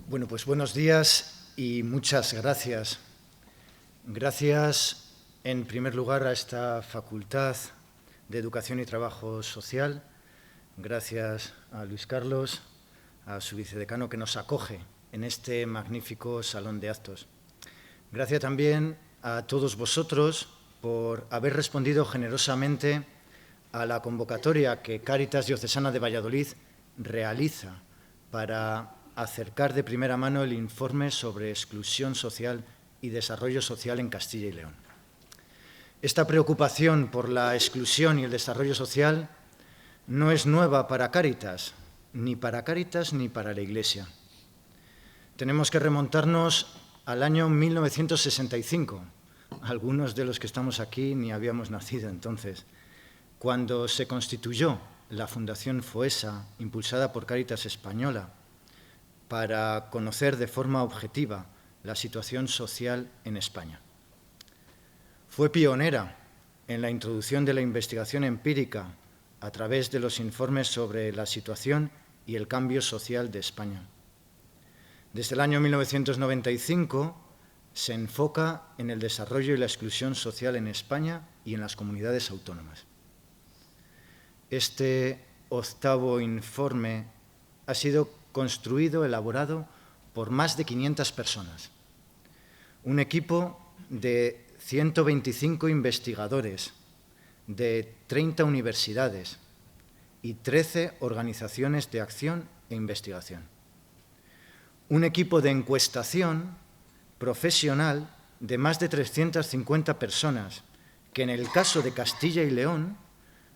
Bueno, pues buenos días y muchas gracias. Gracias, en primer lugar, a esta Facultad de Educación y Trabajo Social. Gracias a Luis Carlos, a su vicedecano, que nos acoge en este magnífico salón de actos. Gracias también a todos vosotros por haber respondido generosamente a la convocatoria que Cáritas Diocesana de Valladolid realiza para acercar de primera mano el informe sobre exclusión social y desarrollo social en Castilla y León. Esta preocupación por la exclusión y el desarrollo social no es nueva para Cáritas ni para la Iglesia. Tenemos que remontarnos al año 1965. Algunos de los que estamos aquí ni habíamos nacido entonces, cuando se constituyó la Fundación FOESA, impulsada por Cáritas Española, para conocer de forma objetiva la situación social en España. Fue pionera en la introducción de la investigación empírica a través de los informes sobre la situación y el cambio social de España. Desde el año 1995 se enfoca en el desarrollo y la exclusión social en España y en las comunidades autónomas. Este octavo informe ha sido construido, elaborado por más de 500 personas. Un equipo de 125 investigadores de 30 universidades y 13 organizaciones de acción e investigación. Un equipo de encuestación profesional de más de 350 personas que, en el caso de Castilla y León,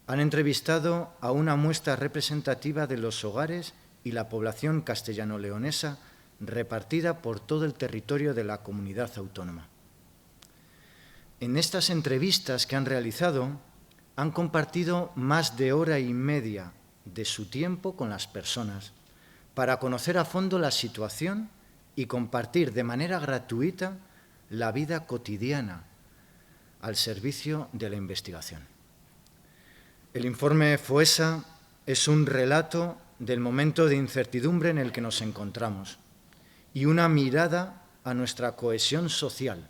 han entrevistado a una muestra representativa de los hogares y la población castellano-leonesa repartida por todo el territorio de la comunidad autónoma. En estas entrevistas que han realizado, han compartido más de hora y media de su tiempo con las personas para conocer a fondo la situación y compartir de manera gratuita la vida cotidiana al servicio de la investigación. El informe FOESA es un relato del momento de incertidumbre en el que nos encontramos y una mirada a nuestra cohesión social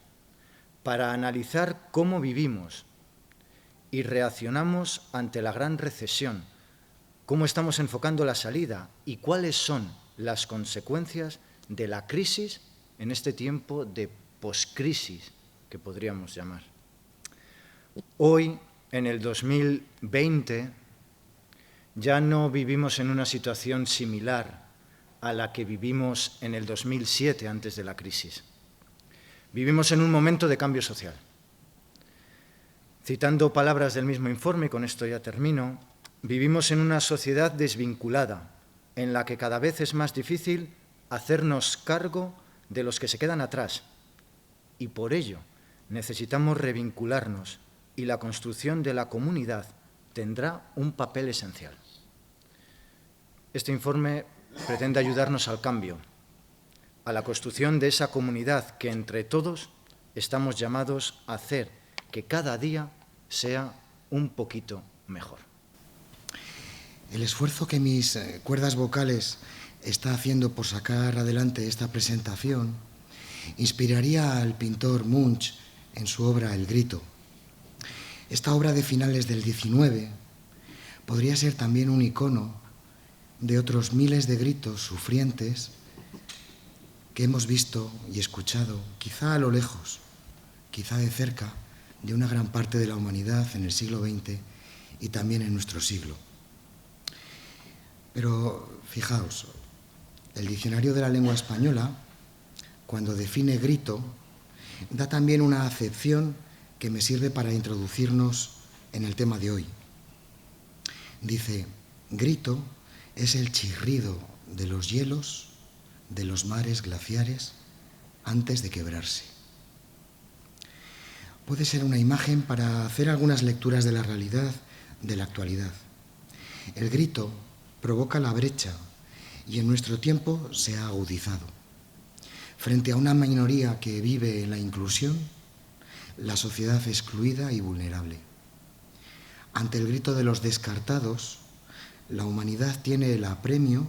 para analizar cómo vivimos y reaccionamos ante la gran recesión, cómo estamos enfocando la salida y cuáles son las consecuencias de la crisis en este tiempo de poscrisis que podríamos llamar. Hoy, en el 2020, ya no vivimos en una situación similar a la que vivimos en el 2007, antes de la crisis. Vivimos en un momento de cambio social. Citando palabras del mismo informe, con esto ya termino, vivimos en una sociedad desvinculada, en la que cada vez es más difícil hacernos cargo de los que se quedan atrás, y por ello necesitamos revincularnos, y la construcción de la comunidad tendrá un papel esencial. Este informe pretende ayudarnos al cambio, a la construcción de esa comunidad que entre todos estamos llamados a hacer que cada día sea un poquito mejor. El esfuerzo que mis cuerdas vocales está haciendo por sacar adelante esta presentación inspiraría al pintor Munch en su obra El Grito. Esta obra de finales del XIX podría ser también un icono de otros miles de gritos sufrientes que hemos visto y escuchado, quizá a lo lejos, quizá de cerca, de una gran parte de la humanidad en el siglo XX y también en nuestro siglo. Pero fijaos, el Diccionario de la Lengua Española, cuando define grito, da también una acepción que me sirve para introducirnos en el tema de hoy. Dice, grito es el chirrido de los hielos de los mares glaciares antes de quebrarse. Puede ser una imagen para hacer algunas lecturas de la realidad de la actualidad. El grito provoca la brecha y en nuestro tiempo se ha agudizado. Frente a una minoría que vive en la inclusión, la sociedad excluida y vulnerable. Ante el grito de los descartados, la humanidad tiene el apremio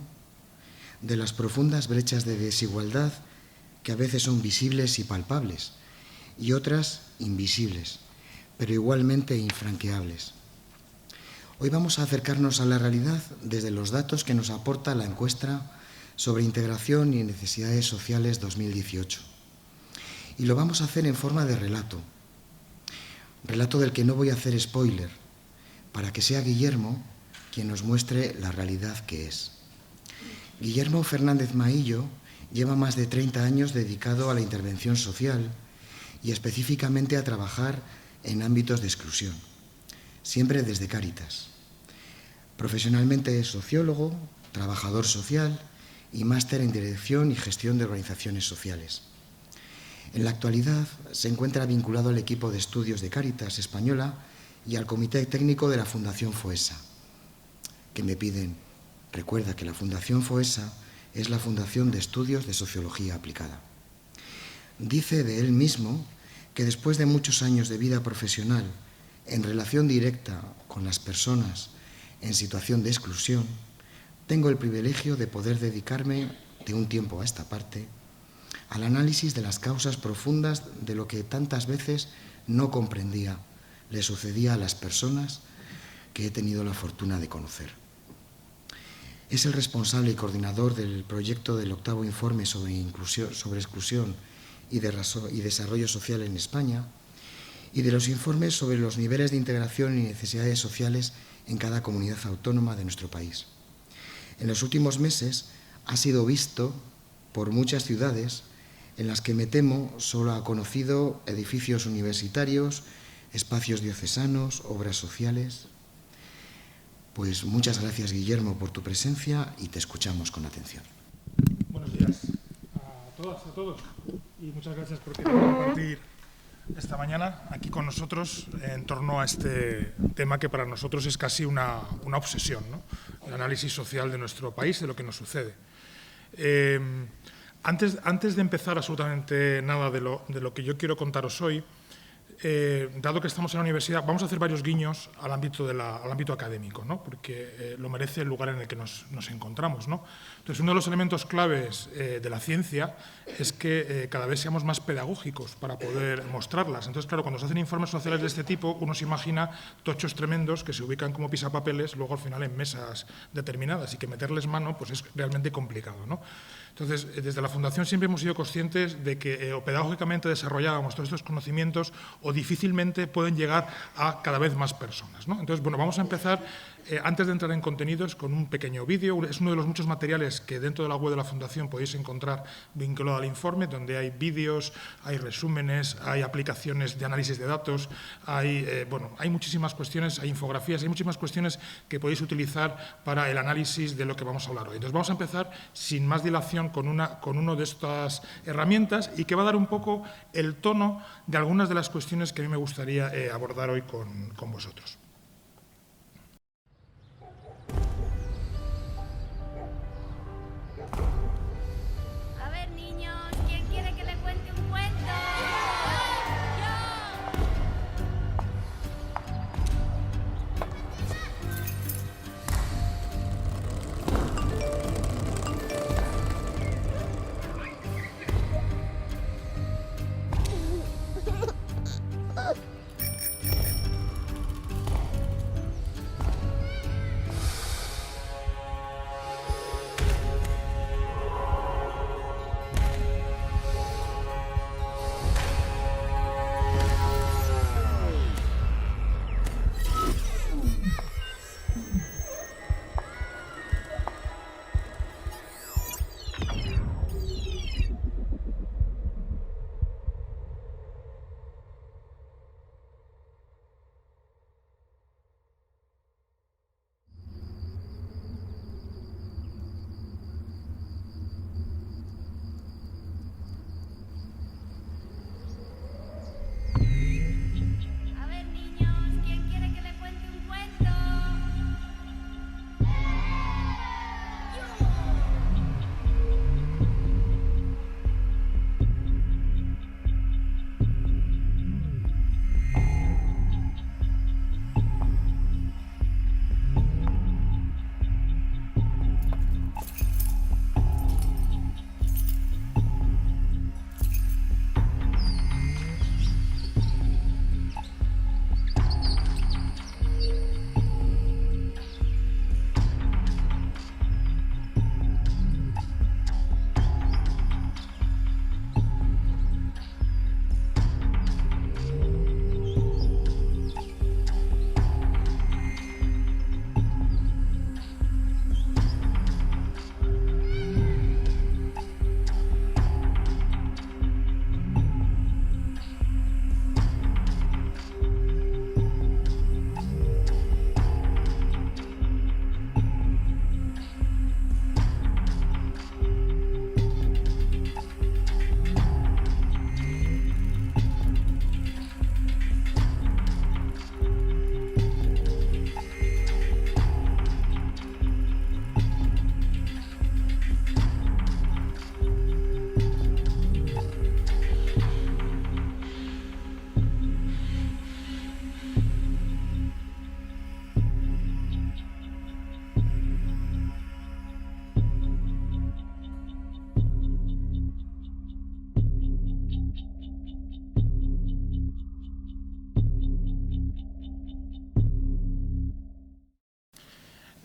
de las profundas brechas de desigualdad que a veces son visibles y palpables, y otras invisibles, pero igualmente infranqueables. Hoy vamos a acercarnos a la realidad desde los datos que nos aporta la encuesta sobre integración y necesidades sociales 2018. Y lo vamos a hacer en forma de relato del que no voy a hacer spoiler, para que sea Guillermo quien nos muestre la realidad que es. Guillermo Fernández Maillo lleva más de 30 años dedicado a la intervención social y específicamente a trabajar en ámbitos de exclusión, siempre desde Cáritas. Profesionalmente es sociólogo, trabajador social y máster en dirección y gestión de organizaciones sociales. En la actualidad se encuentra vinculado al equipo de estudios de Cáritas Española y al comité técnico de la Fundación Foessa, que me piden, recuerda que la Fundación Foessa es la Fundación de Estudios de Sociología Aplicada. Dice de él mismo que después de muchos años de vida profesional en relación directa con las personas en situación de exclusión, tengo el privilegio de poder dedicarme de un tiempo a esta parte al análisis de las causas profundas de lo que tantas veces no comprendía le sucedía a las personas que he tenido la fortuna de conocer. Es el responsable y coordinador del proyecto del 8º informe sobre exclusión y desarrollo social en España y de los informes sobre los niveles de integración y necesidades sociales en cada comunidad autónoma de nuestro país. En los últimos meses ha sido visto por muchas ciudades en las que me temo solo ha conocido edificios universitarios, espacios diocesanos, obras sociales. Pues muchas gracias, Guillermo, por tu presencia y te escuchamos con atención. Buenos días a todas, a todos, y muchas gracias por querer compartir esta mañana aquí con nosotros en torno a este tema que para nosotros es casi una obsesión, ¿no? El análisis social de nuestro país, de lo que nos sucede. Antes de empezar absolutamente nada de lo que yo quiero contaros hoy, dado que estamos en la universidad, vamos a hacer varios guiños al ámbito académico, ¿no? Porque lo merece el lugar en el que nos encontramos, ¿no? Entonces, uno de los elementos claves de la ciencia es que cada vez seamos más pedagógicos para poder mostrarlas. Entonces, claro, cuando se hacen informes sociales de este tipo, uno se imagina tochos tremendos que se ubican como pisapapeles luego al final en mesas determinadas y que meterles mano pues es realmente complicado, ¿no? Entonces, desde la Fundación siempre hemos sido conscientes de que o pedagógicamente desarrollábamos todos estos conocimientos o difícilmente pueden llegar a cada vez más personas, ¿no? Entonces, bueno, vamos a empezar, antes de entrar en contenidos, con un pequeño vídeo. Es uno de los muchos materiales que dentro de la web de la Fundación podéis encontrar vinculado al informe, donde hay vídeos, hay resúmenes, hay aplicaciones de análisis de datos, hay muchísimas cuestiones, hay infografías, hay muchísimas cuestiones que podéis utilizar para el análisis de lo que vamos a hablar hoy. Entonces, vamos a empezar sin más dilación con una de estas herramientas y que va a dar un poco el tono de algunas de las cuestiones que a mí me gustaría abordar hoy con vosotros. A ver, niños, ¿quién quiere que le cuente un cuento?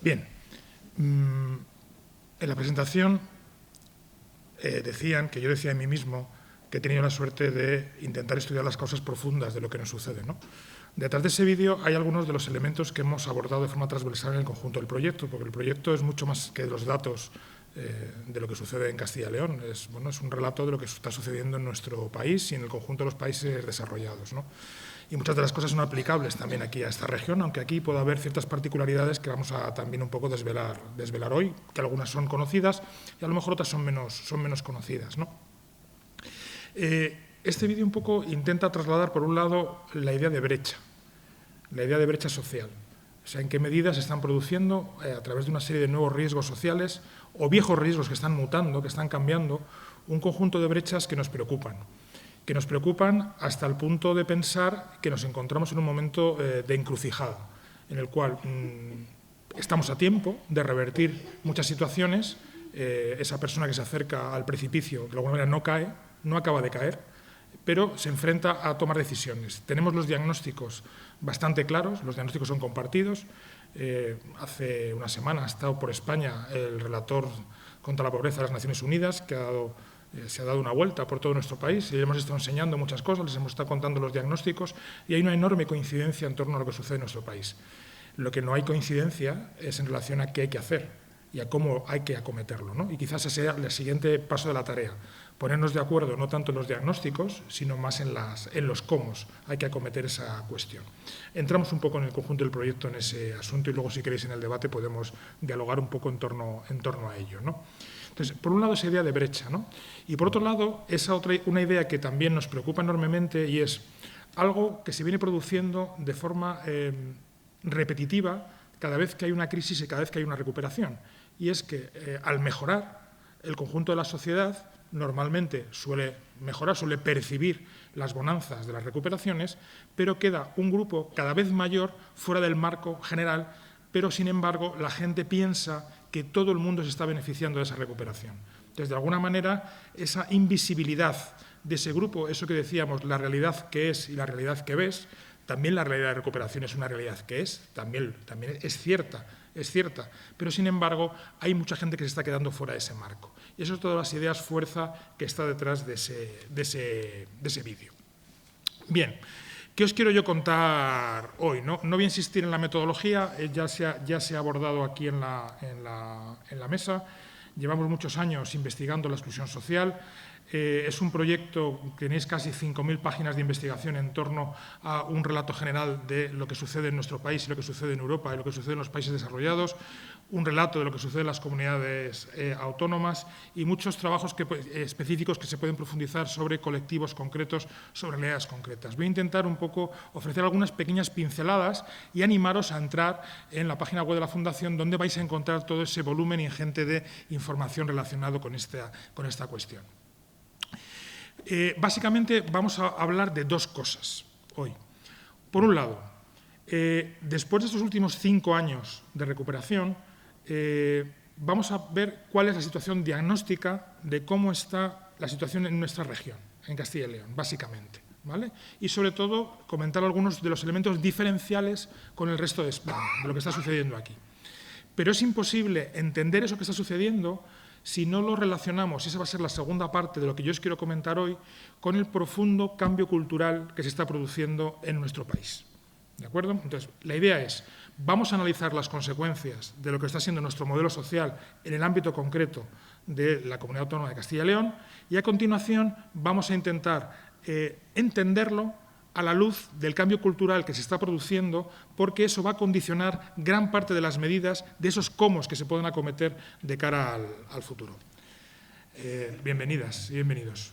Bien, en la presentación decían que yo decía a mí mismo que he tenido la suerte de intentar estudiar las causas profundas de lo que nos sucede, ¿no? Detrás de ese vídeo hay algunos de los elementos que hemos abordado de forma transversal en el conjunto del proyecto, porque el proyecto es mucho más que los datos de lo que sucede en Castilla y León. Es un relato de lo que está sucediendo en nuestro país y en el conjunto de los países desarrollados, ¿no? Y muchas de las cosas son aplicables también aquí a esta región, aunque aquí pueda haber ciertas particularidades que vamos a también un poco desvelar hoy, que algunas son conocidas y a lo mejor otras son menos conocidas, ¿no? Este vídeo un poco intenta trasladar, por un lado, la idea de brecha social. O sea, en qué medidas se están produciendo a través de una serie de nuevos riesgos sociales o viejos riesgos que están mutando, que están cambiando, un conjunto de brechas que nos preocupan hasta el punto de pensar que nos encontramos en un momento de encrucijada, en el cual estamos a tiempo de revertir muchas situaciones. Esa persona que se acerca al precipicio, de alguna manera no cae, no acaba de caer, pero se enfrenta a tomar decisiones. Tenemos los diagnósticos bastante claros, los diagnósticos son compartidos. Hace una semana ha estado por España el relator contra la pobreza de las Naciones Unidas, que se ha dado una vuelta por todo nuestro país y le hemos estado enseñando muchas cosas, les hemos estado contando los diagnósticos y hay una enorme coincidencia en torno a lo que sucede en nuestro país. Lo que no hay coincidencia es en relación a qué hay que hacer y a cómo hay que acometerlo, ¿no? Y quizás ese sea el siguiente paso de la tarea, ponernos de acuerdo no tanto en los diagnósticos, sino más en los cómo hay que acometer esa cuestión. Entramos un poco en el conjunto del proyecto en ese asunto y luego, si queréis, en el debate podemos dialogar un poco en torno a ello, ¿no? Entonces, por un lado, esa idea de brecha, ¿no? Y por otro lado, una idea que también nos preocupa enormemente y es algo que se viene produciendo de forma repetitiva cada vez que hay una crisis y cada vez que hay una recuperación. Y es que al mejorar, el conjunto de la sociedad normalmente suele mejorar, suele percibir las bonanzas de las recuperaciones, pero queda un grupo cada vez mayor fuera del marco general, pero sin embargo la gente piensa que todo el mundo se está beneficiando de esa recuperación. Entonces, de alguna manera, esa invisibilidad de ese grupo, eso que decíamos, la realidad que es y la realidad que ves, también la realidad de recuperación es una realidad que es, también es cierta, pero sin embargo hay mucha gente que se está quedando fuera de ese marco. Y eso es todas las ideas fuerza que está detrás de ese vídeo. Bien, ¿qué os quiero yo contar hoy? No voy a insistir en la metodología, ya se ha abordado aquí en la mesa. Llevamos muchos años investigando la exclusión social. Es un proyecto, tenéis casi 5.000 páginas de investigación en torno a un relato general de lo que sucede en nuestro país y lo que sucede en Europa y lo que sucede en los países desarrollados, un relato de lo que sucede en las comunidades autónomas y muchos trabajos específicos que se pueden profundizar sobre colectivos concretos, sobre realidades concretas. Voy a intentar un poco ofrecer algunas pequeñas pinceladas y animaros a entrar en la página web de la Fundación, donde vais a encontrar todo ese volumen ingente de información relacionado con esta cuestión. Básicamente vamos a hablar de dos cosas hoy. Por un lado, después de estos últimos 5 años de recuperación, vamos a ver cuál es la situación diagnóstica de cómo está la situación en nuestra región, en Castilla y León, básicamente, ¿vale? Y sobre todo comentar algunos de los elementos diferenciales con el resto de España, de lo que está sucediendo aquí. Pero es imposible entender eso que está sucediendo si no lo relacionamos, y esa va a ser la segunda parte de lo que yo os quiero comentar hoy, con el profundo cambio cultural que se está produciendo en nuestro país. ¿De acuerdo? Entonces, la idea es, vamos a analizar las consecuencias de lo que está siendo nuestro modelo social en el ámbito concreto de la Comunidad Autónoma de Castilla y León, y a continuación vamos a intentar entenderlo a la luz del cambio cultural que se está produciendo, porque eso va a condicionar gran parte de las medidas de esos cómo que se pueden acometer de cara al futuro. Bienvenidas y bienvenidos.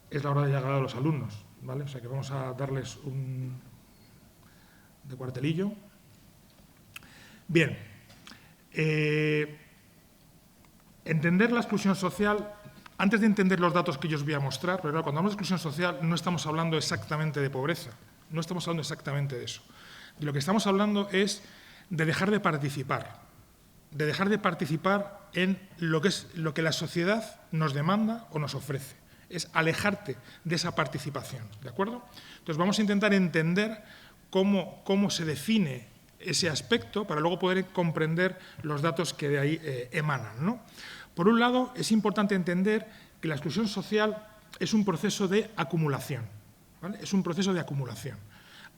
Es la hora de llegar a los alumnos, ¿vale? O sea que vamos a darles un de cuartelillo. Bien. Entender la exclusión social. Antes de entender los datos que yo os voy a mostrar, pero cuando hablamos de exclusión social no estamos hablando exactamente de pobreza, no estamos hablando exactamente de eso. De lo que estamos hablando es de dejar de participar en lo que la sociedad nos demanda o nos ofrece. Es alejarte de esa participación, ¿de acuerdo? Entonces vamos a intentar entender cómo se define ese aspecto para luego poder comprender los datos que de ahí emanan, ¿no? Por un lado, es importante entender que la exclusión social es un proceso de acumulación, ¿vale? Es un proceso de acumulación.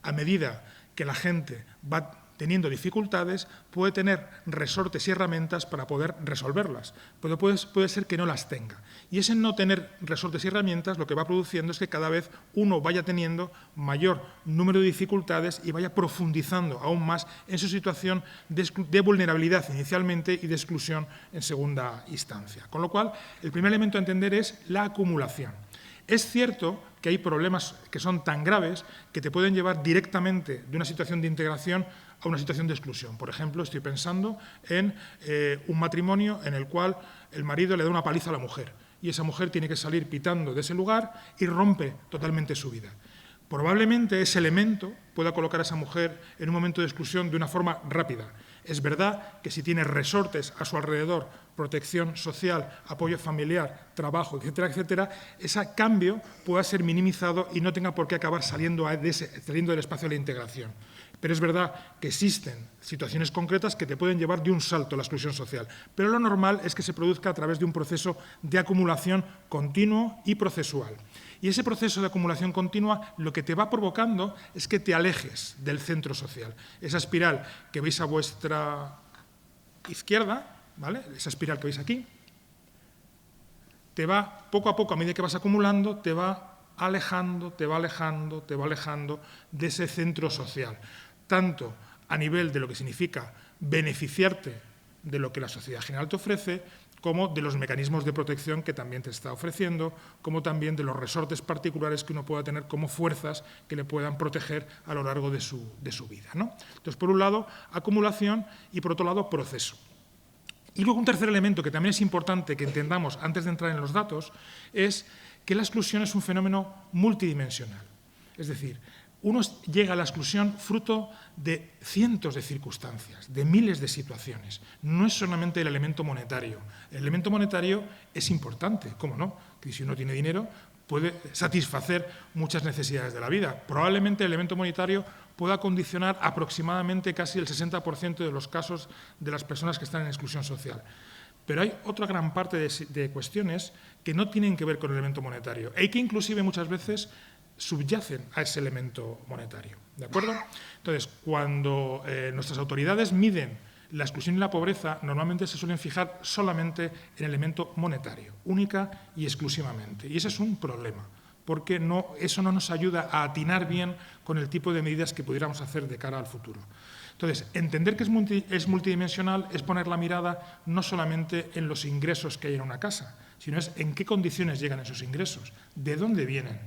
A medida que la gente va teniendo dificultades, puede tener resortes y herramientas para poder resolverlas, pero puede ser que no las tenga. Y ese no tener resortes y herramientas lo que va produciendo es que cada vez uno vaya teniendo mayor número de dificultades y vaya profundizando aún más en su situación de vulnerabilidad inicialmente y de exclusión en segunda instancia. Con lo cual, el primer elemento a entender es la acumulación. Es cierto que hay problemas que son tan graves que te pueden llevar directamente de una situación de integración a una situación de exclusión. Por ejemplo, estoy pensando en un matrimonio en el cual el marido le da una paliza a la mujer y esa mujer tiene que salir pitando de ese lugar y rompe totalmente su vida. Probablemente ese elemento pueda colocar a esa mujer en un momento de exclusión de una forma rápida. Es verdad que si tiene resortes a su alrededor, protección social, apoyo familiar, trabajo, etcétera, etcétera, ese cambio pueda ser minimizado y no tenga por qué acabar saliendo del espacio de la integración. Pero es verdad que existen situaciones concretas que te pueden llevar de un salto a la exclusión social. Pero lo normal es que se produzca a través de un proceso de acumulación continuo y procesual. Y ese proceso de acumulación continua lo que te va provocando es que te alejes del centro social. Esa espiral que veis a vuestra izquierda, ¿vale? Esa espiral que veis aquí, te va poco a poco, a medida que vas acumulando, te va alejando, te va alejando, te va alejando de ese centro social, tanto a nivel de lo que significa beneficiarte de lo que la sociedad general te ofrece, como de los mecanismos de protección que también te está ofreciendo, como también de los resortes particulares que uno pueda tener como fuerzas que le puedan proteger a lo largo de su vida, ¿no? Entonces, por un lado, acumulación y, por otro lado, proceso. Y luego un tercer elemento que también es importante que entendamos antes de entrar en los datos es que la exclusión es un fenómeno multidimensional. Es decir, uno llega a la exclusión fruto de cientos de circunstancias, de miles de situaciones. No es solamente el elemento monetario. El elemento monetario es importante, ¿cómo no? Que si uno tiene dinero puede satisfacer muchas necesidades de la vida. Probablemente el elemento monetario pueda condicionar aproximadamente casi el 60% de los casos de las personas que están en exclusión social. Pero hay otra gran parte de cuestiones que no tienen que ver con el elemento monetario y que inclusive muchas veces subyacen a ese elemento monetario, ¿de acuerdo? Entonces, cuando nuestras autoridades miden la exclusión y la pobreza, normalmente se suelen fijar solamente en el elemento monetario, única y exclusivamente. Y ese es un problema, porque eso no nos ayuda a atinar bien con el tipo de medidas que pudiéramos hacer de cara al futuro. Entonces, entender que es multidimensional es poner la mirada no solamente en los ingresos que hay en una casa, sino es en qué condiciones llegan esos ingresos, de dónde vienen,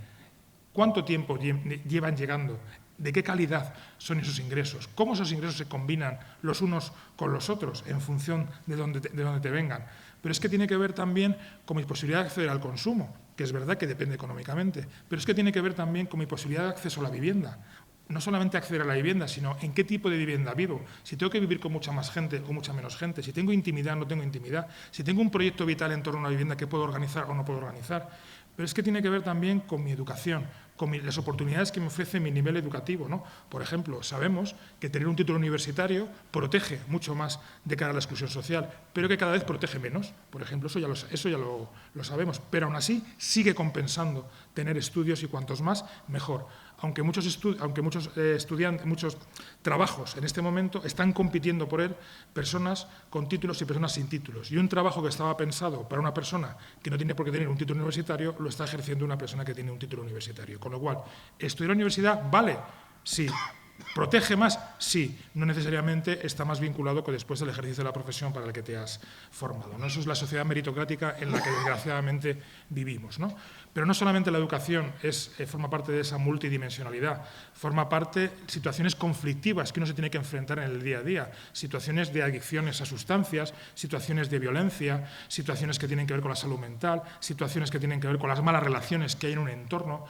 cuánto tiempo llevan llegando, de qué calidad son esos ingresos, cómo esos ingresos se combinan los unos con los otros en función de dónde te vengan. Pero es que tiene que ver también con mi posibilidad de acceder al consumo, que es verdad que depende económicamente, pero es que tiene que ver también con mi posibilidad de acceso a la vivienda. No solamente acceder a la vivienda, sino en qué tipo de vivienda vivo, si tengo que vivir con mucha más gente o mucha menos gente, si tengo intimidad o no tengo intimidad, si tengo un proyecto vital en torno a una vivienda que puedo organizar o no puedo organizar. Pero es que tiene que ver también con mi educación, con las oportunidades que me ofrece mi nivel educativo, ¿no? Por ejemplo, sabemos que tener un título universitario protege mucho más de cara a la exclusión social, pero que cada vez protege menos. Por ejemplo, eso ya lo sabemos, pero aún así sigue compensando tener estudios y cuantos más, mejor. Aunque muchos trabajos en este momento están compitiendo por él personas con títulos y personas sin títulos. Y un trabajo que estaba pensado para una persona que no tiene por qué tener un título universitario, lo está ejerciendo una persona que tiene un título universitario. Con lo cual, ¿estudiar en la universidad vale? Sí. ¿Protege más? Sí. No necesariamente está más vinculado que después del ejercicio de la profesión para el que te has formado, ¿no? Eso es la sociedad meritocrática en la que desgraciadamente vivimos, ¿no? Pero no solamente la educación forma parte de esa multidimensionalidad, forma parte de situaciones conflictivas que uno se tiene que enfrentar en el día a día, situaciones de adicciones a sustancias, situaciones de violencia, situaciones que tienen que ver con la salud mental, situaciones que tienen que ver con las malas relaciones que hay en un entorno.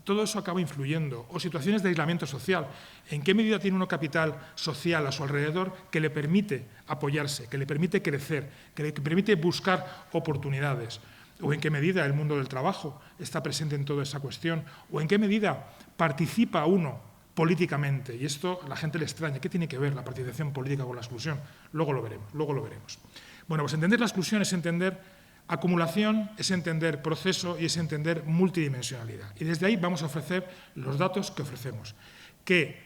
Todo eso acaba influyendo. O situaciones de aislamiento social. ¿En qué medida tiene uno capital social a su alrededor que le permite apoyarse, que le permite crecer, que le permite buscar oportunidades? ¿O en qué medida el mundo del trabajo está presente en toda esa cuestión? ¿O en qué medida participa uno políticamente. Y esto a la gente le extraña. ¿Qué tiene que ver la participación política con la exclusión? Luego lo veremos. Bueno, pues entender la exclusión es entender acumulación, es entender proceso y es entender multidimensionalidad. Y desde ahí vamos a ofrecer los datos que ofrecemos, que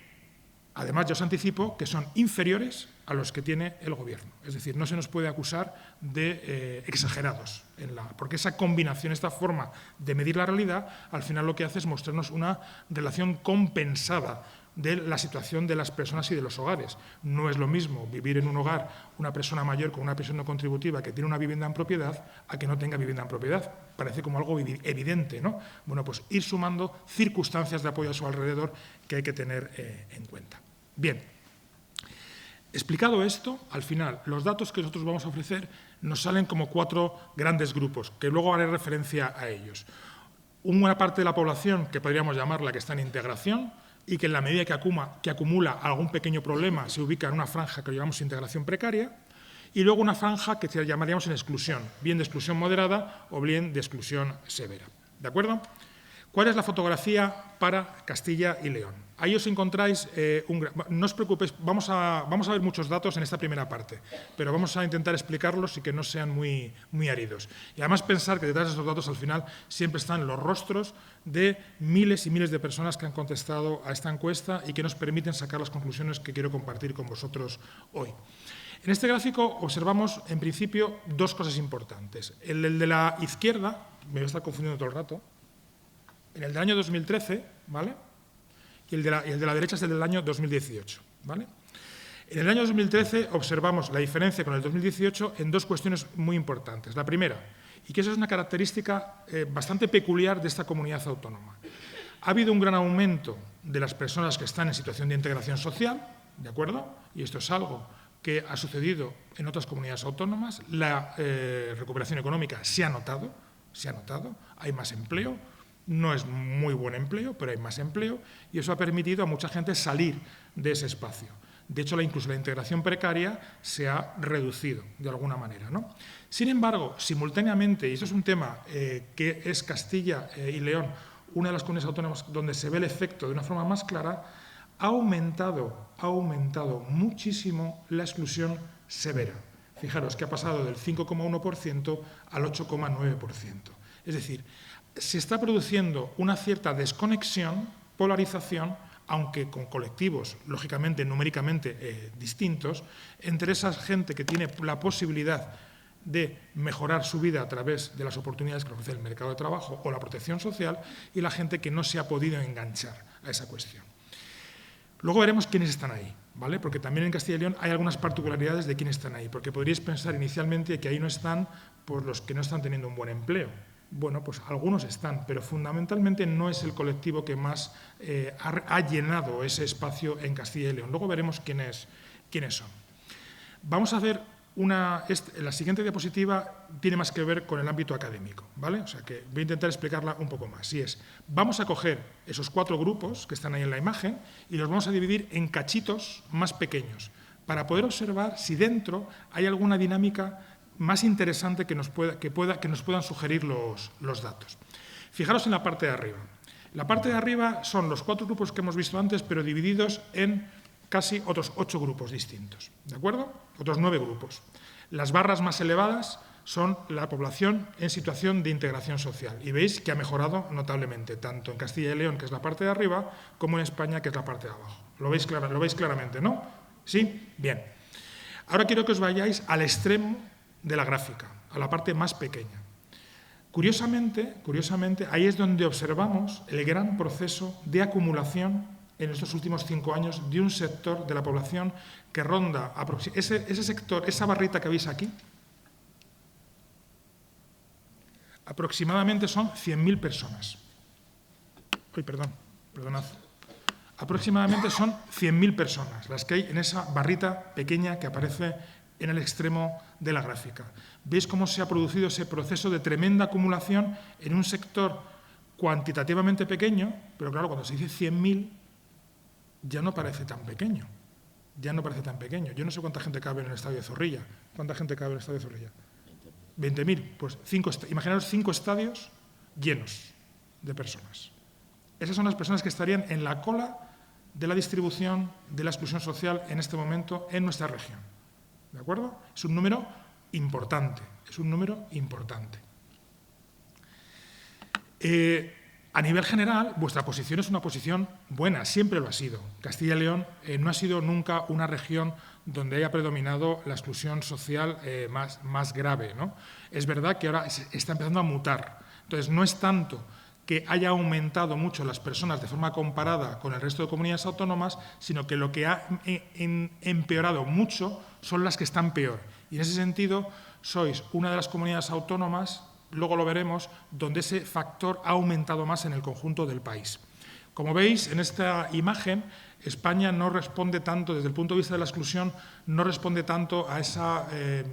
además ya os anticipo que son inferiores a los que tiene el Gobierno. Es decir, no se nos puede acusar de exagerados, porque esa combinación, esta forma de medir la realidad, al final lo que hace es mostrarnos una relación compensada de la situación de las personas y de los hogares. No es lo mismo vivir en un hogar una persona mayor con una pensión no contributiva que tiene una vivienda en propiedad a que no tenga vivienda en propiedad. Parece como algo evidente, ¿no? Bueno, pues ir sumando circunstancias de apoyo a su alrededor que hay que tener en cuenta. Bien, explicado esto, al final, los datos que nosotros vamos a ofrecer nos salen como 4 grandes grupos, que luego haré referencia a ellos. Una parte de la población, que podríamos llamarla que está en integración, y que en la medida que acumula algún pequeño problema se ubica en una franja que llamamos integración precaria, y luego una franja que llamaríamos en exclusión, bien de exclusión moderada o bien de exclusión severa. ¿De acuerdo? ¿Cuál es la fotografía para Castilla y León? Ahí os encontráis, no os preocupéis, vamos a ver muchos datos en esta primera parte, pero vamos a intentar explicarlos y que no sean muy áridos. Y además pensar que detrás de esos datos al final siempre están los rostros de miles y miles de personas que han contestado a esta encuesta y que nos permiten sacar las conclusiones que quiero compartir con vosotros hoy. En este gráfico observamos, en principio, 2 cosas importantes. El de la izquierda, me voy a estar confundiendo todo el rato, en el del año 2013, ¿vale? Y el de la derecha es el del año 2018, ¿vale? En el año 2013 observamos la diferencia con el 2018 en 2 cuestiones muy importantes. La primera, y que eso es una característica bastante peculiar de esta comunidad autónoma. Ha habido un gran aumento de las personas que están en situación de integración social, ¿de acuerdo? Y esto es algo que ha sucedido en otras comunidades autónomas. La recuperación económica se ha notado, hay más empleo. No es muy buen empleo, pero hay más empleo y eso ha permitido a mucha gente salir de ese espacio. De hecho, incluso la integración precaria se ha reducido de alguna manera, ¿no? Sin embargo, simultáneamente, y eso es un tema que es Castilla y León, una de las comunidades autónomas donde se ve el efecto de una forma más clara, ha aumentado muchísimo la exclusión severa. Fijaros que ha pasado del 5,1% al 8,9%. Es decir, se está produciendo una cierta desconexión, polarización, aunque con colectivos, lógicamente, numéricamente distintos, entre esa gente que tiene la posibilidad de mejorar su vida a través de las oportunidades que ofrece el mercado de trabajo o la protección social y la gente que no se ha podido enganchar a esa cuestión. Luego veremos quiénes están ahí, ¿vale? Porque también en Castilla y León hay algunas particularidades de quiénes están ahí, porque podríais pensar inicialmente que ahí no están por los que no están teniendo un buen empleo. Bueno, pues algunos están, pero fundamentalmente no es el colectivo que más ha llenado ese espacio en Castilla y León. Luego veremos quiénes son. Vamos a ver la siguiente diapositiva tiene más que ver con el ámbito académico, ¿vale? O sea que voy a intentar explicarla un poco más. Y vamos a coger esos 4 grupos que están ahí en la imagen y los vamos a dividir en cachitos más pequeños para poder observar si dentro hay alguna dinámica más interesante que nos puedan sugerir los datos. Fijaros en la parte de arriba. La parte de arriba son los 4 grupos que hemos visto antes, pero divididos en casi otros 8 grupos distintos, ¿de acuerdo? Otros 9 grupos. Las barras más elevadas son la población en situación de integración social. Y veis que ha mejorado notablemente, tanto en Castilla y León, que es la parte de arriba, como en España, que es la parte de abajo. Lo veis claramente, ¿no? ¿Sí? Bien. Ahora quiero que os vayáis al extremo de la gráfica, a la parte más pequeña. Curiosamente, ahí es donde observamos el gran proceso de acumulación en estos últimos 5 años de un sector de la población que ronda, ese sector, esa barrita que veis aquí, aproximadamente son 100.000 personas. Perdonad. Aproximadamente son 100.000 personas las que hay en esa barrita pequeña que aparece en el extremo de la gráfica. ¿Veis cómo se ha producido ese proceso de tremenda acumulación en un sector cuantitativamente pequeño? Pero claro, cuando se dice 100.000, ya no parece tan pequeño. Yo no sé cuánta gente cabe en el estadio de Zorrilla. ¿Cuánta gente cabe en el estadio de Zorrilla? 20.000. Pues imaginaos 5 estadios llenos de personas. Esas son las personas que estarían en la cola de la distribución de la exclusión social en este momento en nuestra región. ¿De acuerdo? Es un número importante, es un número importante. A nivel general, vuestra posición es una posición buena, siempre lo ha sido. Castilla y León no ha sido nunca una región donde haya predominado la exclusión social más grave, ¿no? Es verdad que ahora está empezando a mutar. Entonces, no es tanto que haya aumentado mucho las personas de forma comparada con el resto de comunidades autónomas, sino que lo que ha empeorado mucho son las que están peor. Y en ese sentido, sois una de las comunidades autónomas, luego lo veremos, donde ese factor ha aumentado más en el conjunto del país. Como veis, en esta imagen, España no responde tanto, desde el punto de vista de la exclusión, no responde tanto a esa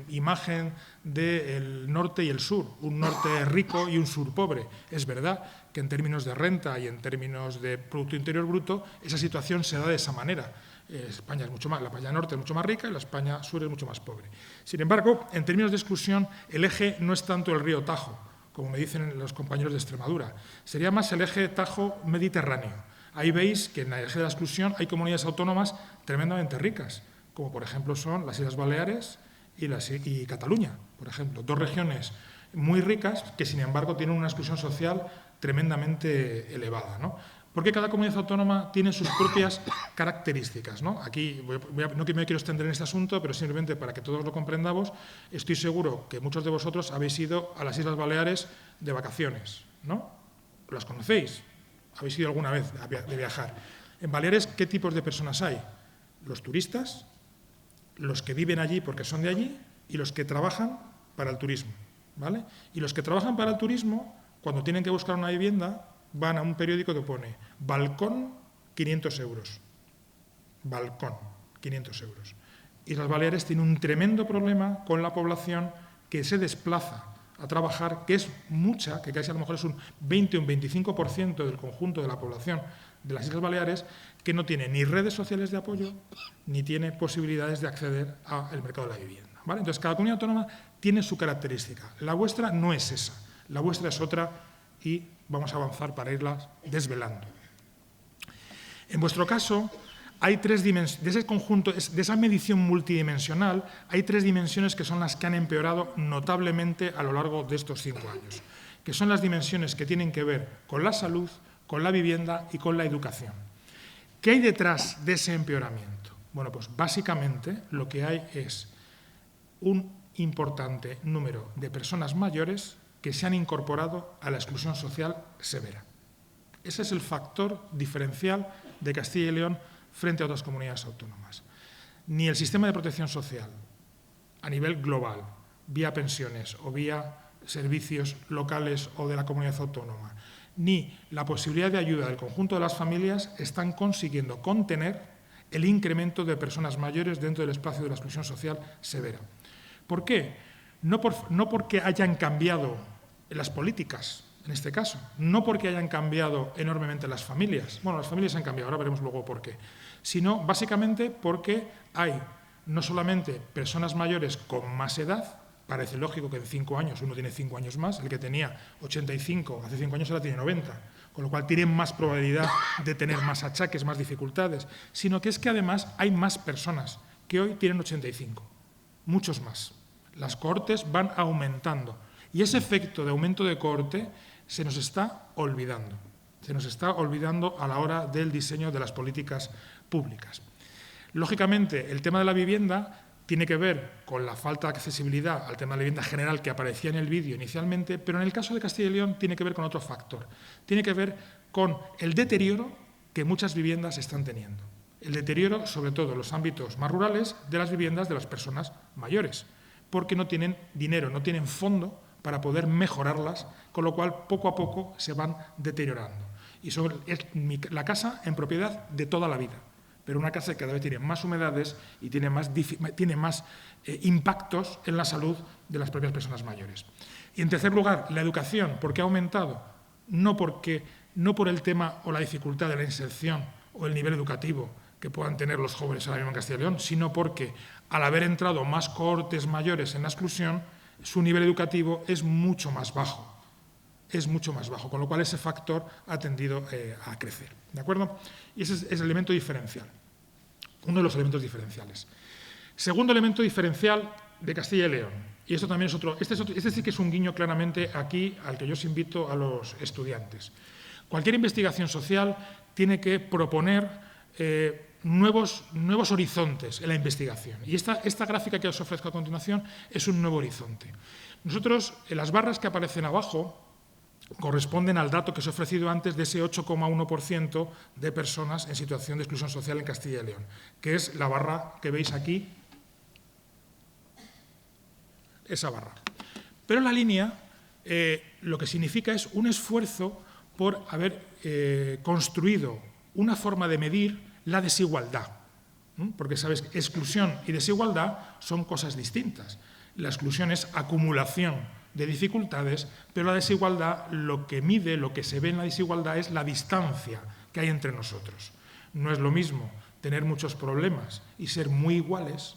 imagen del norte y el sur, un norte rico y un sur pobre. Es verdad que en términos de renta y en términos de Producto Interior Bruto, esa situación se da de esa manera. España es mucho más, la España norte es mucho más rica y la España sur es mucho más pobre. Sin embargo, en términos de exclusión, el eje no es tanto el río Tajo, como me dicen los compañeros de Extremadura, sería más el eje Tajo-Mediterráneo. Ahí veis que en el eje de la exclusión hay comunidades autónomas tremendamente ricas, como por ejemplo son las Islas Baleares y Cataluña, por ejemplo, dos regiones muy ricas que sin embargo tienen una exclusión social tremendamente elevada, ¿no? Porque cada comunidad autónoma tiene sus propias características, ¿no? Aquí no me quiero extender en este asunto, pero simplemente para que todos lo comprendamos, estoy seguro que muchos de vosotros habéis ido a las Islas Baleares de vacaciones, ¿no? ¿Las conocéis? ¿Habéis ido alguna vez de viajar? En Baleares, ¿qué tipos de personas hay? Los turistas, los que viven allí porque son de allí y los que trabajan para el turismo, ¿vale? Y los que trabajan para el turismo, cuando tienen que buscar una vivienda, van a un periódico que pone balcón 500 euros. Balcón 500 euros. Y las Baleares tienen un tremendo problema con la población que se desplaza a trabajar, que es mucha, que casi a lo mejor es un 20 o un 25% del conjunto de la población de las Islas Baleares, que no tiene ni redes sociales de apoyo, ni tiene posibilidades de acceder al mercado de la vivienda, ¿vale? Entonces, cada comunidad autónoma tiene su característica. La vuestra no es esa, la vuestra es otra y vamos a avanzar para irlas desvelando. En vuestro caso, hay tres dimensiones, de ese conjunto, de esa medición multidimensional, hay tres dimensiones que son las que han empeorado notablemente a lo largo de estos 5 años, que son las dimensiones que tienen que ver con la salud, con la vivienda y con la educación. ¿Qué hay detrás de ese empeoramiento? Bueno, pues básicamente lo que hay es un importante número de personas mayores que se han incorporado a la exclusión social severa. Ese es el factor diferencial de Castilla y León frente a otras comunidades autónomas. Ni el sistema de protección social a nivel global, vía pensiones o vía servicios locales o de la comunidad autónoma, ni la posibilidad de ayuda del conjunto de las familias están consiguiendo contener el incremento de personas mayores dentro del espacio de la exclusión social severa. ¿Por qué? No porque hayan cambiado las políticas, en este caso, no porque hayan cambiado enormemente las familias. Bueno, las familias han cambiado, ahora veremos luego por qué. Sino básicamente porque hay no solamente personas mayores con más edad, parece lógico que en 5 años uno tiene 5 años más, el que tenía 85 hace 5 años ahora tiene 90, con lo cual tienen más probabilidad de tener más achaques, más dificultades, sino que es que además hay más personas que hoy tienen 85, muchos más. Las cohortes van aumentando y ese efecto de aumento de cohorte se nos está olvidando. Se nos está olvidando a la hora del diseño de las políticas públicas. Lógicamente, el tema de la vivienda tiene que ver con la falta de accesibilidad al tema de la vivienda general que aparecía en el vídeo inicialmente, pero en el caso de Castilla y León tiene que ver con otro factor. Tiene que ver con el deterioro que muchas viviendas están teniendo. El deterioro, sobre todo en los ámbitos más rurales, de las viviendas de las personas mayores, porque no tienen dinero, no tienen fondo para poder mejorarlas, con lo cual poco a poco se van deteriorando. Y es la casa en propiedad de toda la vida, pero una casa que cada vez tiene más humedades y tiene más impactos en la salud de las propias personas mayores. Y en tercer lugar, la educación, ¿por qué ha aumentado? No por el tema o la dificultad de la inserción o el nivel educativo que puedan tener los jóvenes ahora mismo en Castilla y León, sino porque al haber entrado más cohortes mayores en la exclusión, su nivel educativo es mucho más bajo. es mucho más bajo, con lo cual ese factor ha tendido a crecer. ¿De acuerdo? Y ese es el elemento diferencial, uno de los elementos diferenciales. Segundo elemento diferencial de Castilla y León, y esto también es otro, este sí que es un guiño claramente aquí al que yo os invito a los estudiantes. Cualquier investigación social tiene que proponer nuevos horizontes en la investigación. Y esta gráfica que os ofrezco a continuación es un nuevo horizonte. Nosotros, las barras que aparecen abajo, corresponden al dato que os he ofrecido antes de ese 8,1% de personas en situación de exclusión social en Castilla y León, que es la barra que veis aquí, esa barra. Pero la línea lo que significa es un esfuerzo por haber construido una forma de medir la desigualdad. Porque, sabes, exclusión y desigualdad son cosas distintas. La exclusión es acumulación de dificultades, pero la desigualdad, lo que mide, lo que se ve en la desigualdad es la distancia que hay entre nosotros. No es lo mismo tener muchos problemas y ser muy iguales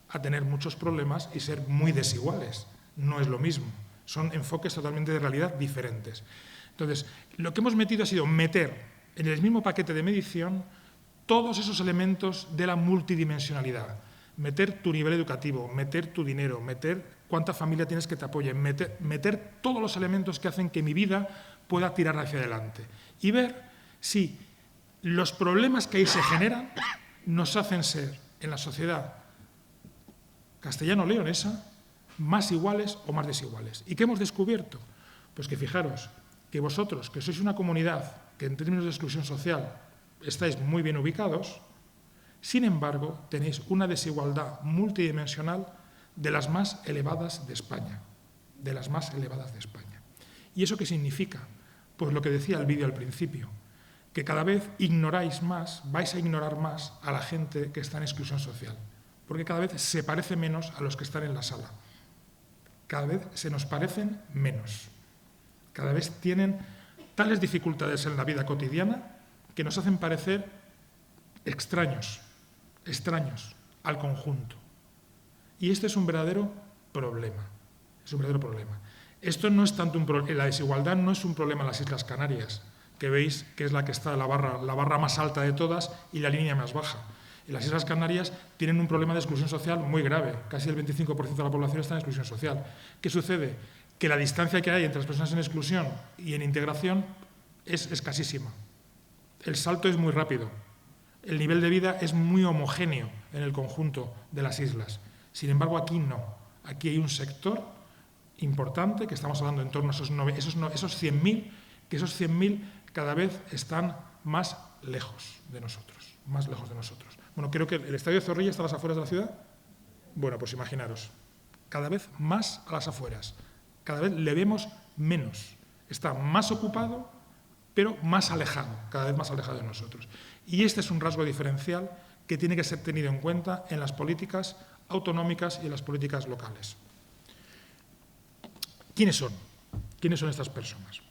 a tener muchos problemas y ser muy desiguales. No es lo mismo. Son enfoques totalmente de realidad diferentes. Entonces, lo que hemos metido ha sido meter en el mismo paquete de medición todos esos elementos de la multidimensionalidad. Meter tu nivel educativo, meter tu dinero, meter cuánta familia tienes que te apoye, meter todos los elementos que hacen que mi vida pueda tirar hacia adelante y ver si los problemas que ahí se generan nos hacen ser en la sociedad castellano-leonesa más iguales o más desiguales. ¿Y qué hemos descubierto? Pues que fijaros que vosotros, que sois una comunidad que en términos de exclusión social estáis muy bien ubicados, sin embargo, tenéis una desigualdad multidimensional de las más elevadas de España. De las más elevadas de España. ¿Y eso qué significa? Pues lo que decía el vídeo al principio, que cada vez ignoráis más, vais a ignorar más a la gente que está en exclusión social, porque cada vez se parece menos a los que están en la sala. Cada vez se nos parecen menos. Cada vez tienen tales dificultades en la vida cotidiana que nos hacen parecer extraños al conjunto. Y este es un verdadero problema. Es un verdadero problema. Esto no es tanto la desigualdad no es un problema en las Islas Canarias, que veis que es la que está la barra más alta de todas y la línea más baja. En las Islas Canarias tienen un problema de exclusión social muy grave. Casi el 25% de la población está en exclusión social. ¿Qué sucede? Que la distancia que hay entre las personas en exclusión y en integración es escasísima. El salto es muy rápido. El nivel de vida es muy homogéneo en el conjunto de las islas. Sin embargo, aquí no. Aquí hay un sector importante, que estamos hablando en torno a esos 100.000, que esos 100.000 cada vez están más lejos de nosotros. Más lejos de nosotros. Bueno, creo que el Estadio de Zorrilla está a las afueras de la ciudad. Bueno, pues imaginaros, cada vez más a las afueras. Cada vez le vemos menos. Está más ocupado, pero más alejado, cada vez más alejado de nosotros. Y este es un rasgo diferencial que tiene que ser tenido en cuenta en las políticas autonómicas y en las políticas locales. ¿Quiénes son? ¿Quiénes son estas personas?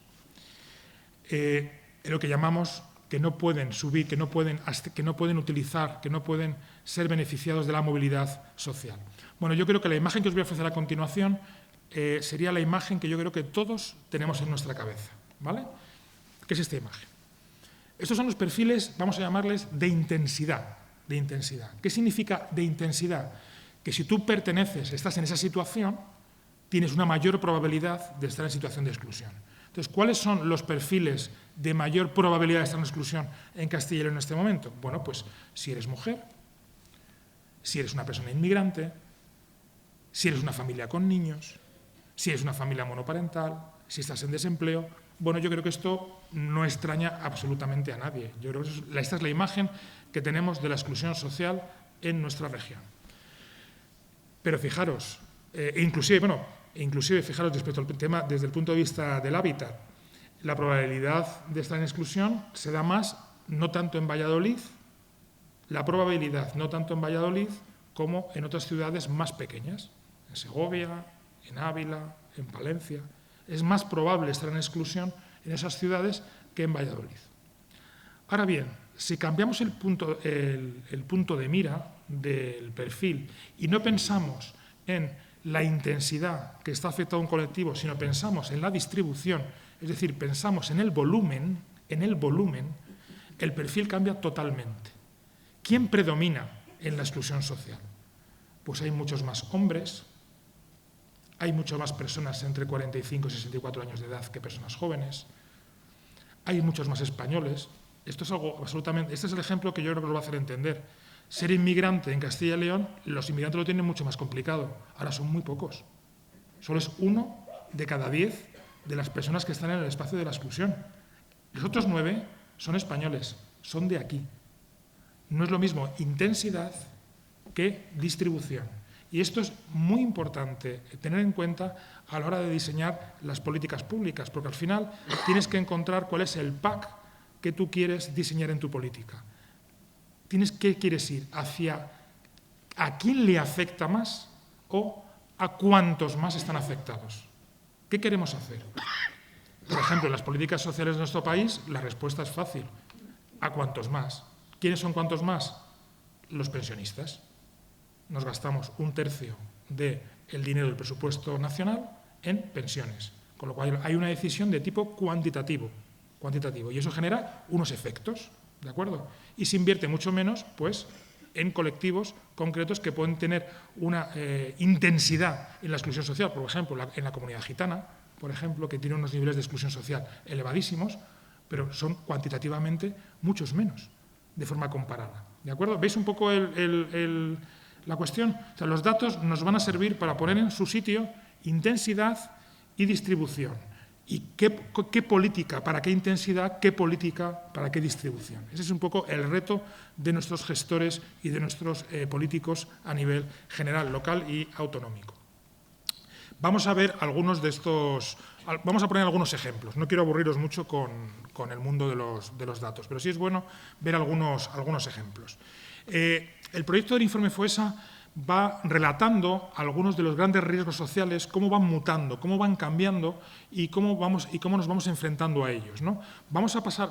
Lo que llamamos que no pueden subir, que no pueden utilizar, que no pueden ser beneficiados de la movilidad social. Bueno, yo creo que la imagen que os voy a ofrecer a continuación sería la imagen que yo creo que todos tenemos en nuestra cabeza, ¿vale? ¿Qué es esta imagen? Estos son los perfiles, vamos a llamarles, de intensidad. De intensidad. ¿Qué significa de intensidad? Que si tú perteneces, estás en esa situación, tienes una mayor probabilidad de estar en situación de exclusión. Entonces, ¿cuáles son los perfiles de mayor probabilidad de estar en exclusión en Castilla y León en este momento? Bueno, pues si eres mujer, si eres una persona inmigrante, si eres una familia con niños, si eres una familia monoparental, si estás en desempleo. Bueno, yo creo que esto no extraña absolutamente a nadie. Yo creo que esta es la imagen que tenemos de la exclusión social en nuestra región. Pero fijaros, inclusive fijaros respecto al tema desde el punto de vista del hábitat, la probabilidad de estar en exclusión se da más no tanto en Valladolid, la probabilidad no tanto en Valladolid como en otras ciudades más pequeñas, en Segovia, en Ávila, en Palencia. Es más probable estar en exclusión en esas ciudades que en Valladolid. Ahora bien, si cambiamos el punto de mira del perfil y no pensamos en la intensidad que está afectando a un colectivo, sino pensamos en la distribución, es decir, pensamos en el volumen, el perfil cambia totalmente. ¿Quién predomina en la exclusión social? Pues hay muchos más hombres, hay muchas más personas entre 45 y 64 años de edad que personas jóvenes, hay muchos más españoles. Esto es algo absolutamente... Este es el ejemplo que yo creo que lo va a hacer entender. Ser inmigrante en Castilla y León, los inmigrantes lo tienen mucho más complicado. Ahora son muy pocos. Solo es 1 de cada 10 de las personas que están en el espacio de la exclusión. Los otros 9 son españoles, son de aquí. No es lo mismo intensidad que distribución. Y esto es muy importante tener en cuenta a la hora de diseñar las políticas públicas, porque al final tienes que encontrar cuál es el pack que tú quieres diseñar en tu política. ¿Qué quieres ir? ¿Hacia a quién le afecta más o a cuántos más están afectados? ¿Qué queremos hacer? Por ejemplo, en las políticas sociales de nuestro país, la respuesta es fácil. ¿A cuántos más? ¿Quiénes son cuántos más? Los pensionistas. Nos gastamos 1/3 del dinero del presupuesto nacional en pensiones, con lo cual hay una decisión de tipo cuantitativo, y eso genera unos efectos, ¿de acuerdo? Y se invierte mucho menos, pues, en colectivos concretos que pueden tener una intensidad en la exclusión social, por ejemplo, en la comunidad gitana, por ejemplo, que tiene unos niveles de exclusión social elevadísimos, pero son cuantitativamente muchos menos, de forma comparada, ¿de acuerdo? ¿Veis un poco la cuestión? O sea, los datos nos van a servir para poner en su sitio intensidad y distribución. ¿Y qué política? ¿Para qué intensidad? ¿Qué política? ¿Para qué distribución? Ese es un poco el reto de nuestros gestores y de nuestros políticos a nivel general, local y autonómico. Vamos a ver algunos de estos... Vamos a poner algunos ejemplos. No quiero aburriros mucho con el mundo de los datos, pero sí es bueno ver algunos ejemplos. El proyecto del informe FOESA va relatando algunos de los grandes riesgos sociales, cómo van mutando, cómo van cambiando y cómo nos vamos enfrentando a ellos, ¿no? Vamos a pasar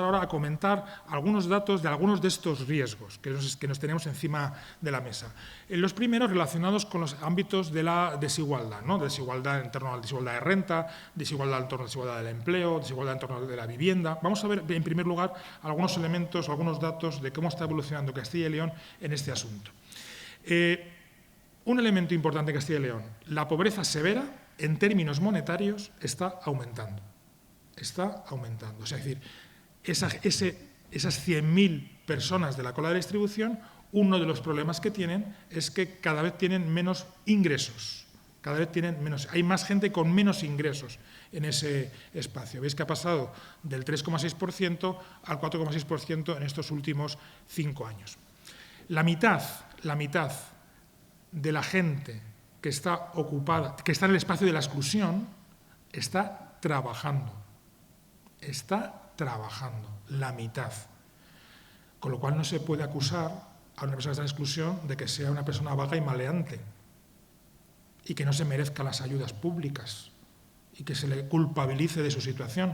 ahora a comentar algunos datos de algunos de estos riesgos que nos tenemos encima de la mesa. Los primeros relacionados con los ámbitos de la desigualdad, ¿no? Desigualdad en torno a la desigualdad de renta, desigualdad en torno a la desigualdad del empleo, desigualdad en torno a la vivienda. Vamos a ver, en primer lugar, algunos elementos, algunos datos de cómo está evolucionando Castilla y León en este asunto. Un elemento importante en Castilla y León, la pobreza severa, en términos monetarios, está aumentando. Está aumentando. O sea, es decir, esas 100.000 personas de la cola de la distribución, uno de los problemas que tienen es que cada vez tienen menos ingresos. Cada vez hay más gente con menos ingresos en ese espacio. Veis que ha pasado del 3,6% al 4,6% en estos últimos 5 años. La mitad de la gente que está ocupada, que está en el espacio de la exclusión, está trabajando. Está trabajando, la mitad. Con lo cual no se puede acusar a una persona que está en exclusión de que sea una persona vaga y maleante y que no se merezca las ayudas públicas y que se le culpabilice de su situación,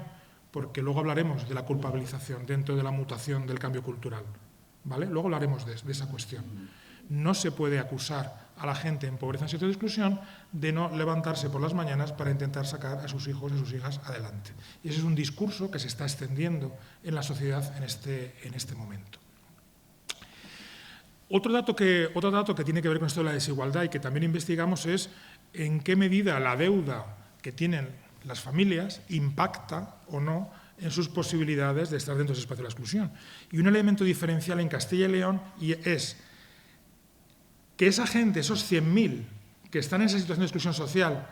porque luego hablaremos de la culpabilización dentro de la mutación del cambio cultural. ¿Vale? Luego hablaremos de esa cuestión. No se puede acusar a la gente en pobreza en situación de exclusión de no levantarse por las mañanas para intentar sacar a sus hijos y a sus hijas adelante. Y ese es un discurso que se está extendiendo en la sociedad en este momento. Otro dato que tiene que ver con esto de la desigualdad y que también investigamos es en qué medida la deuda que tienen las familias impacta o no en sus posibilidades de estar dentro de ese espacio de la exclusión. Y un elemento diferencial en Castilla y León es que esa gente, esos 100.000 que están en esa situación de exclusión social,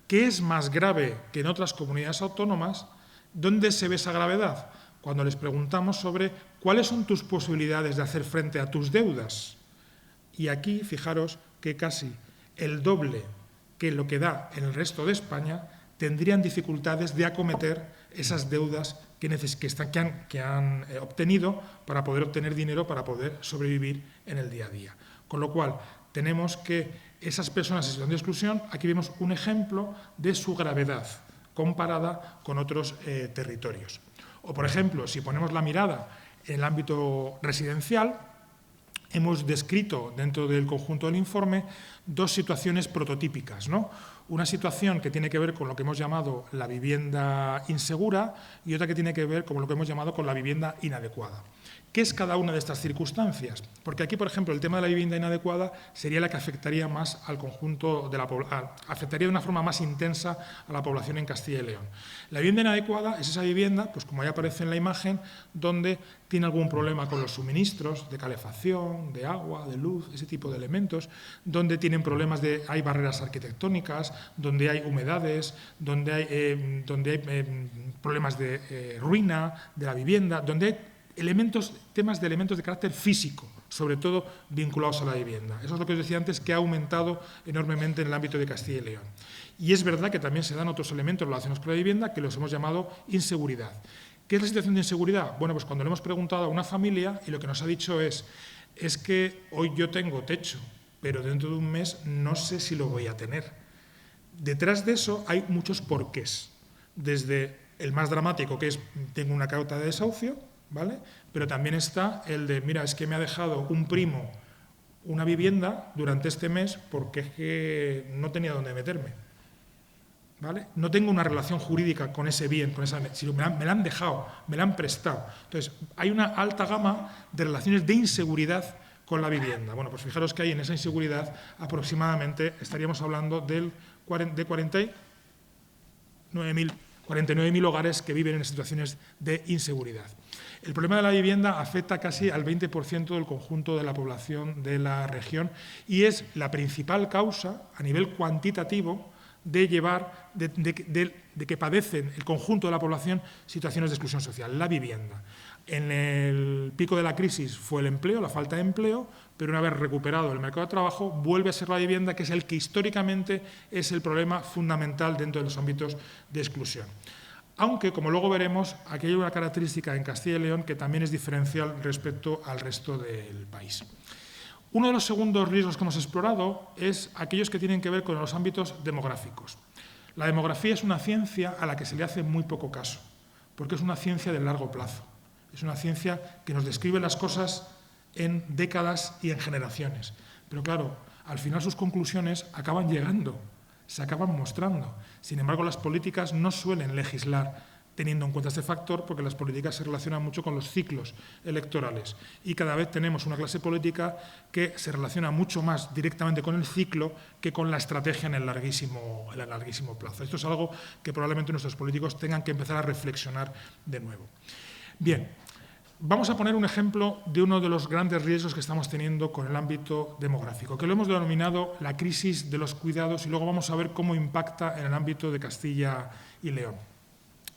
que es más grave que en otras comunidades autónomas, ¿dónde se ve esa gravedad? Cuando les preguntamos sobre cuáles son tus posibilidades de hacer frente a tus deudas. Y aquí, fijaros que casi el doble que lo que da en el resto de España tendrían dificultades de acometer esas deudas que han obtenido para poder obtener dinero para poder sobrevivir en el día a día. Con lo cual, tenemos que esas personas en situación de exclusión, aquí vemos un ejemplo de su gravedad comparada con otros territorios. O, por ejemplo, si ponemos la mirada en el ámbito residencial, hemos descrito dentro del conjunto del informe dos situaciones prototípicas, ¿no? Una situación que tiene que ver con lo que hemos llamado la vivienda insegura y otra que tiene que ver con lo que hemos llamado con la vivienda inadecuada. ¿Qué es cada una de estas circunstancias? Porque aquí, por ejemplo, el tema de la vivienda inadecuada sería la que afectaría más al conjunto de la población, afectaría de una forma más intensa a la población en Castilla y León. La vivienda inadecuada es esa vivienda, pues como ya aparece en la imagen, donde tiene algún problema con los suministros de calefacción, de agua, de luz, ese tipo de elementos, donde tienen problemas hay barreras arquitectónicas, donde hay humedades, donde hay problemas de ruina de la vivienda, donde hay temas de elementos de carácter físico, sobre todo vinculados a la vivienda. Eso es lo que os decía antes, que ha aumentado enormemente en el ámbito de Castilla y León. Y es verdad que también se dan otros elementos relacionados con la vivienda que los hemos llamado inseguridad. ¿Qué es la situación de inseguridad? Bueno, pues cuando le hemos preguntado a una familia y lo que nos ha dicho es que hoy yo tengo techo, pero dentro de un mes no sé si lo voy a tener. Detrás de eso hay muchos porqués, desde el más dramático, que es tengo una cauta de desahucio, ¿vale? Pero también está el de, mira, es que me ha dejado un primo una vivienda durante este mes porque es que no tenía dónde meterme, ¿vale? No tengo una relación jurídica con ese bien, sino me la han dejado, me la han prestado. Entonces, hay una alta gama de relaciones de inseguridad con la vivienda. Bueno, pues fijaros que ahí en esa inseguridad aproximadamente estaríamos hablando de 49.000 hogares que viven en situaciones de inseguridad. El problema de la vivienda afecta casi al 20% del conjunto de la población de la región y es la principal causa a nivel cuantitativo de que padecen el conjunto de la población situaciones de exclusión social, la vivienda. En el pico de la crisis fue el empleo, la falta de empleo, pero una vez recuperado el mercado de trabajo, vuelve a ser la vivienda, que es el que históricamente es el problema fundamental dentro de los ámbitos de exclusión. Aunque, como luego veremos, aquí hay una característica en Castilla y León que también es diferencial respecto al resto del país. Uno de los segundos riesgos que hemos explorado es aquellos que tienen que ver con los ámbitos demográficos. La demografía es una ciencia a la que se le hace muy poco caso, porque es una ciencia de largo plazo. Es una ciencia que nos describe las cosas en décadas y en generaciones. Pero claro, al final sus conclusiones acaban llegando, se acaban mostrando. Sin embargo, las políticas no suelen legislar teniendo en cuenta este factor, porque las políticas se relacionan mucho con los ciclos electorales. Y cada vez tenemos una clase política que se relaciona mucho más directamente con el ciclo que con la estrategia en el larguísimo plazo. Esto es algo que probablemente nuestros políticos tengan que empezar a reflexionar de nuevo. Bien, vamos a poner un ejemplo de uno de los grandes riesgos que estamos teniendo con el ámbito demográfico, que lo hemos denominado la crisis de los cuidados y luego vamos a ver cómo impacta en el ámbito de Castilla y León.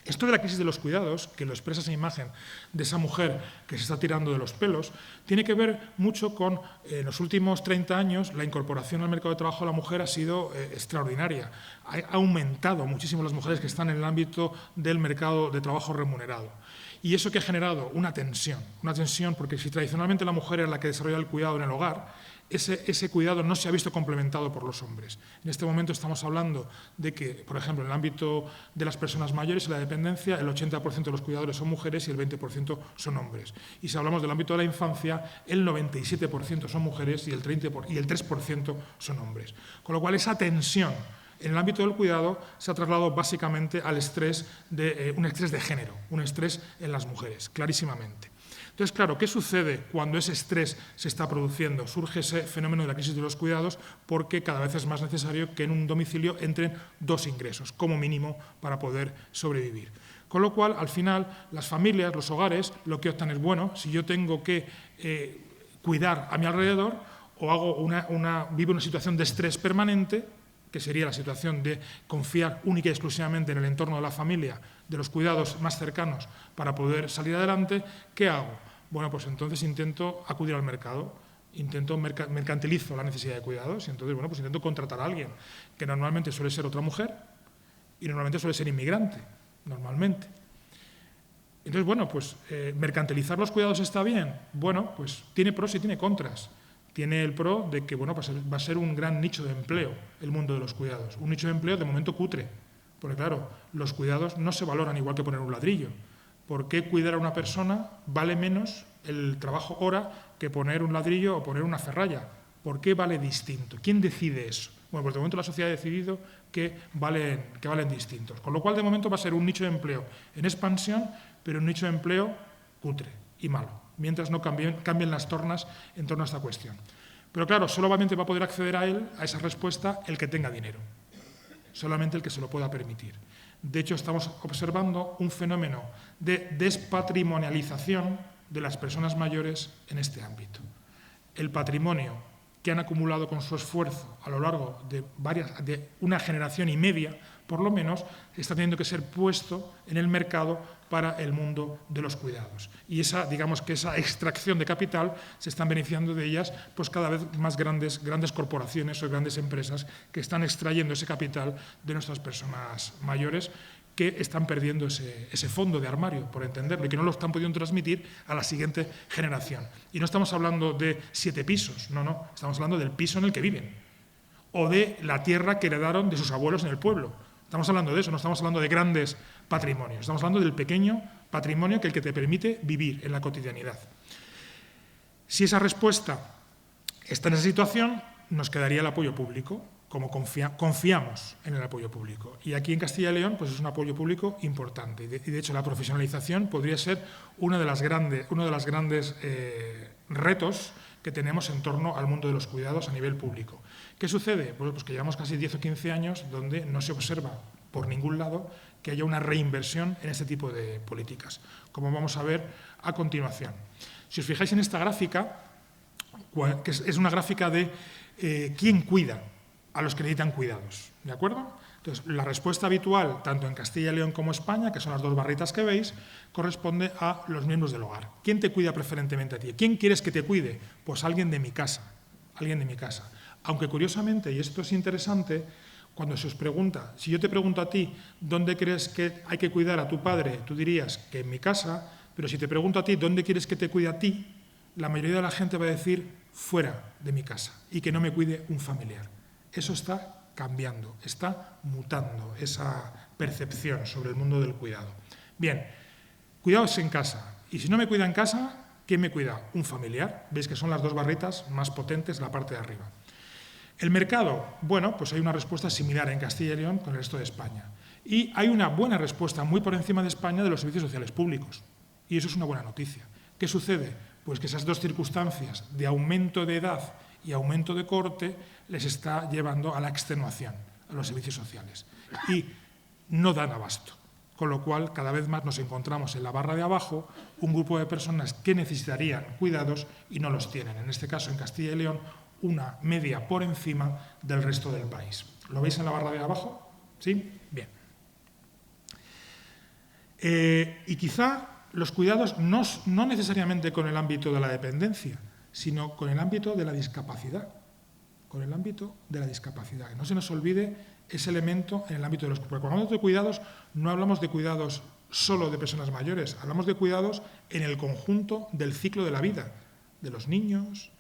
Esto de la crisis de los cuidados, que lo expresa esa imagen de esa mujer que se está tirando de los pelos, tiene que ver mucho con, en los últimos 30 años, la incorporación al mercado de trabajo de la mujer ha sido extraordinaria. Ha aumentado muchísimo las mujeres que están en el ámbito del mercado de trabajo remunerado. Y eso que ha generado una tensión porque si tradicionalmente la mujer era la que desarrollaba el cuidado en el hogar, ese cuidado no se ha visto complementado por los hombres. En este momento estamos hablando de que, por ejemplo, en el ámbito de las personas mayores y la dependencia, el 80% de los cuidadores son mujeres y el 20% son hombres. Y si hablamos del ámbito de la infancia, el 97% son mujeres y el 3% son hombres. Con lo cual, esa tensión en el ámbito del cuidado se ha trasladado básicamente al estrés un estrés de género, un estrés en las mujeres, clarísimamente. Entonces, claro, ¿qué sucede cuando ese estrés se está produciendo? Surge ese fenómeno de la crisis de los cuidados porque cada vez es más necesario que en un domicilio entren 2 ingresos, como mínimo, para poder sobrevivir. Con lo cual, al final, las familias, los hogares, lo que optan es, bueno, si yo tengo que cuidar a mi alrededor o vivo una situación de estrés permanente, que sería la situación de confiar única y exclusivamente en el entorno de la familia, de los cuidados más cercanos para poder salir adelante, ¿qué hago? Bueno, pues entonces intento acudir al mercado, mercantilizo la necesidad de cuidados y entonces, bueno, pues intento contratar a alguien, que normalmente suele ser otra mujer y normalmente suele ser inmigrante, normalmente. Entonces, bueno, pues mercantilizar los cuidados está bien. Bueno, pues tiene pros y tiene contras. Tiene el pro de que bueno, va a ser un gran nicho de empleo el mundo de los cuidados. Un nicho de empleo de momento cutre, porque claro, los cuidados no se valoran igual que poner un ladrillo. ¿Por qué cuidar a una persona vale menos el trabajo hora que poner un ladrillo o poner una ferralla? ¿Por qué vale distinto? ¿Quién decide eso? Bueno, pues de momento la sociedad ha decidido que valen distintos. Con lo cual, de momento, va a ser un nicho de empleo en expansión, pero un nicho de empleo cutre y malo, mientras no cambien las tornas en torno a esta cuestión. Pero claro, solamente va a poder acceder a esa respuesta, el que tenga dinero. Solamente el que se lo pueda permitir. De hecho, estamos observando un fenómeno de despatrimonialización de las personas mayores en este ámbito. El patrimonio que han acumulado con su esfuerzo a lo largo de una generación y media, por lo menos, está teniendo que ser puesto en el mercado para el mundo de los cuidados. Y digamos que esa extracción de capital se están beneficiando de ellas pues cada vez más grandes corporaciones o grandes empresas que están extrayendo ese capital de nuestras personas mayores, que están perdiendo ese fondo de armario, por entenderlo, y que no lo están pudiendo transmitir a la siguiente generación. Y no estamos hablando de 7 pisos, no, estamos hablando del piso en el que viven, o de la tierra que heredaron de sus abuelos en el pueblo. Estamos hablando de eso, no estamos hablando de grandes patrimonios, estamos hablando del pequeño patrimonio que te permite vivir en la cotidianidad. Si esa respuesta está en esa situación, nos quedaría el apoyo público, como confiamos en el apoyo público. Y aquí en Castilla y León pues es un apoyo público importante. Y de hecho la profesionalización podría ser uno de los grandes retos que tenemos en torno al mundo de los cuidados a nivel público. ¿Qué sucede? Pues que llevamos casi 10 o 15 años donde no se observa por ningún lado que haya una reinversión en este tipo de políticas, como vamos a ver a continuación. Si os fijáis en esta gráfica, que es una gráfica de quién cuida a los que necesitan cuidados, ¿de acuerdo? Entonces, la respuesta habitual, tanto en Castilla y León como España, que son las 2 barritas que veis, corresponde a los miembros del hogar. ¿Quién te cuida preferentemente a ti? ¿Quién quieres que te cuide? Pues alguien de mi casa, Aunque curiosamente, y esto es interesante, cuando se os pregunta, si yo te pregunto a ti, ¿dónde crees que hay que cuidar a tu padre? Tú dirías que en mi casa, pero si te pregunto a ti, ¿dónde quieres que te cuide a ti? La mayoría de la gente va a decir fuera de mi casa y que no me cuide un familiar. Eso está cambiando, está mutando esa percepción sobre el mundo del cuidado. Bien, cuidados en casa. Y si no me cuida en casa, ¿quién me cuida? Un familiar. Veis que son las 2 barritas más potentes, la parte de arriba. El mercado, bueno, pues hay una respuesta similar en Castilla y León con el resto de España. Y hay una buena respuesta muy por encima de España de los servicios sociales públicos. Y eso es una buena noticia. ¿Qué sucede? Pues que esas 2 circunstancias de aumento de edad y aumento de corte les está llevando a la extenuación a los servicios sociales y no dan abasto, con lo cual cada vez más nos encontramos en la barra de abajo un grupo de personas que necesitarían cuidados y no los tienen. En este caso, en Castilla y León, una media por encima del resto del país. ¿Lo veis en la barra de abajo? ¿Sí? Bien. Y quizá los cuidados no necesariamente con el ámbito de la dependencia, sino con el ámbito de la discapacidad. Con el ámbito de la discapacidad. Que no se nos olvide ese elemento en el ámbito de los cuidados. Cuando hablamos de cuidados, no hablamos de cuidados solo de personas mayores, hablamos de cuidados en el conjunto del ciclo de la vida, de los niños,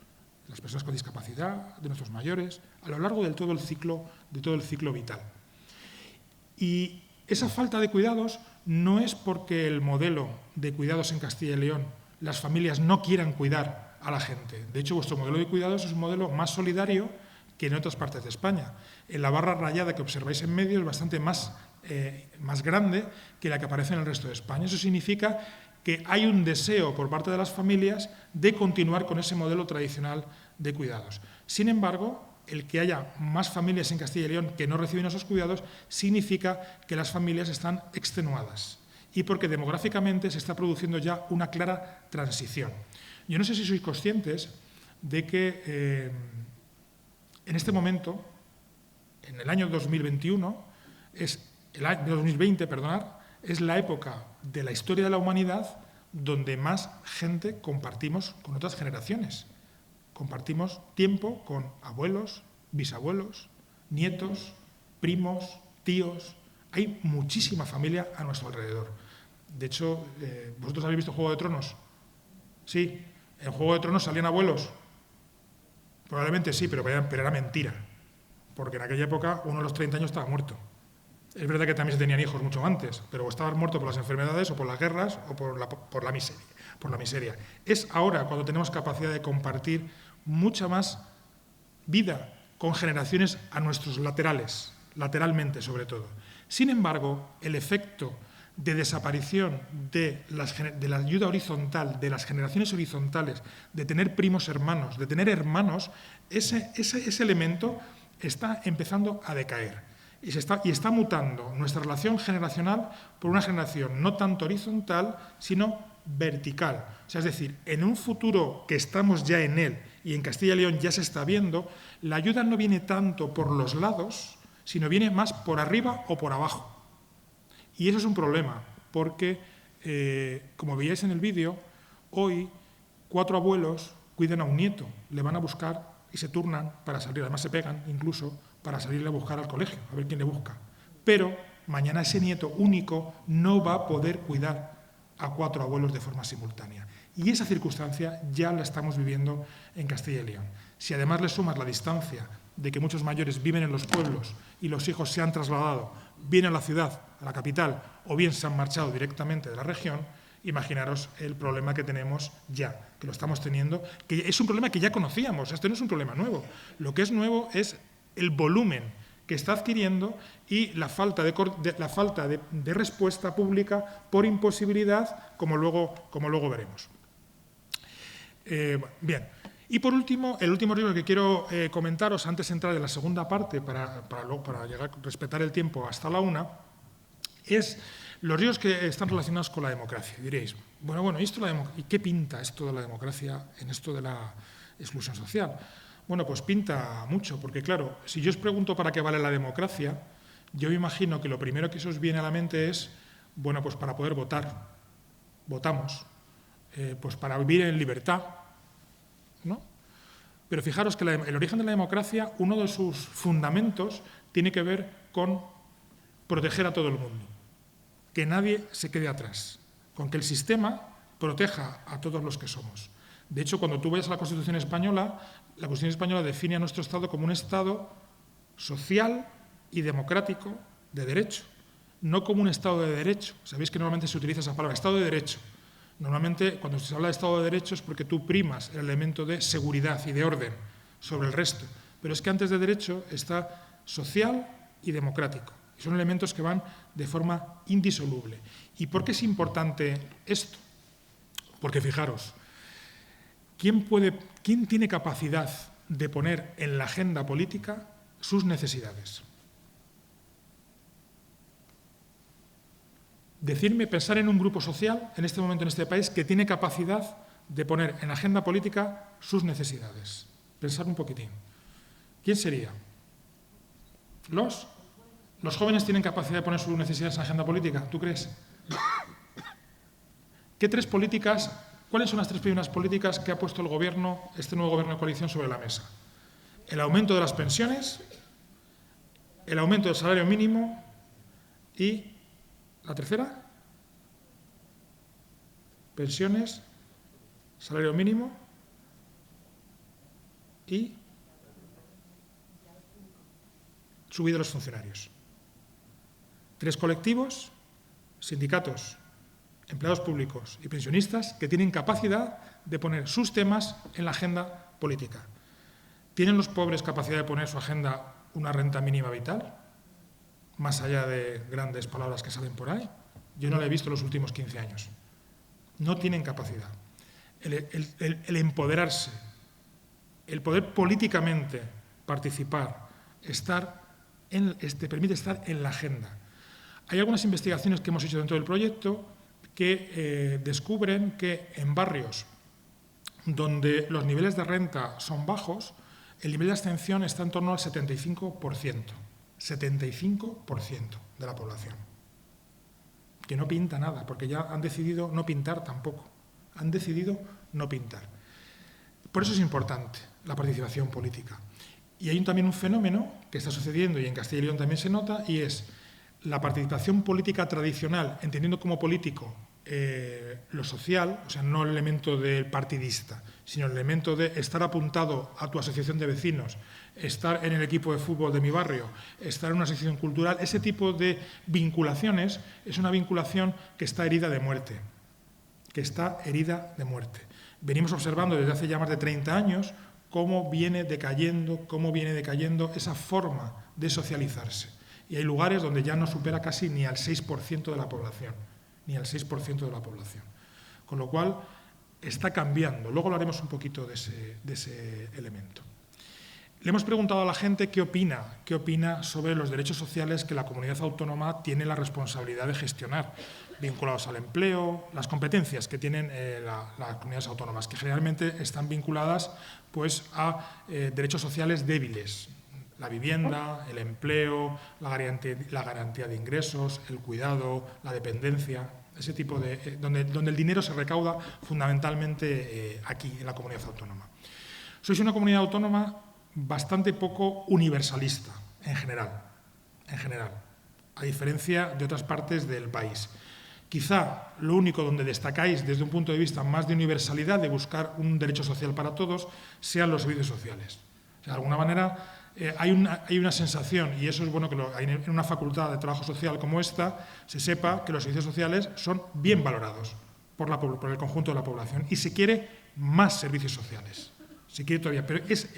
de las personas con discapacidad, de nuestros mayores, a lo largo de todo el ciclo vital. Y esa falta de cuidados no es porque el modelo de cuidados en Castilla y León, las familias no quieran cuidar a la gente. De hecho, vuestro modelo de cuidados es un modelo más solidario que en otras partes de España. En la barra rayada que observáis en medio es bastante más grande que la que aparece en el resto de España. Eso significa que hay un deseo por parte de las familias de continuar con ese modelo tradicional de cuidados. Sin embargo, el que haya más familias en Castilla y León que no reciben esos cuidados significa que las familias están extenuadas y porque demográficamente se está produciendo ya una clara transición. Yo no sé si sois conscientes de que en este momento, en el año 2020, es la época de la historia de la humanidad donde más gente compartimos con otras generaciones. Compartimos tiempo con abuelos, bisabuelos, nietos, primos, tíos. Hay muchísima familia a nuestro alrededor. De hecho, ¿vosotros habéis visto Juego de Tronos? Sí. ¿En Juego de Tronos salían abuelos? Probablemente sí, pero era mentira. Porque en aquella época uno a los 30 años estaba muerto. Es verdad que también se tenían hijos mucho antes, pero estaban muertos por las enfermedades o por las guerras o por la miseria. Es ahora cuando tenemos capacidad de compartir mucha más vida con generaciones a nuestros laterales, lateralmente sobre todo. Sin embargo, el efecto de desaparición de la ayuda horizontal, de las generaciones horizontales, de tener primos hermanos, de tener hermanos, ese elemento está empezando a decaer y está mutando nuestra relación generacional por una generación no tanto horizontal, sino vertical. O sea, es decir, en un futuro que estamos ya en él y en Castilla y León ya se está viendo, la ayuda no viene tanto por los lados, sino viene más por arriba o por abajo. Y eso es un problema, porque, como veíais en el vídeo, hoy 4 abuelos cuidan a un nieto, le van a buscar y se turnan para salir, además se pegan incluso para salirle a buscar al colegio, a ver quién le busca. Pero mañana ese nieto único no va a poder cuidar a 4 abuelos de forma simultánea. Y esa circunstancia ya la estamos viviendo en Castilla y León. Si además le sumas la distancia de que muchos mayores viven en los pueblos y los hijos se han trasladado bien a la ciudad, a la capital, o bien se han marchado directamente de la región, imaginaros el problema que tenemos ya, que lo estamos teniendo, que es un problema que ya conocíamos, este no es un problema nuevo. Lo que es nuevo es el volumen que está adquiriendo y la falta de respuesta pública por imposibilidad, como luego veremos. Bien. Y por último, el último riesgo que quiero comentaros antes de entrar en la segunda parte, para llegar a respetar el tiempo hasta la 1, es los riesgos que están relacionados con la democracia. Diréis, bueno, ¿y qué pinta esto de la democracia en esto de la exclusión social? Bueno, pues pinta mucho, porque claro, si yo os pregunto para qué vale la democracia, yo me imagino que lo primero que se os viene a la mente es, bueno, pues para poder votar. Votamos. Pues para vivir en libertad, ¿no? Pero fijaros que el origen de la democracia, uno de sus fundamentos, tiene que ver con proteger a todo el mundo, que nadie se quede atrás, con que el sistema proteja a todos los que somos. De hecho, cuando tú vayas a la Constitución Española, la Constitución Española define a nuestro Estado como un Estado social y democrático de derecho, no como un Estado de derecho. Sabéis que normalmente se utiliza esa palabra, Estado de derecho. Normalmente, cuando se habla de Estado de Derecho es porque tú primas el elemento de seguridad y de orden sobre el resto. Pero es que antes de derecho está social y democrático. Y son elementos que van de forma indisoluble. ¿Y por qué es importante esto? Porque fijaros, ¿quién tiene capacidad de poner en la agenda política sus necesidades? Pensar en un grupo social, en este momento en este país, que tiene capacidad de poner en la agenda política sus necesidades. Pensar un poquitín. ¿Quién sería? ¿Los jóvenes tienen capacidad de poner sus necesidades en la agenda política? ¿Tú crees? ¿Cuáles son las 3 primeras políticas que ha puesto el gobierno, este nuevo gobierno de coalición, sobre la mesa? El aumento de las pensiones, el aumento del salario mínimo y ¿la tercera? Pensiones, salario mínimo y subida de los funcionarios. 3 colectivos, sindicatos, empleados públicos y pensionistas, que tienen capacidad de poner sus temas en la agenda política. ¿Tienen los pobres capacidad de poner en su agenda una renta mínima vital? Más allá de grandes palabras que salen por ahí. Yo no la he visto en los últimos 15 años. No tienen capacidad. El empoderarse, el poder políticamente participar, permite estar en la agenda. Hay algunas investigaciones que hemos hecho dentro del proyecto que descubren que en barrios donde los niveles de renta son bajos, el nivel de abstención está en torno al 75%. 75% de la población. Que no pinta nada, porque ya han decidido no pintar tampoco. Han decidido no pintar. Por eso es importante la participación política. Y hay también un fenómeno que está sucediendo, y en Castilla y León también se nota, y es la participación política tradicional, entendiendo como político lo social, o sea, no el elemento del partidista, sino el elemento de estar apuntado a tu asociación de vecinos, estar en el equipo de fútbol de mi barrio, estar en una asociación cultural. Ese tipo de vinculaciones es una vinculación que está herida de muerte. Venimos observando desde hace ya más de 30 años cómo viene decayendo esa forma de socializarse. Y hay lugares donde ya no supera casi ni al 6% de la población, Con lo cual, está cambiando. Luego hablaremos un poquito de ese elemento. Le hemos preguntado a la gente qué opina sobre los derechos sociales que la comunidad autónoma tiene la responsabilidad de gestionar, vinculados al empleo, las competencias que tienen las comunidades autónomas, que generalmente están vinculadas pues, a derechos sociales débiles: la vivienda, el empleo, la garantía de ingresos, el cuidado, la dependencia, ese tipo de… donde el dinero se recauda fundamentalmente aquí, en la comunidad autónoma. Sois una comunidad autónoma bastante poco universalista, en general, a diferencia de otras partes del país. Quizá lo único donde destacáis desde un punto de vista más de universalidad, de buscar un derecho social para todos, sean los servicios sociales. O sea, de alguna manera hay una sensación, y eso es bueno que en una facultad de trabajo social como esta se sepa que los servicios sociales son bien valorados por el conjunto de la población y se quiere más servicios sociales. Se quiere todavía, pero es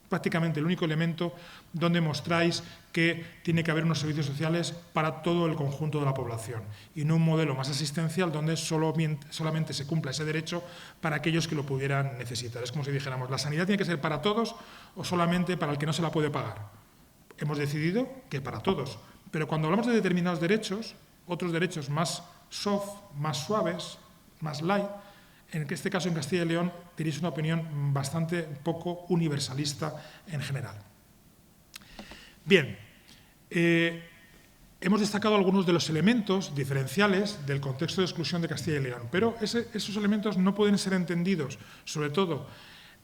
prácticamente el único elemento donde mostráis que tiene que haber unos servicios sociales para todo el conjunto de la población y no un modelo más asistencial donde solamente se cumpla ese derecho para aquellos que lo pudieran necesitar. Es como si dijéramos, ¿la sanidad tiene que ser para todos o solamente para el que no se la puede pagar? Hemos decidido que para todos, pero cuando hablamos de determinados derechos, otros derechos más soft, más suaves, más light, en este caso en Castilla y León tenéis una opinión bastante poco universalista en general. Bien, hemos destacado algunos de los elementos diferenciales del contexto de exclusión de Castilla y León, pero esos elementos no pueden ser entendidos, sobre todo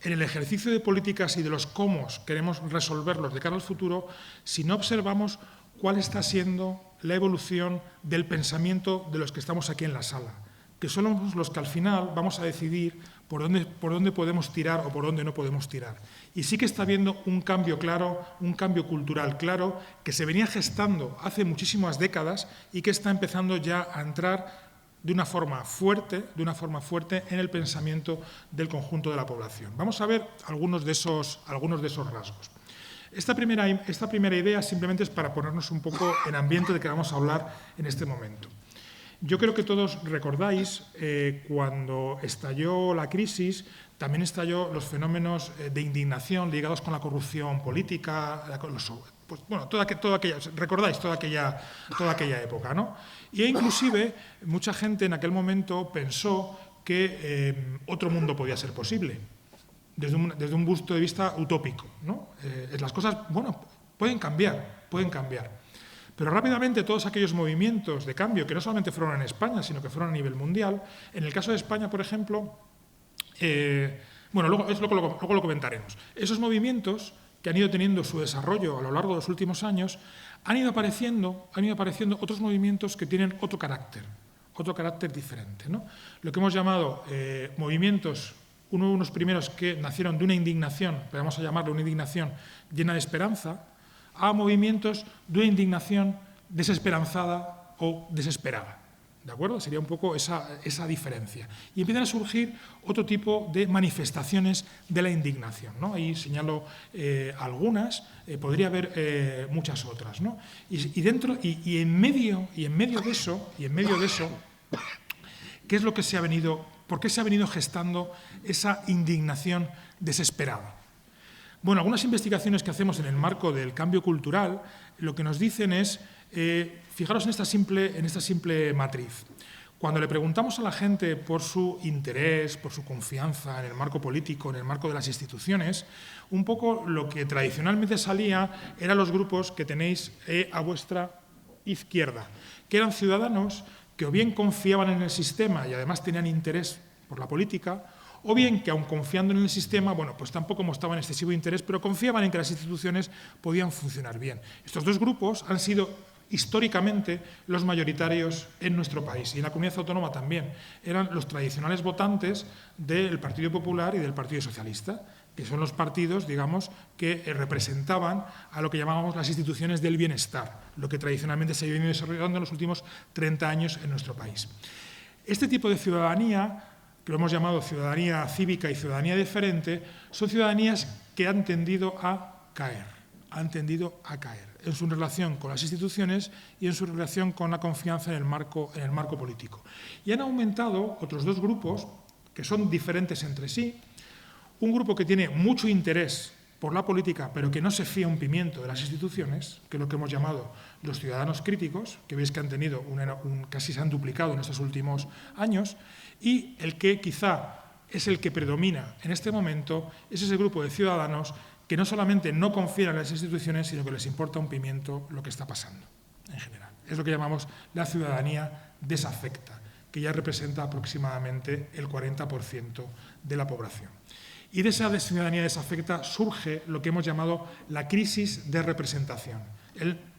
en el ejercicio de políticas y de los cómo queremos resolverlos de cara al futuro, si no observamos cuál está siendo la evolución del pensamiento de los que estamos aquí en la sala, que somos los que al final vamos a decidir por dónde podemos tirar o por dónde no podemos tirar. Y sí que está habiendo un cambio claro, un cambio cultural claro, que se venía gestando hace muchísimas décadas y que está empezando ya a entrar de una forma fuerte en el pensamiento del conjunto de la población. Vamos a ver algunos de esos rasgos. Esta primera idea simplemente es para ponernos un poco en ambiente de que vamos a hablar en este momento. Yo creo que todos recordáis cuando estalló la crisis, también estalló los fenómenos de indignación ligados con la corrupción política, recordáis toda aquella época, ¿no? Y inclusive mucha gente en aquel momento pensó que otro mundo podía ser posible, desde un punto de vista utópico, ¿no? Las cosas, pueden cambiar. Pero rápidamente todos aquellos movimientos de cambio, que no solamente fueron en España, sino que fueron a nivel mundial, en el caso de España, por ejemplo, luego lo comentaremos. Esos movimientos que han ido teniendo su desarrollo a lo largo de los últimos años, han ido apareciendo otros movimientos que tienen otro carácter diferente, ¿no? Lo que hemos llamado movimientos, unos primeros que nacieron de una indignación, pero vamos a llamarlo una indignación llena de esperanza, a movimientos de una indignación desesperanzada o desesperada. ¿De acuerdo? Sería un poco esa diferencia. Y empiezan a surgir otro tipo de manifestaciones de la indignación, ¿no? Ahí señalo algunas, podría haber muchas otras, ¿no? Y en medio de eso, ¿qué es lo que por qué se ha venido gestando esa indignación desesperada? Bueno, algunas investigaciones que hacemos en el marco del cambio cultural, lo que nos dicen es, fijaros en esta simple matriz. Cuando le preguntamos a la gente por su interés, por su confianza en el marco político, en el marco de las instituciones, un poco lo que tradicionalmente salía eran los grupos que tenéis a vuestra izquierda, que eran ciudadanos que o bien confiaban en el sistema y además tenían interés por la política, o bien que, aun confiando en el sistema, pues tampoco mostraban excesivo interés, pero confiaban en que las instituciones podían funcionar bien. Estos dos grupos han sido históricamente los mayoritarios en nuestro país y en la comunidad autónoma también. Eran los tradicionales votantes del Partido Popular y del Partido Socialista, que son los partidos, digamos, que representaban a lo que llamábamos las instituciones del bienestar, lo que tradicionalmente se ha venido desarrollando en los últimos 30 años en nuestro país. Este tipo de ciudadanía que lo hemos llamado ciudadanía cívica y ciudadanía diferente, son ciudadanías que han tendido a caer en su relación con las instituciones y en su relación con la confianza en el marco político. Y han aumentado otros dos grupos que son diferentes entre sí. Un grupo que tiene mucho interés por la política, pero que no se fía un pimiento de las instituciones, que es lo que hemos llamado los ciudadanos críticos, que veis que han tenido casi se han duplicado en estos últimos años, y el que quizá es el que predomina en este momento es ese grupo de ciudadanos que no solamente no confían en las instituciones, sino que les importa un pimiento lo que está pasando en general. Es lo que llamamos la ciudadanía desafecta, que ya representa aproximadamente el 40% de la población. Y de esa ciudadanía desafecta surge lo que hemos llamado la crisis de representación.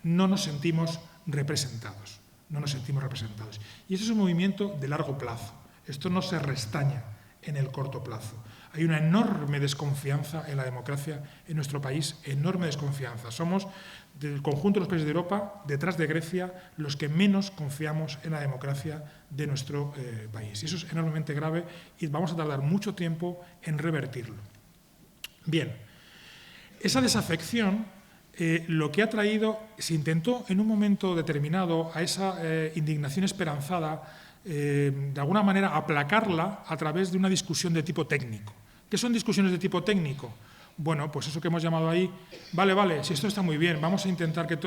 No nos sentimos representados. Y eso es un movimiento de largo plazo. Esto no se restaña en el corto plazo. Hay una enorme desconfianza en la democracia en nuestro país, enorme desconfianza. Somos, del conjunto de los países de Europa, detrás de Grecia, los que menos confiamos en la democracia de nuestro país. Y eso es enormemente grave y vamos a tardar mucho tiempo en revertirlo. Bien, esa desafección lo que ha traído, se intentó en un momento determinado a esa indignación esperanzada, de alguna manera aplacarla a través de una discusión de tipo técnico. ¿Qué son discusiones de tipo técnico? Bueno, pues eso que hemos llamado ahí, vale, si esto está muy bien, vamos a intentar que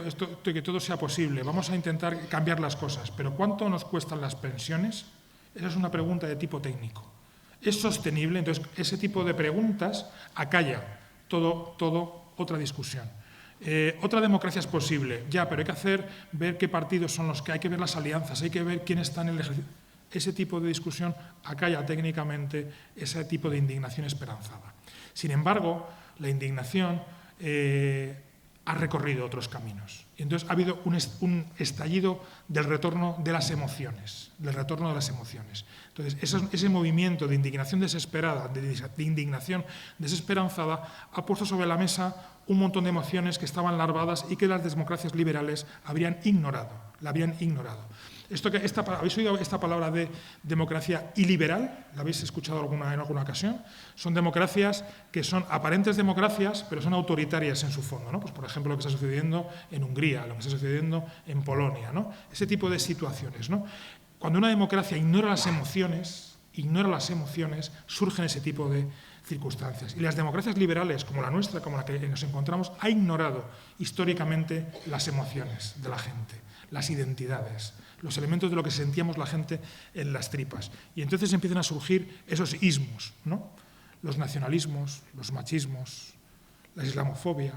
todo sea posible, vamos a intentar cambiar las cosas, pero ¿cuánto nos cuestan las pensiones? Esa es una pregunta de tipo técnico. ¿Es sostenible? Entonces, ese tipo de preguntas acalla todo otra discusión. Otra democracia es posible, ya, pero hay que ver qué partidos son los que hay que ver las alianzas, hay que ver quién está en el ejercicio. Ese tipo de discusión acalla técnicamente ese tipo de indignación esperanzada. Sin embargo, la indignación ha recorrido otros caminos. Y entonces ha habido un estallido del retorno de las emociones. Entonces, ese movimiento de indignación desesperada, de indignación desesperanzada, ha puesto sobre la mesa un montón de emociones que estaban larvadas y que las democracias liberales la habían ignorado. ¿Habéis oído esta palabra de democracia iliberal? ¿La habéis escuchado en alguna ocasión? Son democracias que son aparentes democracias, pero son autoritarias en su fondo, ¿no? Pues, por ejemplo, lo que está sucediendo en Hungría, lo que está sucediendo en Polonia, ¿no? Ese tipo de situaciones, ¿no? Cuando una democracia ignora las emociones, surgen ese tipo de circunstancias. Y las democracias liberales, como la nuestra, como la que nos encontramos, ha ignorado históricamente las emociones de la gente, las identidades, los elementos de lo que sentíamos la gente en las tripas. Y entonces empiezan a surgir esos ismos, ¿no? Los nacionalismos, los machismos, la islamofobia.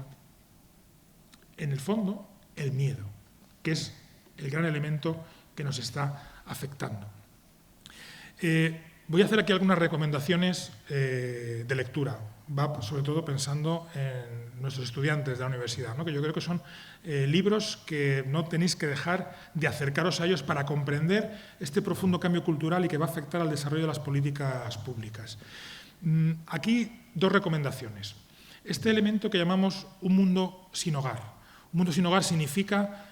En el fondo, el miedo, que es el gran elemento que nos está afectando. Voy a hacer aquí algunas recomendaciones de lectura, sobre todo pensando en nuestros estudiantes de la universidad, ¿no? Que yo creo que son libros que no tenéis que dejar de acercaros a ellos para comprender este profundo cambio cultural y que va a afectar al desarrollo de las políticas públicas. Aquí dos recomendaciones. Este elemento que llamamos un mundo sin hogar. Un mundo sin hogar significa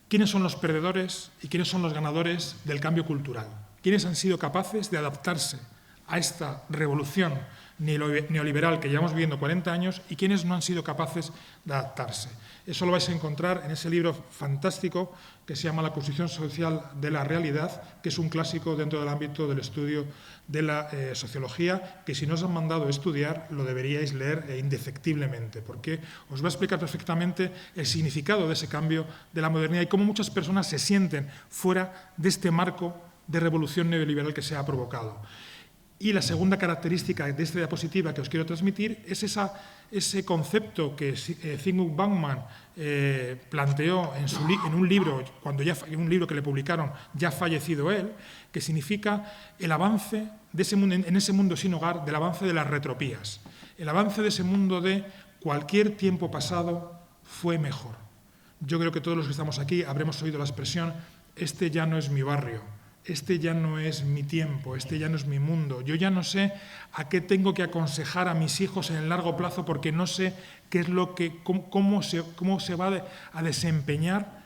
quiénes son los perdedores y quiénes son los ganadores del cambio cultural. Quiénes han sido capaces de adaptarse a esta revolución neoliberal que llevamos viviendo 40 años y quiénes no han sido capaces de adaptarse. Eso lo vais a encontrar en ese libro fantástico que se llama La construcción social de la realidad, que es un clásico dentro del ámbito del estudio de la sociología, que si no os han mandado a estudiar lo deberíais leer indefectiblemente, porque os va a explicar perfectamente el significado de ese cambio de la modernidad y cómo muchas personas se sienten fuera de este marco de revolución neoliberal que se ha provocado. Y la segunda característica de esta diapositiva que os quiero transmitir es ese concepto que Zygmunt Bauman planteó en un libro, un libro que le publicaron ya fallecido él, que significa el avance de ese mundo, en ese mundo sin hogar, del avance de las retropías, el avance de ese mundo de cualquier tiempo pasado fue mejor. Yo creo que todos los que estamos aquí habremos oído la expresión, este ya no es mi barrio, este ya no es mi tiempo, este ya no es mi mundo. Yo ya no sé a qué tengo que aconsejar a mis hijos en el largo plazo porque no sé qué es cómo se va a desempeñar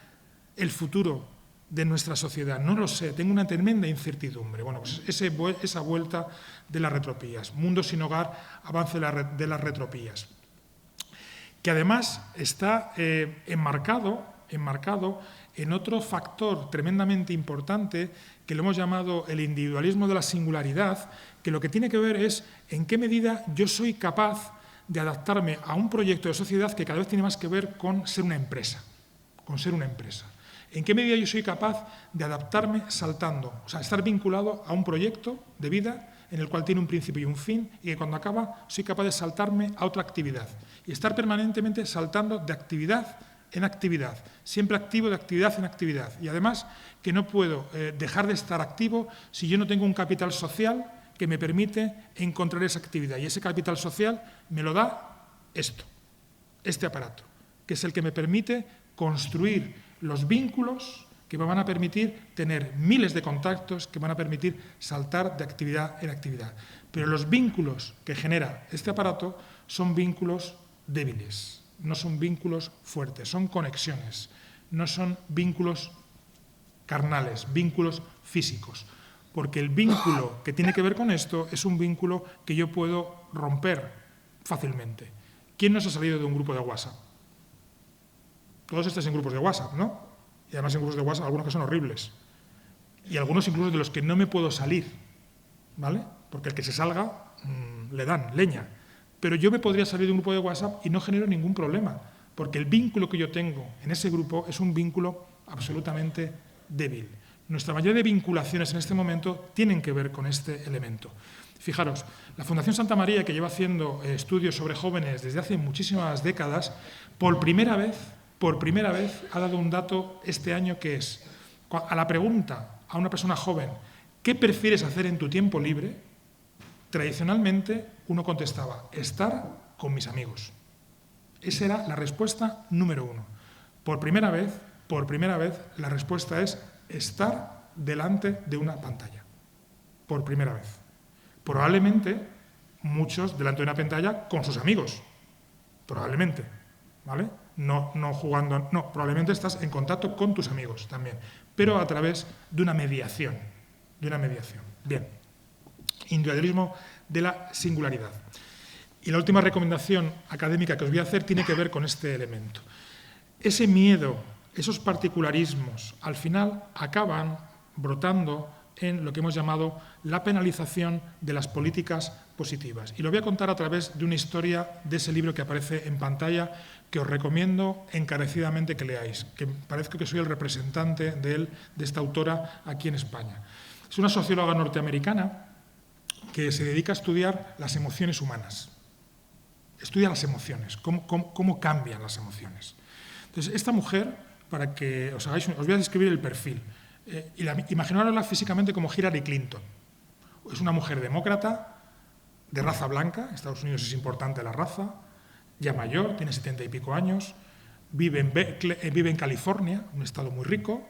el futuro de nuestra sociedad? No lo sé, tengo una tremenda incertidumbre. Bueno, pues esa vuelta de las retropías, Mundo sin hogar, avance de las retropías, que además está enmarcado en otro factor tremendamente importante que lo hemos llamado el individualismo de la singularidad, que lo que tiene que ver es en qué medida yo soy capaz de adaptarme a un proyecto de sociedad que cada vez tiene más que ver con ser una empresa, ¿En qué medida yo soy capaz de adaptarme saltando? O sea, estar vinculado a un proyecto de vida en el cual tiene un principio y un fin, y que cuando acaba soy capaz de saltarme a otra actividad. Y estar permanentemente saltando de actividad en actividad, siempre activo de actividad en actividad. Y además que no puedo dejar de estar activo si yo no tengo un capital social que me permite encontrar esa actividad. Y ese capital social me lo da este aparato, que es el que me permite construir los vínculos que me van a permitir tener miles de contactos, que van a permitir saltar de actividad en actividad. Pero los vínculos que genera este aparato son vínculos débiles, no son vínculos fuertes, son conexiones, no son vínculos carnales, vínculos físicos. Porque el vínculo que tiene que ver con esto es un vínculo que yo puedo romper fácilmente. ¿Quién no se ha salido de un grupo de WhatsApp? Todos estáis en grupos de WhatsApp, ¿no? Y además en grupos de WhatsApp algunos que son horribles. Y algunos incluso de los que no me puedo salir, ¿vale? Porque el que se salga le dan leña. Pero yo me podría salir de un grupo de WhatsApp y no genero ningún problema, porque el vínculo que yo tengo en ese grupo es un vínculo absolutamente débil. Nuestra mayoría de vinculaciones en este momento tienen que ver con este elemento. Fijaros, la Fundación Santa María, que lleva haciendo estudios sobre jóvenes desde hace muchísimas décadas, por primera vez ha dado un dato este año que es, a la pregunta a una persona joven, ¿qué prefieres hacer en tu tiempo libre? Tradicionalmente uno contestaba, estar con mis amigos. Esa era la respuesta número uno. Por primera vez, la respuesta es estar delante de una pantalla. Por primera vez. Probablemente muchos delante de una pantalla con sus amigos. Probablemente, ¿vale? No jugando, no, probablemente estás en contacto con tus amigos también, pero a través de una mediación. Bien, individualismo de la singularidad. Y la última recomendación académica que os voy a hacer tiene que ver con este elemento. Ese miedo, esos particularismos, al final acaban brotando en lo que hemos llamado la penalización de las políticas positivas. Y lo voy a contar a través de una historia de ese libro que aparece en pantalla, que os recomiendo encarecidamente que leáis, que parezco que soy el representante de esta autora aquí en España. Es una socióloga norteamericana que se dedica a estudiar las emociones humanas. Estudia las emociones, cómo cambian las emociones. Entonces, esta mujer, para que os hagáis, os voy a describir el perfil. Imaginarosla físicamente como Hillary Clinton. Es una mujer demócrata, de raza blanca, en Estados Unidos es importante la raza, ya mayor, tiene 70 y pico años, vive en California, un estado muy rico,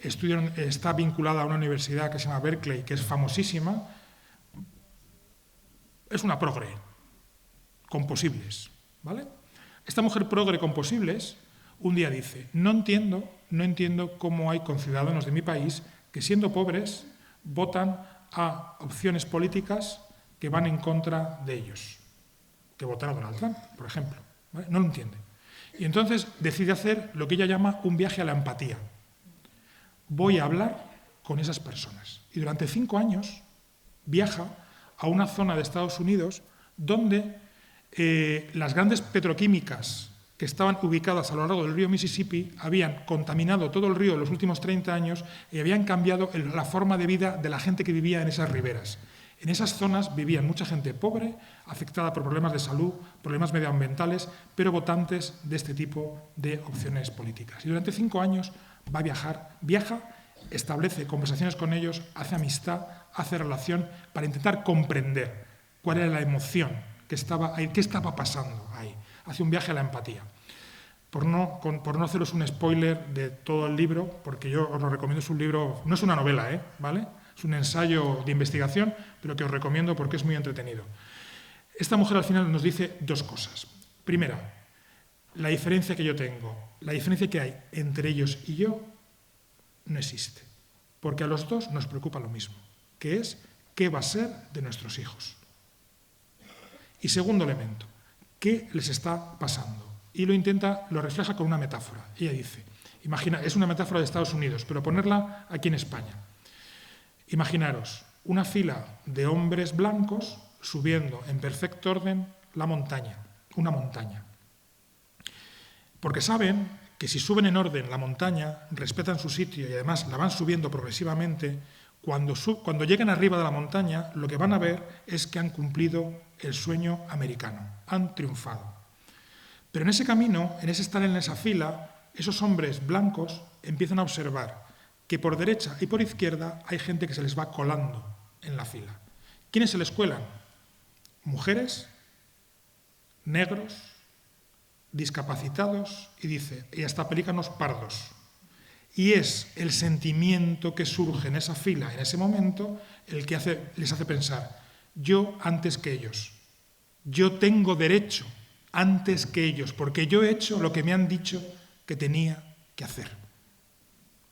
está vinculada a una universidad que se llama Berkeley, que es famosísima. Es una progre, con posibles, ¿vale? Esta mujer progre con posibles un día dice, no entiendo cómo hay conciudadanos de mi país que siendo pobres votan a opciones políticas que van en contra de ellos, que votan a Donald Trump, por ejemplo, ¿vale? No lo entiende. Y entonces decide hacer lo que ella llama un viaje a la empatía. Voy a hablar con esas personas. Y durante 5 años viaja a una zona de Estados Unidos donde las grandes petroquímicas que estaban ubicadas a lo largo del río Mississippi habían contaminado todo el río en los últimos 30 años y habían cambiado la forma de vida de la gente que vivía en esas riberas. En esas zonas vivían mucha gente pobre, afectada por problemas de salud, problemas medioambientales, pero votantes de este tipo de opciones políticas. Y durante 5 años viaja, establece conversaciones con ellos, hace amistad, hace relación para intentar comprender cuál era la emoción que estaba ahí, qué estaba pasando ahí. Hace un viaje a la empatía. Por no haceros un spoiler de todo el libro, porque yo os lo recomiendo, es un libro, no es una novela, ¿vale? Es un ensayo de investigación, pero que os recomiendo porque es muy entretenido. Esta mujer al final nos dice 2 cosas. Primera, la diferencia que yo tengo, la diferencia que hay entre ellos y yo, no existe. Porque a los dos nos preocupa lo mismo, que es qué va a ser de nuestros hijos. Y segundo elemento, ¿qué les está pasando? Y lo refleja con una metáfora. Ella dice, imagina, es una metáfora de Estados Unidos, pero ponerla aquí en España. Imaginaros una fila de hombres blancos subiendo en perfecto orden una montaña. Porque saben que si suben en orden la montaña, respetan su sitio y además la van subiendo progresivamente, cuando lleguen arriba de la montaña, lo que van a ver es que han cumplido el sueño americano, han triunfado. Pero en ese camino, en ese estar en esa fila, esos hombres blancos empiezan a observar que por derecha y por izquierda hay gente que se les va colando en la fila. ¿Quiénes se les cuelan? Mujeres, negros, discapacitados y hasta pelícanos pardos. Y es el sentimiento que surge en esa fila, en ese momento, el que les hace pensar, yo antes que ellos, yo tengo derecho antes que ellos, porque yo he hecho lo que me han dicho que tenía que hacer.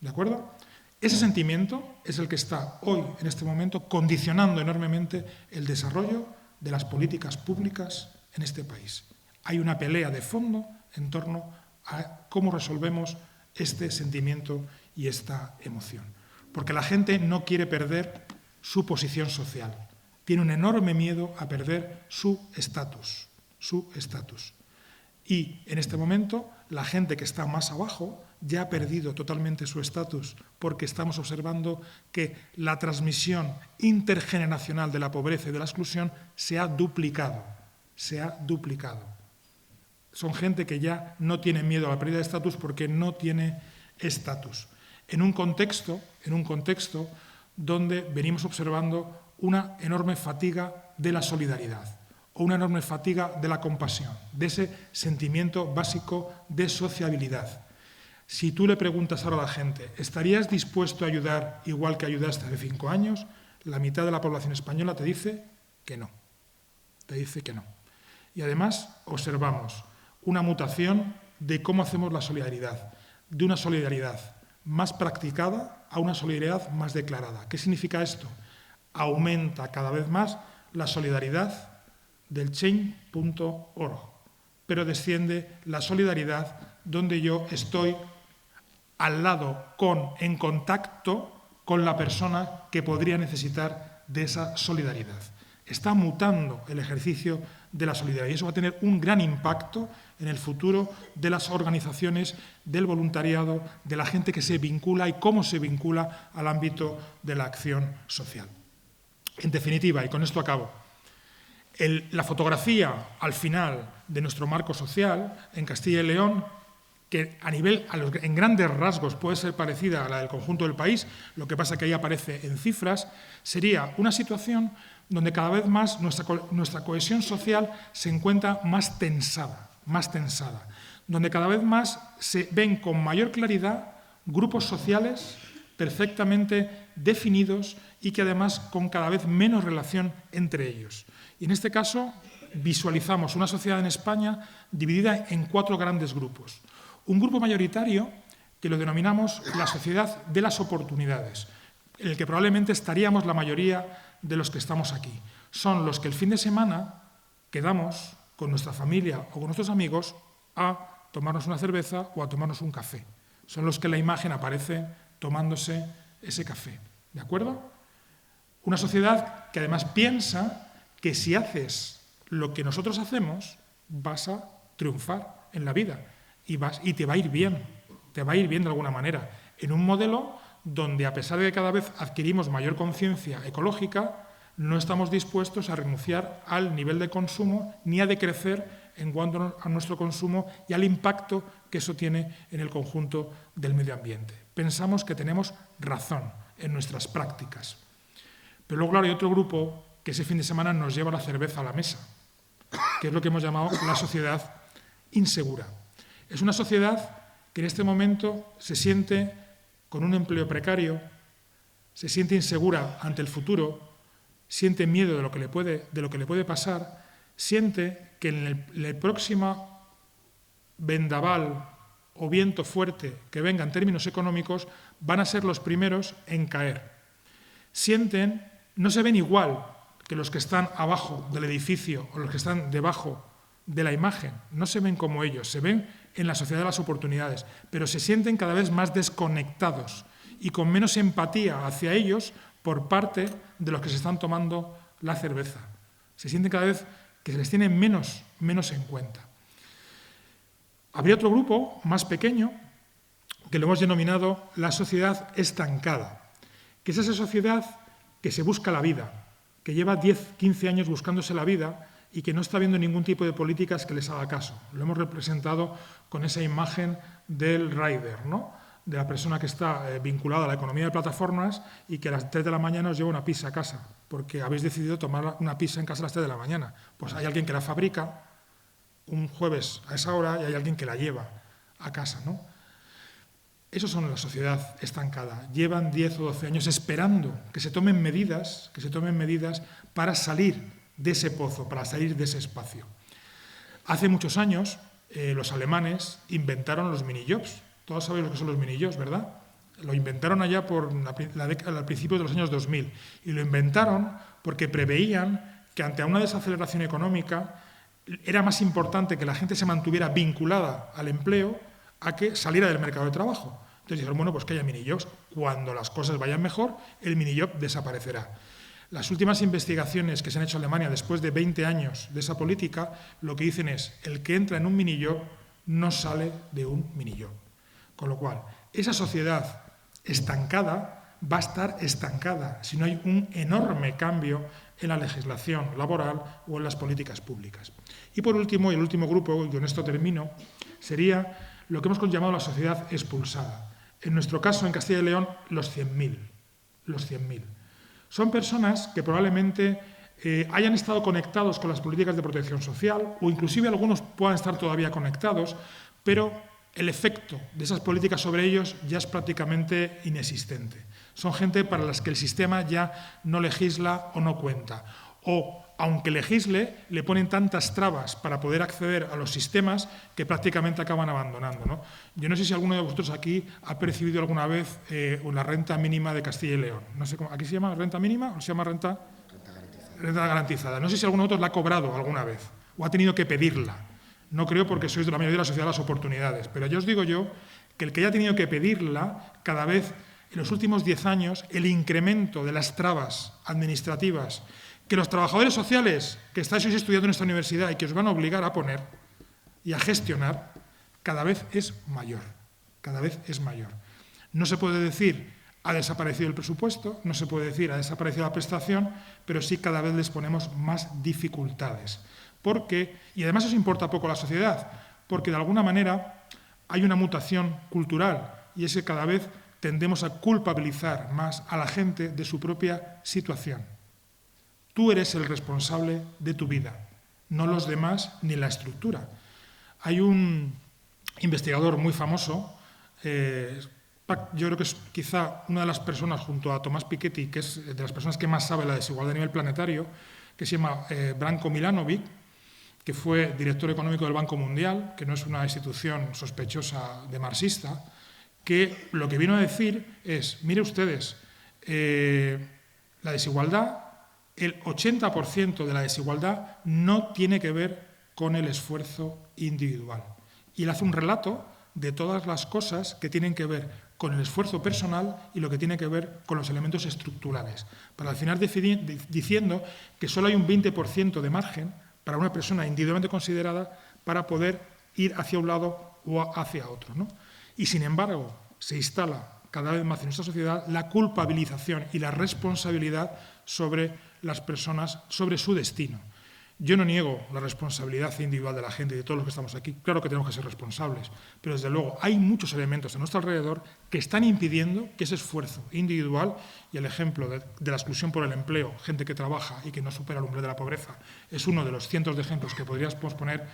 ¿De acuerdo? Ese sentimiento es el que está hoy, en este momento, condicionando enormemente el desarrollo de las políticas públicas en este país. Hay una pelea de fondo en torno a cómo resolvemos este sentimiento y esta emoción. Porque la gente no quiere perder su posición social. Tiene un enorme miedo a perder su estatus. Y en este momento, la gente que está más abajo ya ha perdido totalmente su estatus porque estamos observando que la transmisión intergeneracional de la pobreza y de la exclusión se ha duplicado. Son gente que ya no tiene miedo a la pérdida de estatus porque no tiene estatus. En un contexto donde venimos observando una enorme fatiga de la solidaridad o una enorme fatiga de la compasión, de ese sentimiento básico de sociabilidad. Si tú le preguntas ahora a la gente, ¿estarías dispuesto a ayudar igual que ayudaste hace 5 años? La mitad de la población española te dice que no. Y además observamos una mutación de cómo hacemos la solidaridad, de una solidaridad más practicada a una solidaridad más declarada. ¿Qué significa esto? Aumenta cada vez más la solidaridad del Change.org, pero desciende la solidaridad donde yo estoy al lado, en contacto con la persona que podría necesitar de esa solidaridad. Está mutando el ejercicio de la solidaridad y eso va a tener un gran impacto en el futuro de las organizaciones, del voluntariado, de la gente que se vincula y cómo se vincula al ámbito de la acción social. En definitiva, y con esto acabo, la fotografía al final de nuestro marco social en Castilla y León, que en grandes rasgos puede ser parecida a la del conjunto del país, lo que pasa que ahí aparece en cifras, sería una situación donde cada vez más nuestra cohesión social se encuentra más tensada, donde cada vez más se ven con mayor claridad grupos sociales perfectamente definidos y que además con cada vez menos relación entre ellos. Y en este caso visualizamos una sociedad en España dividida en 4 grandes grupos. Un grupo mayoritario que lo denominamos la sociedad de las oportunidades, en el que probablemente estaríamos la mayoría de los que estamos aquí. Son los que el fin de semana quedamos con nuestra familia o con nuestros amigos a tomarnos una cerveza o a tomarnos un café. Son los que en la imagen aparece tomándose ese café. ¿De acuerdo? Una sociedad que además piensa que si haces lo que nosotros hacemos, vas a triunfar en la vida y te va a ir bien de alguna manera, en un modelo donde a pesar de que cada vez adquirimos mayor conciencia ecológica, no estamos dispuestos a renunciar al nivel de consumo ni a decrecer en cuanto a nuestro consumo y al impacto que eso tiene en el conjunto del medio ambiente. Pensamos que tenemos razón en nuestras prácticas. Pero luego, claro, hay otro grupo que ese fin de semana nos lleva la cerveza a la mesa, que es lo que hemos llamado la sociedad insegura. Es una sociedad que en este momento se siente con un empleo precario, se siente insegura ante el futuro, siente miedo de lo que le puede pasar, siente que en el próximo vendaval o viento fuerte que venga en términos económicos van a ser los primeros en caer. No se ven igual que los que están abajo del edificio o los que están debajo de la imagen, no se ven como ellos, se ven en la sociedad de las oportunidades, pero se sienten cada vez más desconectados y con menos empatía hacia ellos por parte de los que se están tomando la cerveza. Se sienten cada vez que se les tiene menos en cuenta. Habría otro grupo más pequeño que lo hemos denominado la sociedad estancada, que es esa sociedad que se busca la vida, que lleva 10, 15 años buscándose la vida y que no está viendo ningún tipo de políticas que les haga caso. Lo hemos representado con esa imagen del rider, ¿no? De la persona que está vinculada a la economía de plataformas y que a las 3 de la mañana os lleva una pizza a casa, porque habéis decidido tomar una pizza en casa a las 3 de la mañana. Pues hay alguien que la fabrica un jueves a esa hora y hay alguien que la lleva a casa, ¿no? Esos son la sociedad estancada. Llevan 10 o 12 años esperando que se tomen medidas para salir de ese pozo, para salir de ese espacio. Hace muchos años, los alemanes inventaron los mini-jobs. Todos sabéis lo que son los mini-jobs, ¿verdad? Lo inventaron allá al principio de los años 2000. Y lo inventaron porque preveían que ante una desaceleración económica era más importante que la gente se mantuviera vinculada al empleo a que saliera del mercado de trabajo. Entonces dijeron, bueno, pues que haya mini-jobs. Cuando las cosas vayan mejor, el mini-job desaparecerá. Las últimas investigaciones que se han hecho en Alemania después de 20 años de esa política, lo que dicen es, el que entra en un mini-job no sale de un mini-job. Con lo cual, esa sociedad estancada va a estar estancada si no hay un enorme cambio en la legislación laboral o en las políticas públicas. Y por último, el último grupo, y con esto termino, sería lo que hemos llamado la sociedad expulsada. En nuestro caso, en Castilla y León, los 100.000. Los 100.000. Son personas que probablemente hayan estado conectados con las políticas de protección social o inclusive algunos puedan estar todavía conectados, pero el efecto de esas políticas sobre ellos ya es prácticamente inexistente. Son gente para las que el sistema ya no legisla o no cuenta. O, aunque legisle, le ponen tantas trabas para poder acceder a los sistemas que prácticamente acaban abandonando, ¿no? Yo no sé si alguno de vosotros aquí ha percibido alguna vez la renta mínima de Castilla y León. No sé cómo, ¿aquí se llama renta mínima o se llama renta garantizada? No sé si alguno de vosotros la ha cobrado alguna vez o ha tenido que pedirla. No creo porque sois de la mayoría de la sociedad de las oportunidades, pero yo os digo que el que haya tenido que pedirla, cada vez en los últimos 10 años, el incremento de las trabas administrativas que los trabajadores sociales que estáis hoy estudiando en esta universidad y que os van a obligar a poner y a gestionar, cada vez es mayor. Cada vez es mayor. No se puede decir ha desaparecido el presupuesto, no se puede decir ha desaparecido la prestación, pero sí cada vez les ponemos más dificultades. Y además eso importa poco a la sociedad, porque de alguna manera hay una mutación cultural y es que cada vez tendemos a culpabilizar más a la gente de su propia situación. Tú eres el responsable de tu vida, no los demás ni la estructura. Hay un investigador muy famoso, yo creo que es quizá una de las personas junto a Tomás Piketty, que es de las personas que más sabe la desigualdad a nivel planetario, que se llama Branko Milanovic, que fue director económico del Banco Mundial, que no es una institución sospechosa de marxista, que lo que vino a decir es, mire ustedes, la desigualdad, el 80% de la desigualdad no tiene que ver con el esfuerzo individual. Y él hace un relato de todas las cosas que tienen que ver con el esfuerzo personal y lo que tiene que ver con los elementos estructurales, para al final diciendo que solo hay un 20% de margen para una persona individualmente considerada para poder ir hacia un lado o hacia otro, ¿no? Y sin embargo, se instala cada vez más en nuestra sociedad la culpabilización y la responsabilidad sobre las personas, sobre su destino. Yo no niego la responsabilidad individual de la gente y de todos los que estamos aquí. Claro que tenemos que ser responsables, pero desde luego hay muchos elementos a nuestro alrededor que están impidiendo que ese esfuerzo individual, y el ejemplo de la exclusión por el empleo, gente que trabaja y que no supera el umbral de la pobreza, es uno de los cientos de ejemplos que podríamos poner,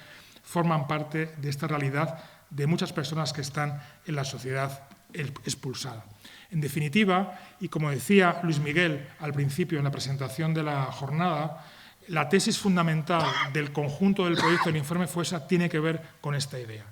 forman parte de esta realidad de muchas personas que están en la sociedad expulsada. En definitiva, y como decía Luis Miguel al principio en la presentación de la jornada, la tesis fundamental del conjunto del proyecto del informe FOESA tiene que ver con esta idea.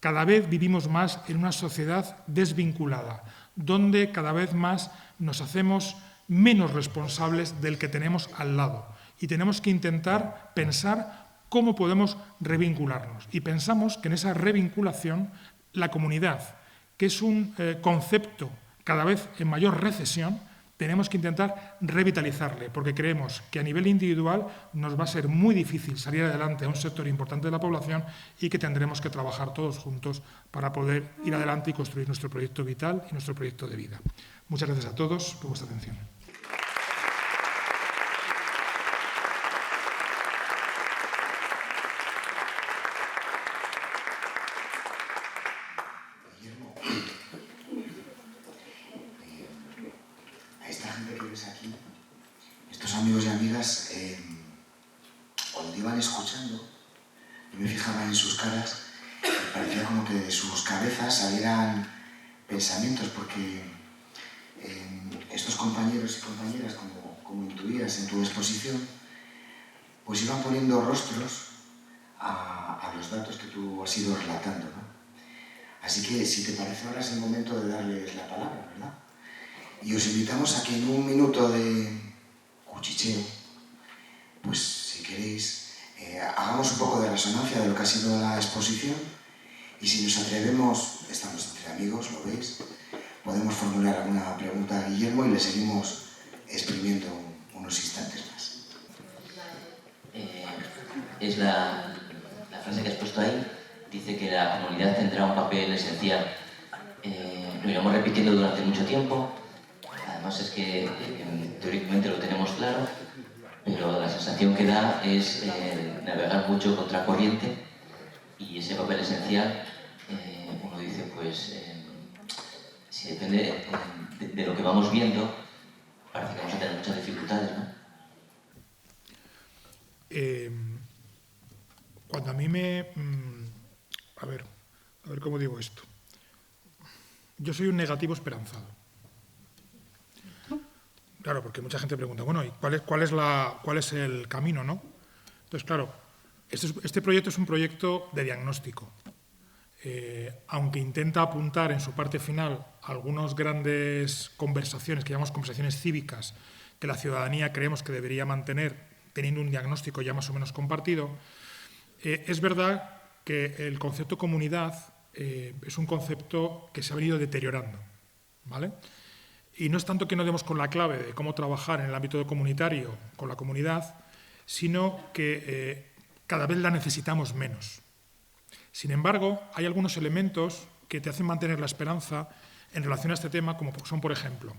Cada vez vivimos más en una sociedad desvinculada, donde cada vez más nos hacemos menos responsables del que tenemos al lado. Y tenemos que intentar pensar cómo podemos revincularnos. Y pensamos que en esa revinculación la comunidad, que es un concepto cada vez en mayor recesión, tenemos que intentar revitalizarle, porque creemos que a nivel individual nos va a ser muy difícil salir adelante a un sector importante de la población y que tendremos que trabajar todos juntos para poder ir adelante y construir nuestro proyecto vital y nuestro proyecto de vida. Muchas gracias a todos por vuestra atención. Amigos y amigas, cuando te iban escuchando, yo me fijaba en sus caras, y parecía como que de sus cabezas salieran pensamientos, porque estos compañeros y compañeras, como intuías en tu exposición, pues iban poniendo rostros a los datos que tú has ido relatando, ¿no? Así que, si te parece, ahora es el momento de darles la palabra, ¿verdad? Y os invitamos a que en un minuto de cuchicheo, pues si queréis, hagamos un poco de resonancia de lo que ha sido la exposición, y si nos atrevemos, estamos entre amigos, lo veis, podemos formular alguna pregunta a Guillermo y le seguimos exprimiendo unos instantes más. Es la frase que has puesto ahí, dice que la comunidad tendrá un papel esencial. Lo iremos repitiendo durante mucho tiempo. Además es que teóricamente lo tenemos claro, pero la sensación que da es navegar mucho contracorriente, y ese papel esencial, uno dice, pues, si depende de lo que vamos viendo, parece que vamos a tener muchas dificultades, ¿no? Cuando a mí me... a ver cómo digo esto. Yo soy un negativo esperanzado. Claro, porque mucha gente pregunta, bueno, ¿y cuál es el camino, no? Entonces, claro, este proyecto es un proyecto de diagnóstico. Aunque intenta apuntar en su parte final algunas grandes conversaciones, que llamamos conversaciones cívicas, que la ciudadanía creemos que debería mantener, teniendo un diagnóstico ya más o menos compartido, es verdad que el concepto comunidad es un concepto que se ha venido deteriorando, ¿vale? Y no es tanto que no demos con la clave de cómo trabajar en el ámbito comunitario con la comunidad, sino que cada vez la necesitamos menos. Sin embargo, hay algunos elementos que te hacen mantener la esperanza en relación a este tema, como son, por ejemplo,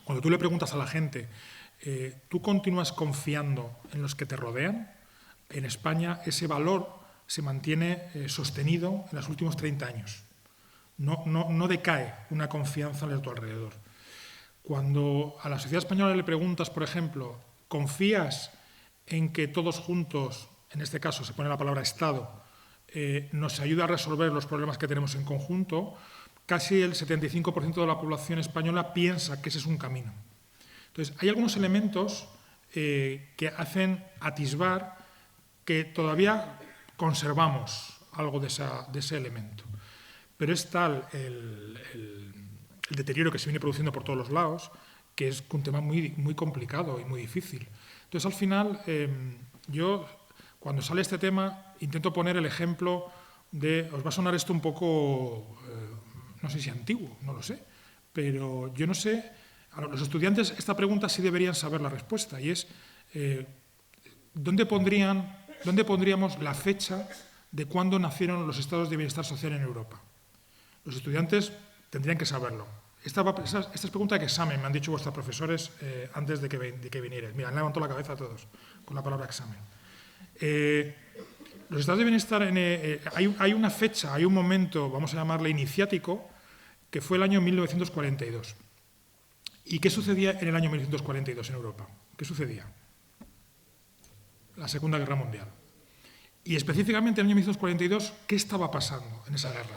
cuando tú le preguntas a la gente, ¿tú continúas confiando en los que te rodean? En España ese valor se mantiene sostenido en los últimos 30 años. No decae una confianza a tu alrededor. Cuando a la sociedad española le preguntas, por ejemplo, ¿confías en que todos juntos, en este caso se pone la palabra Estado, nos ayuda a resolver los problemas que tenemos en conjunto? Casi el 75% de la población española piensa que ese es un camino. Entonces, hay algunos elementos que hacen atisbar que todavía conservamos algo de ese elemento. Pero es tal el deterioro que se viene produciendo por todos los lados, que es un tema muy, muy complicado y muy difícil. Entonces, al final, yo, cuando sale este tema, intento poner el ejemplo de... Os va a sonar esto un poco, no sé si antiguo, no lo sé, pero yo no sé... A los estudiantes esta pregunta sí deberían saber la respuesta, y es ¿dónde pondríamos la fecha de cuándo nacieron los estados de bienestar social en Europa? Los estudiantes tendrían que saberlo. Esta es pregunta de examen, me han dicho vuestros profesores antes de que vinierais. Mira, han levantado la cabeza a todos con la palabra examen. Los estados de bienestar, hay una fecha, hay un momento, vamos a llamarle iniciático, que fue el año 1942. ¿Y qué sucedía en el año 1942 en Europa? ¿Qué sucedía? La Segunda Guerra Mundial. Y específicamente en el año 1942, ¿qué estaba pasando en esa guerra?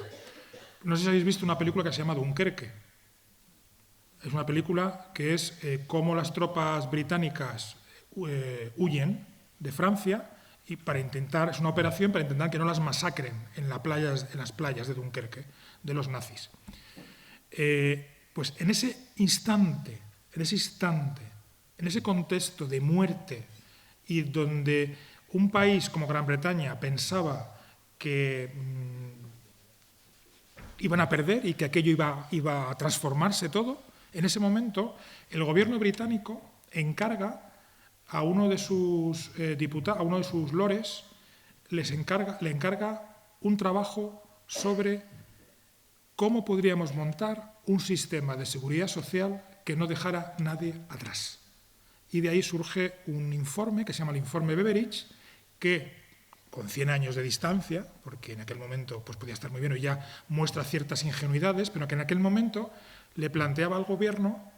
No sé si habéis visto una película que se llama Dunkerque. Es una película que es cómo las tropas británicas huyen de Francia, y es una operación para intentar que no las masacren en las playas de Dunkerque, de los nazis. pues en ese instante, en ese contexto de muerte y donde un país como Gran Bretaña pensaba que iban a perder y que aquello iba a transformarse todo, en ese momento el gobierno británico encarga a uno de sus diputados, a uno de sus lores, le encarga un trabajo sobre cómo podríamos montar un sistema de seguridad social que no dejara a nadie atrás. Y de ahí surge un informe que se llama el informe Beveridge, que con 100 años de distancia, porque en aquel momento pues, podía estar muy bien y ya muestra ciertas ingenuidades, pero que en aquel momento le planteaba al gobierno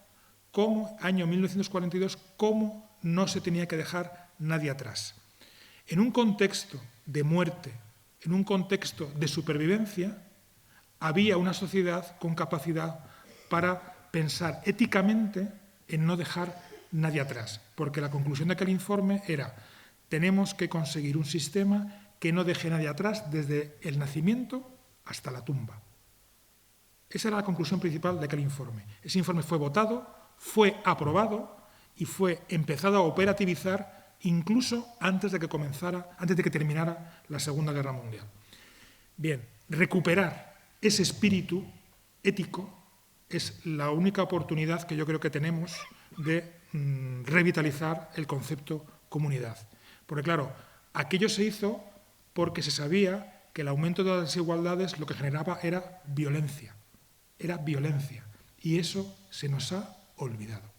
cómo, año 1942, cómo no se tenía que dejar nadie atrás. En un contexto de muerte, en un contexto de supervivencia, había una sociedad con capacidad para pensar éticamente en no dejar nadie atrás, porque la conclusión de aquel informe era: tenemos que conseguir un sistema que no deje a nadie atrás desde el nacimiento hasta la tumba. Esa era la conclusión principal de aquel informe. Ese informe fue votado, fue aprobado y fue empezado a operativizar incluso antes de que terminara la Segunda Guerra Mundial. Bien, recuperar ese espíritu ético es la única oportunidad que yo creo que tenemos de revitalizar el concepto comunidad. Porque claro, aquello se hizo porque se sabía que el aumento de las desigualdades lo que generaba era violencia. Era violencia. Y eso se nos ha olvidado.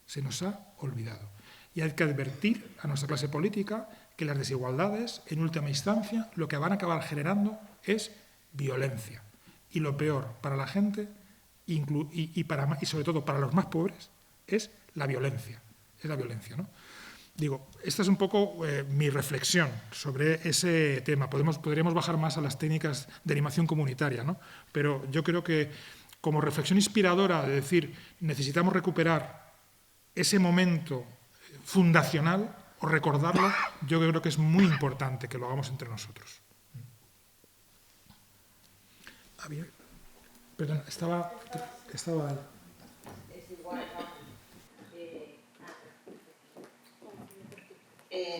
Se nos ha olvidado. Y hay que advertir a nuestra clase política que las desigualdades, en última instancia, lo que van a acabar generando es violencia. Y lo peor para la gente, y sobre todo para los más pobres, es la violencia. Es la violencia, ¿no? Digo, esta es un poco mi reflexión sobre ese tema. Podríamos bajar más a las técnicas de animación comunitaria, ¿no? Pero yo creo que como reflexión inspiradora de decir necesitamos recuperar ese momento fundacional o recordarlo, yo creo que es muy importante que lo hagamos entre nosotros. Perdón, estaba...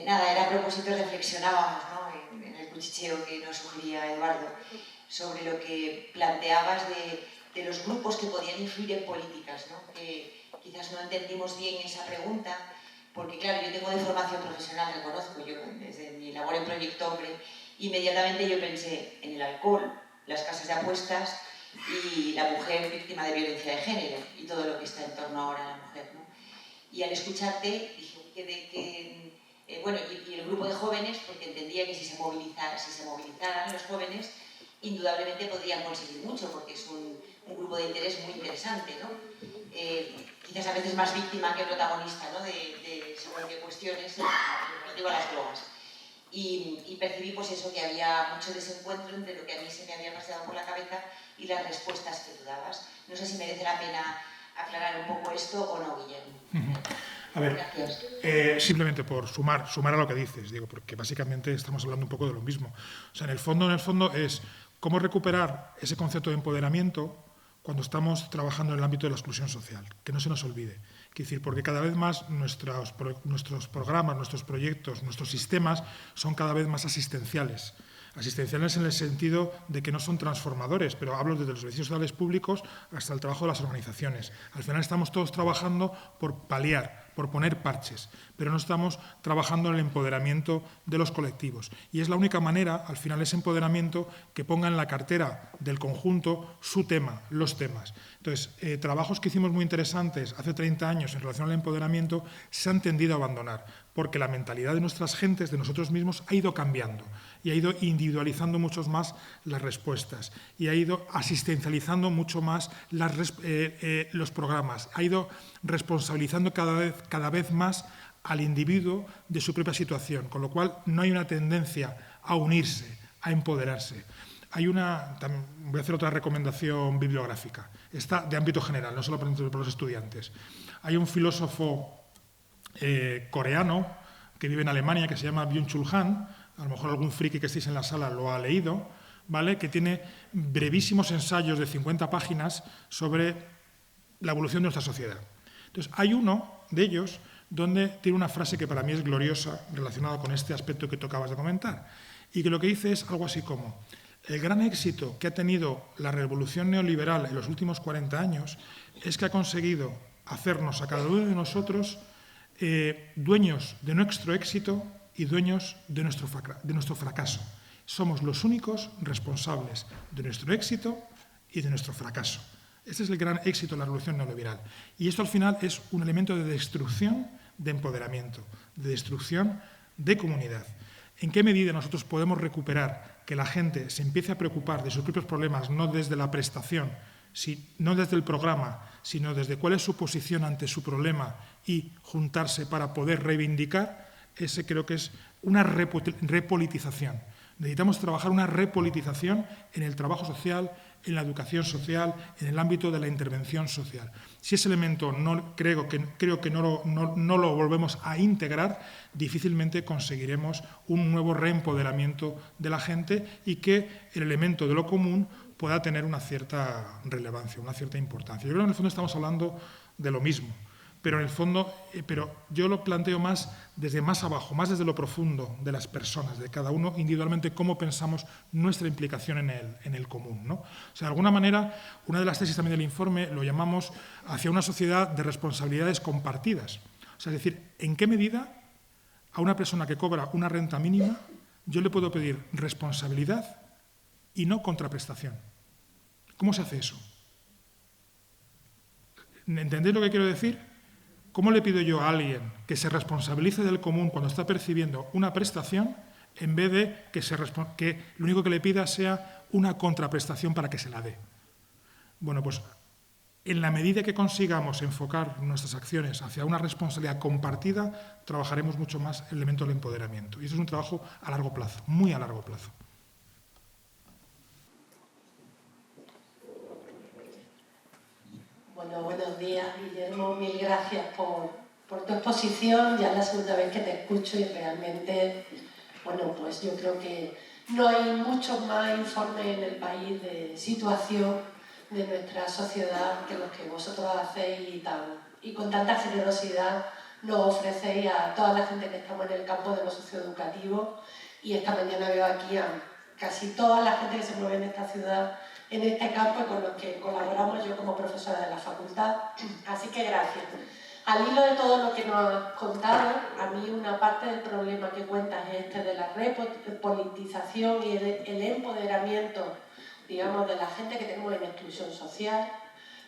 Nada, era a propósito, reflexionábamos, ¿no? en el cuchicheo que nos sugería Eduardo, sobre lo que planteabas de los grupos que podían influir en políticas, ¿no? Que quizás no entendimos bien esa pregunta, porque claro, yo tengo de formación profesional, reconozco, yo desde mi labor en Proyecto Hombre, inmediatamente yo pensé en el alcohol, las casas de apuestas y la mujer víctima de violencia de género y todo lo que está en torno ahora a la mujer, ¿no? Y al escucharte dije bueno, y el grupo de jóvenes, porque entendía que si se movilizaran los jóvenes, indudablemente podrían conseguir mucho, porque es un grupo de interés muy interesante, ¿no? Quizás a veces más víctima que protagonista, ¿no? de según qué cuestiones, relativo a las drogas. Y percibí pues eso, que había mucho desencuentro entre lo que a mí se me había paseado por la cabeza y las respuestas que tú dabas. No sé si merece la pena aclarar un poco esto o no, Guillermo. A ver, simplemente por sumar a lo que dices, digo, porque básicamente estamos hablando un poco de lo mismo. O sea, en el fondo es cómo recuperar ese concepto de empoderamiento cuando estamos trabajando en el ámbito de la exclusión social, que no se nos olvide. Quiero decir, porque cada vez más nuestros programas, nuestros proyectos, nuestros sistemas son cada vez más asistenciales. Asistenciales en el sentido de que no son transformadores, pero hablo desde los servicios sociales públicos hasta el trabajo de las organizaciones. Al final estamos todos trabajando por paliar, por poner parches, pero no estamos trabajando en el empoderamiento de los colectivos. Y es la única manera, al final, ese empoderamiento que ponga en la cartera del conjunto su tema, los temas. Entonces, trabajos que hicimos muy interesantes hace 30 años en relación al empoderamiento se han tendido a abandonar, porque la mentalidad de nuestras gentes, de nosotros mismos, ha ido cambiando y ha ido individualizando mucho más las respuestas y ha ido asistencializando mucho más los programas, ha ido responsabilizando cada vez más al individuo de su propia situación, con lo cual no hay una tendencia a unirse, a empoderarse. Voy a hacer otra recomendación bibliográfica, esta de ámbito general, no solo por los estudiantes. Hay un filósofo coreano que vive en Alemania, que se llama Byung-Chul Han, a lo mejor algún friki que estéis en la sala lo ha leído, ¿vale? Que tiene brevísimos ensayos de 50 páginas sobre la evolución de nuestra sociedad. Entonces, hay uno de ellos donde tiene una frase que para mí es gloriosa relacionada con este aspecto que tú acabas de comentar, y que lo que dice es algo así como: el gran éxito que ha tenido la revolución neoliberal en los últimos 40 años es que ha conseguido hacernos a cada uno de nosotros dueños de nuestro éxito y dueños de nuestro fracaso. Somos los únicos responsables de nuestro éxito y de nuestro fracaso. Este es el gran éxito de la revolución neoliberal. Y esto al final es un elemento de destrucción de empoderamiento, de destrucción de comunidad. ¿En qué medida nosotros podemos recuperar que la gente se empiece a preocupar de sus propios problemas, no desde la prestación, no desde el programa, sino desde cuál es su posición ante su problema y juntarse para poder reivindicar? Ese creo que es una repolitización. Necesitamos trabajar una repolitización en el trabajo social, en la educación social, en el ámbito de la intervención social. Si ese elemento creo que no lo volvemos a integrar, difícilmente conseguiremos un nuevo reempoderamiento de la gente y que el elemento de lo común pueda tener una cierta relevancia, una cierta importancia. Yo creo que en el fondo estamos hablando de lo mismo, pero en el fondo, yo lo planteo más desde más abajo, más desde lo profundo de las personas, de cada uno individualmente, cómo pensamos nuestra implicación en el común, ¿no? O sea, de alguna manera, una de las tesis también del informe lo llamamos hacia una sociedad de responsabilidades compartidas. O sea, es decir, ¿en qué medida a una persona que cobra una renta mínima yo le puedo pedir responsabilidad y no contraprestación? ¿Cómo se hace eso? ¿Entendéis lo que quiero decir? ¿Cómo le pido yo a alguien que se responsabilice del común cuando está percibiendo una prestación en vez de que lo único que le pida sea una contraprestación para que se la dé? Bueno, pues en la medida que consigamos enfocar nuestras acciones hacia una responsabilidad compartida, trabajaremos mucho más el elemento del empoderamiento. Y eso es un trabajo a largo plazo, muy a largo plazo. Bueno, buenos días, Guillermo. Mil gracias por tu exposición. Ya es la segunda vez que te escucho y realmente, bueno, pues yo creo que no hay muchos más informes en el país de situación de nuestra sociedad que los que vosotros hacéis y con tanta generosidad nos ofrecéis a toda la gente que estamos en el campo de lo socioeducativo. Y esta mañana veo aquí a casi toda la gente que se mueve en esta ciudad, en este campo, y con los que colaboramos yo como profesora de la facultad. Así que gracias. Al hilo de todo lo que nos has contado, a mí una parte del problema que cuentas es de la repolitización y el empoderamiento, digamos, de la gente que tenemos en exclusión social,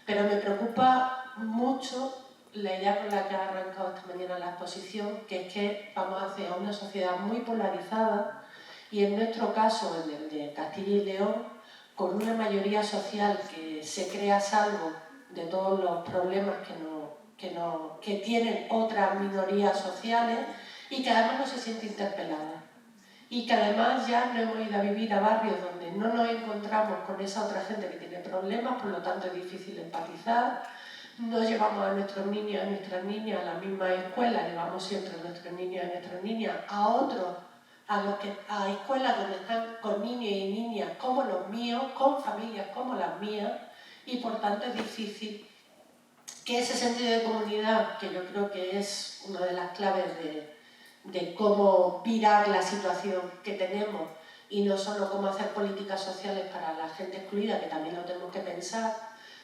pero me preocupa mucho la idea con la que ha arrancado esta mañana la exposición, que es que vamos hacia una sociedad muy polarizada y en nuestro caso, en el de Castilla y León, con una mayoría social que se cree a salvo de todos los problemas que tienen otras minorías sociales y que además no se siente interpelada. Y que además ya no hemos ido a vivir a barrios donde no nos encontramos con esa otra gente que tiene problemas, por lo tanto es difícil empatizar. No llevamos a nuestros niños y a nuestras niñas a la misma escuela, llevamos siempre a nuestros niños y a nuestras niñas a otros, a escuelas donde están con niños y niñas como los míos, con familias como las mías, y por tanto es difícil que ese sentido de comunidad, que yo creo que es una de las claves de cómo virar la situación que tenemos, y no solo cómo hacer políticas sociales para la gente excluida, que también lo tenemos que pensar,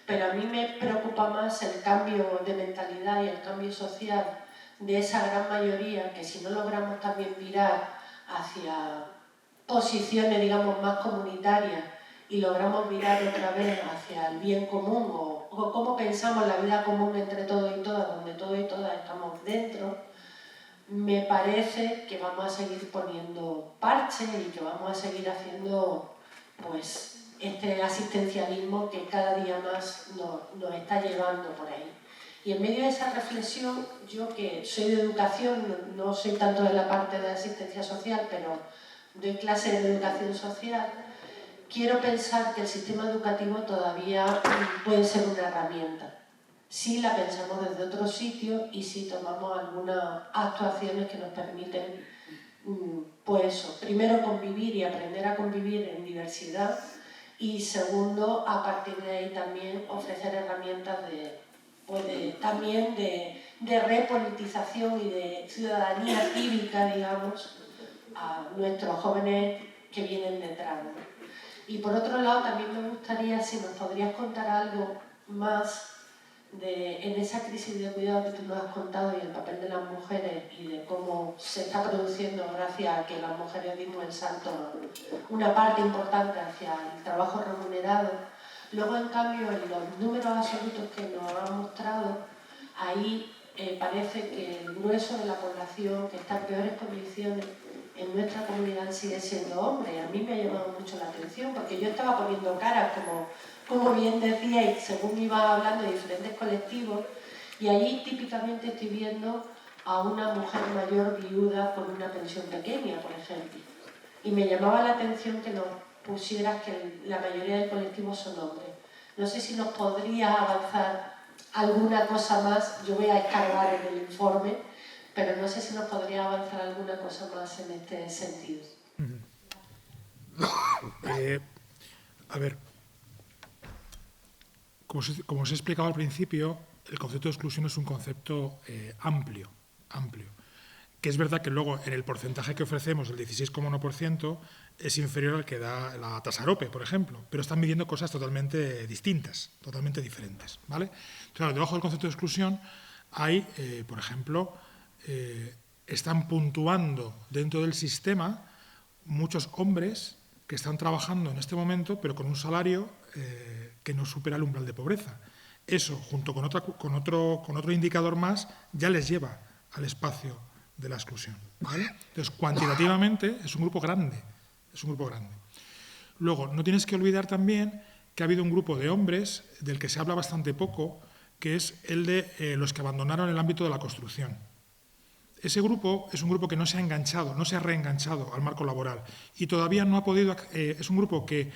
pero a mí me preocupa más el cambio de mentalidad y el cambio social de esa gran mayoría, que si no logramos también virar hacia posiciones, digamos, más comunitarias y logramos virar otra vez hacia el bien común o cómo pensamos la vida común entre todos y todas, donde todos y todas estamos dentro, me parece que vamos a seguir poniendo parches y que vamos a seguir haciendo pues este asistencialismo que cada día más nos está llevando por ahí. Y en medio de esa reflexión, yo que soy de educación, no soy tanto de la parte de asistencia social, pero doy clases de educación social, quiero pensar que el sistema educativo todavía puede ser una herramienta. Si la pensamos desde otro sitio y si tomamos algunas actuaciones que nos permiten, pues eso, primero convivir y aprender a convivir en diversidad y segundo, a partir de ahí también ofrecer herramientas pues también de repolitización y de ciudadanía cívica, digamos, a nuestros jóvenes que vienen detrás, ¿no? Y por otro lado, también me gustaría, si nos podrías contar algo más en esa crisis de cuidado que tú nos has contado y el papel de las mujeres y de cómo se está produciendo gracias a que las mujeres dimos el salto, una parte importante hacia el trabajo remunerado. Luego, en cambio, en los números absolutos que nos han mostrado, ahí parece que el grueso de la población que está en peores condiciones en nuestra comunidad sigue siendo hombre. A mí me ha llamado mucho la atención porque yo estaba poniendo caras, como bien decíais, según iba hablando de diferentes colectivos, y ahí típicamente estoy viendo a una mujer mayor viuda con una pensión pequeña, por ejemplo. Y me llamaba la atención que nos pusieras que la mayoría del colectivo son hombres. No sé si nos podrías avanzar alguna cosa más. Yo voy a escarbar en el informe, pero no sé si nos podría avanzar alguna cosa más en este sentido. A ver, como os he explicado al principio, el concepto de exclusión es un concepto amplio, que es verdad que luego en el porcentaje que ofrecemos, el 16,1%, es inferior al que da la tasa AROPE, por ejemplo, pero están midiendo cosas totalmente distintas, totalmente diferentes, ¿vale? Entonces, claro, debajo del concepto de exclusión hay, por ejemplo, están puntuando dentro del sistema muchos hombres que están trabajando en este momento, pero con un salario que no supera el umbral de pobreza. Eso, junto con otro indicador más, ya les lleva al espacio de la exclusión, ¿vale? Entonces, cuantitativamente es un grupo grande, Luego, no tienes que olvidar también que ha habido un grupo de hombres del que se habla bastante poco, que es el de los que abandonaron el ámbito de la construcción. Ese grupo es un grupo que no se ha enganchado, no se ha reenganchado al marco laboral y todavía no ha podido, es un grupo que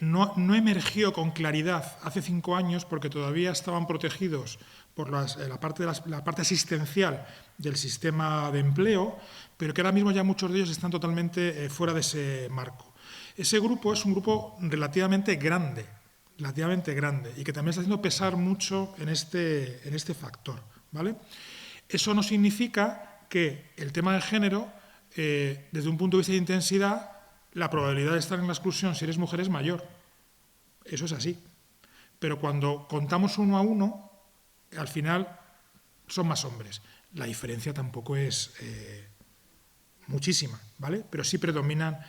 no emergió con claridad hace 5 años porque todavía estaban protegidos por la parte asistencial del sistema de empleo, pero que ahora mismo ya muchos de ellos están totalmente fuera de ese marco. Ese grupo es un grupo relativamente grande y que también está haciendo pesar mucho en este factor, ¿vale? Eso no significa que el tema de género, desde un punto de vista de intensidad, la probabilidad de estar en la exclusión si eres mujer es mayor. Eso es así. Pero cuando contamos 1 a 1, al final son más hombres. La diferencia tampoco es muchísima, ¿vale? Pero sí predominan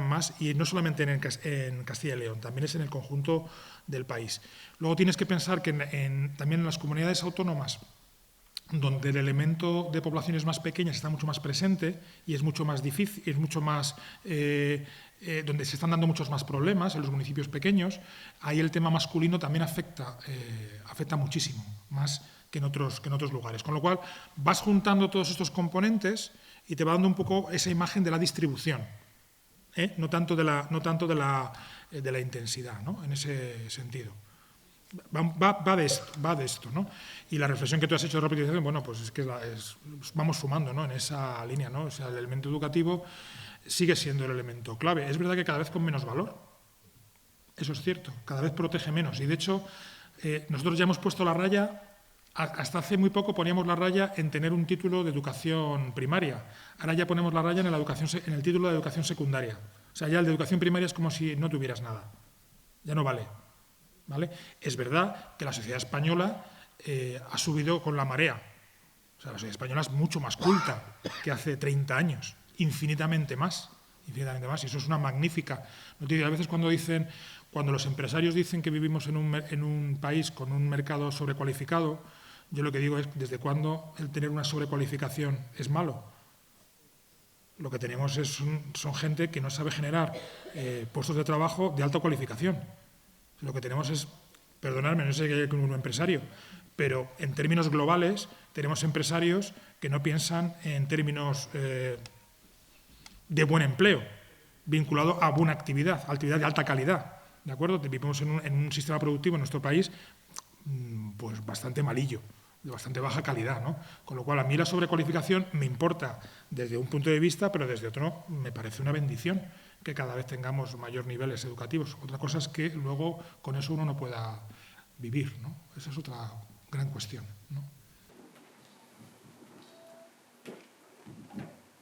más, y no solamente en Castilla y León, también es en el conjunto del país. Luego tienes que pensar que también en las comunidades autónomas, donde el elemento de poblaciones más pequeñas está mucho más presente y es mucho más difícil, es mucho más, donde se están dando muchos más problemas en los municipios pequeños, ahí el tema masculino también afecta muchísimo, más que en otros lugares. Con lo cual, vas juntando todos estos componentes y te va dando un poco esa imagen de la distribución, no tanto de la intensidad, ¿no? En ese sentido. Va de esto, ¿no? Y la reflexión que tú has hecho de repetición, bueno, pues es que vamos sumando, ¿no? En esa línea, ¿no? O sea, el elemento educativo sigue siendo el elemento clave. Es verdad que cada vez con menos valor, eso es cierto, cada vez protege menos. Y de hecho, nosotros ya hemos puesto la raya, hasta hace muy poco poníamos la raya en tener un título de educación primaria. Ahora ya ponemos la raya en el título de educación secundaria. O sea, ya el de educación primaria es como si no tuvieras nada. Ya no vale. ¿Vale? Es verdad que la sociedad española ha subido con la marea. O sea, la sociedad española es mucho más culta que hace 30 años, infinitamente más. Y eso es una magnífica noticia. A veces cuando los empresarios dicen que vivimos en un país con un mercado sobrecualificado, yo lo que digo es, ¿desde cuándo el tener una sobrecualificación es malo? Lo que tenemos son gente que no sabe generar puestos de trabajo de alta cualificación. Lo que tenemos es, perdonadme, no sé qué hay con un empresario, pero en términos globales tenemos empresarios que no piensan en términos de buen empleo, vinculado a buena actividad de alta calidad, ¿de acuerdo? Vivimos en un sistema productivo en nuestro país pues bastante malillo, de bastante baja calidad, ¿no? Con lo cual a mí la sobrecualificación me importa desde un punto de vista, pero desde otro me parece una bendición que cada vez tengamos mayor niveles educativos. Otra cosa es que luego con eso uno no pueda vivir, ¿no? Esa es otra gran cuestión, ¿no?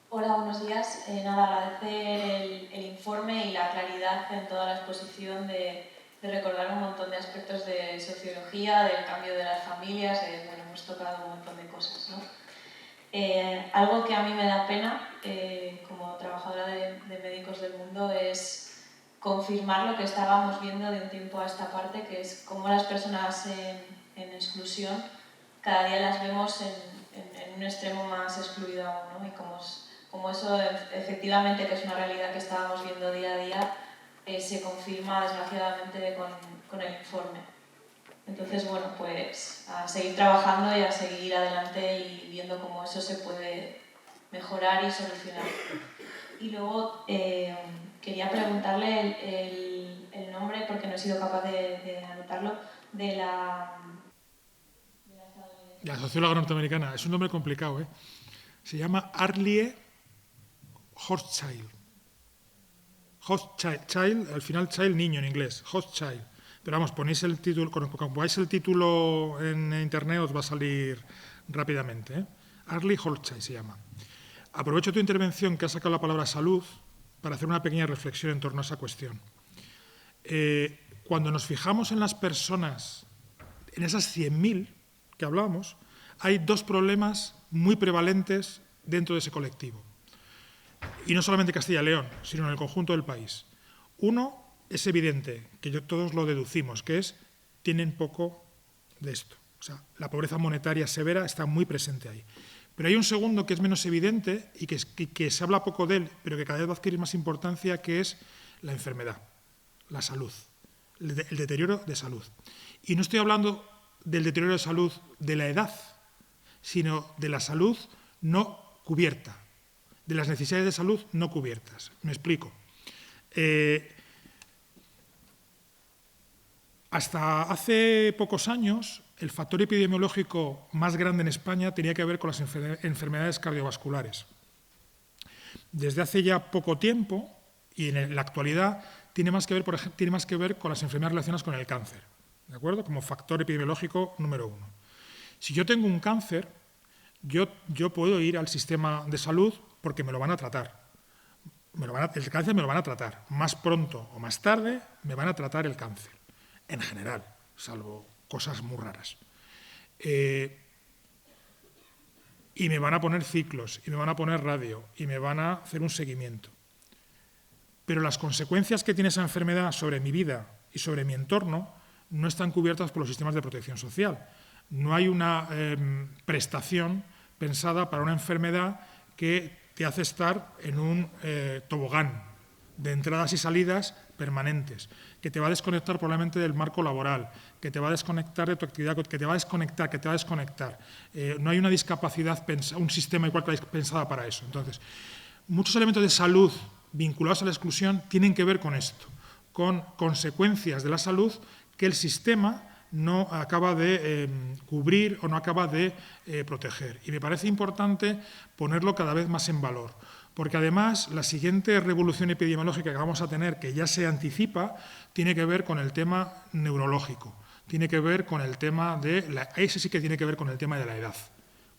Hola, buenos días. Agradecer el informe y la claridad en toda la exposición de recordar un montón de aspectos de sociología, del cambio de las familias, bueno, hemos tocado un montón de cosas, ¿no? Algo que a mí me da pena, como trabajadora de Médicos del Mundo, es confirmar lo que estábamos viendo de un tiempo a esta parte, que es cómo las personas en exclusión cada día las vemos en un extremo más excluido aún, ¿no? Y como eso efectivamente, que es una realidad que estábamos viendo día a día, se confirma desgraciadamente con el informe. Entonces, bueno, pues a seguir trabajando y a seguir adelante y viendo cómo eso se puede mejorar y solucionar. Y luego quería preguntarle el nombre, porque no he sido capaz de anotarlo, de la socióloga norteamericana. Es un nombre complicado, ¿eh? Se llama Arlie Hochschild. Hochschild, al final child, niño en inglés, Hochschild. Pero vamos, ponéis el título, cuando pongáis el título en internet os va a salir rápidamente, ¿eh? Arlie Hochschild se llama. Aprovecho tu intervención, que has sacado la palabra salud, para hacer una pequeña reflexión en torno a esa cuestión. Cuando nos fijamos en las personas, en esas 100.000 que hablábamos, hay dos problemas muy prevalentes dentro de ese colectivo. Y no solamente Castilla y León, sino en el conjunto del país. Uno es evidente, que todos lo deducimos, que es, tienen poco de esto. O sea, la pobreza monetaria severa está muy presente ahí. Pero hay un segundo que es menos evidente y que se habla poco de él, pero que cada vez va a adquirir más importancia, que es la enfermedad, la salud, el deterioro de salud. Y no estoy hablando del deterioro de salud de la edad, sino de la salud no cubierta, de las necesidades de salud no cubiertas. Me explico. Hasta hace pocos años, el factor epidemiológico más grande en España tenía que ver con las enfermedades cardiovasculares. Desde hace ya poco tiempo, y en la actualidad, tiene más que ver con las enfermedades relacionadas con el cáncer, ¿de acuerdo? Como factor epidemiológico número 1. Si yo tengo un cáncer, yo puedo ir al sistema de salud porque me lo van a tratar. El cáncer me lo van a tratar. Más pronto o más tarde me van a tratar el cáncer, en general, salvo cosas muy raras. Y me van a poner ciclos, y me van a poner radio, y me van a hacer un seguimiento. Pero las consecuencias que tiene esa enfermedad sobre mi vida y sobre mi entorno no están cubiertas por los sistemas de protección social. No hay una prestación pensada para una enfermedad que te hace estar en un tobogán de entradas y salidas permanentes, que te va a desconectar probablemente del marco laboral, que te va a desconectar de tu actividad, que te va a desconectar. No hay una discapacidad, un sistema igual que pensada para eso. Entonces, muchos elementos de salud vinculados a la exclusión tienen que ver con esto, con consecuencias de la salud que el sistema no acaba de cubrir o no acaba de proteger. Y me parece importante ponerlo cada vez más en valor, porque además la siguiente revolución epidemiológica que vamos a tener, que ya se anticipa, tiene que ver con el tema neurológico, tiene que ver con el tema ese sí que tiene que ver con el tema de la edad,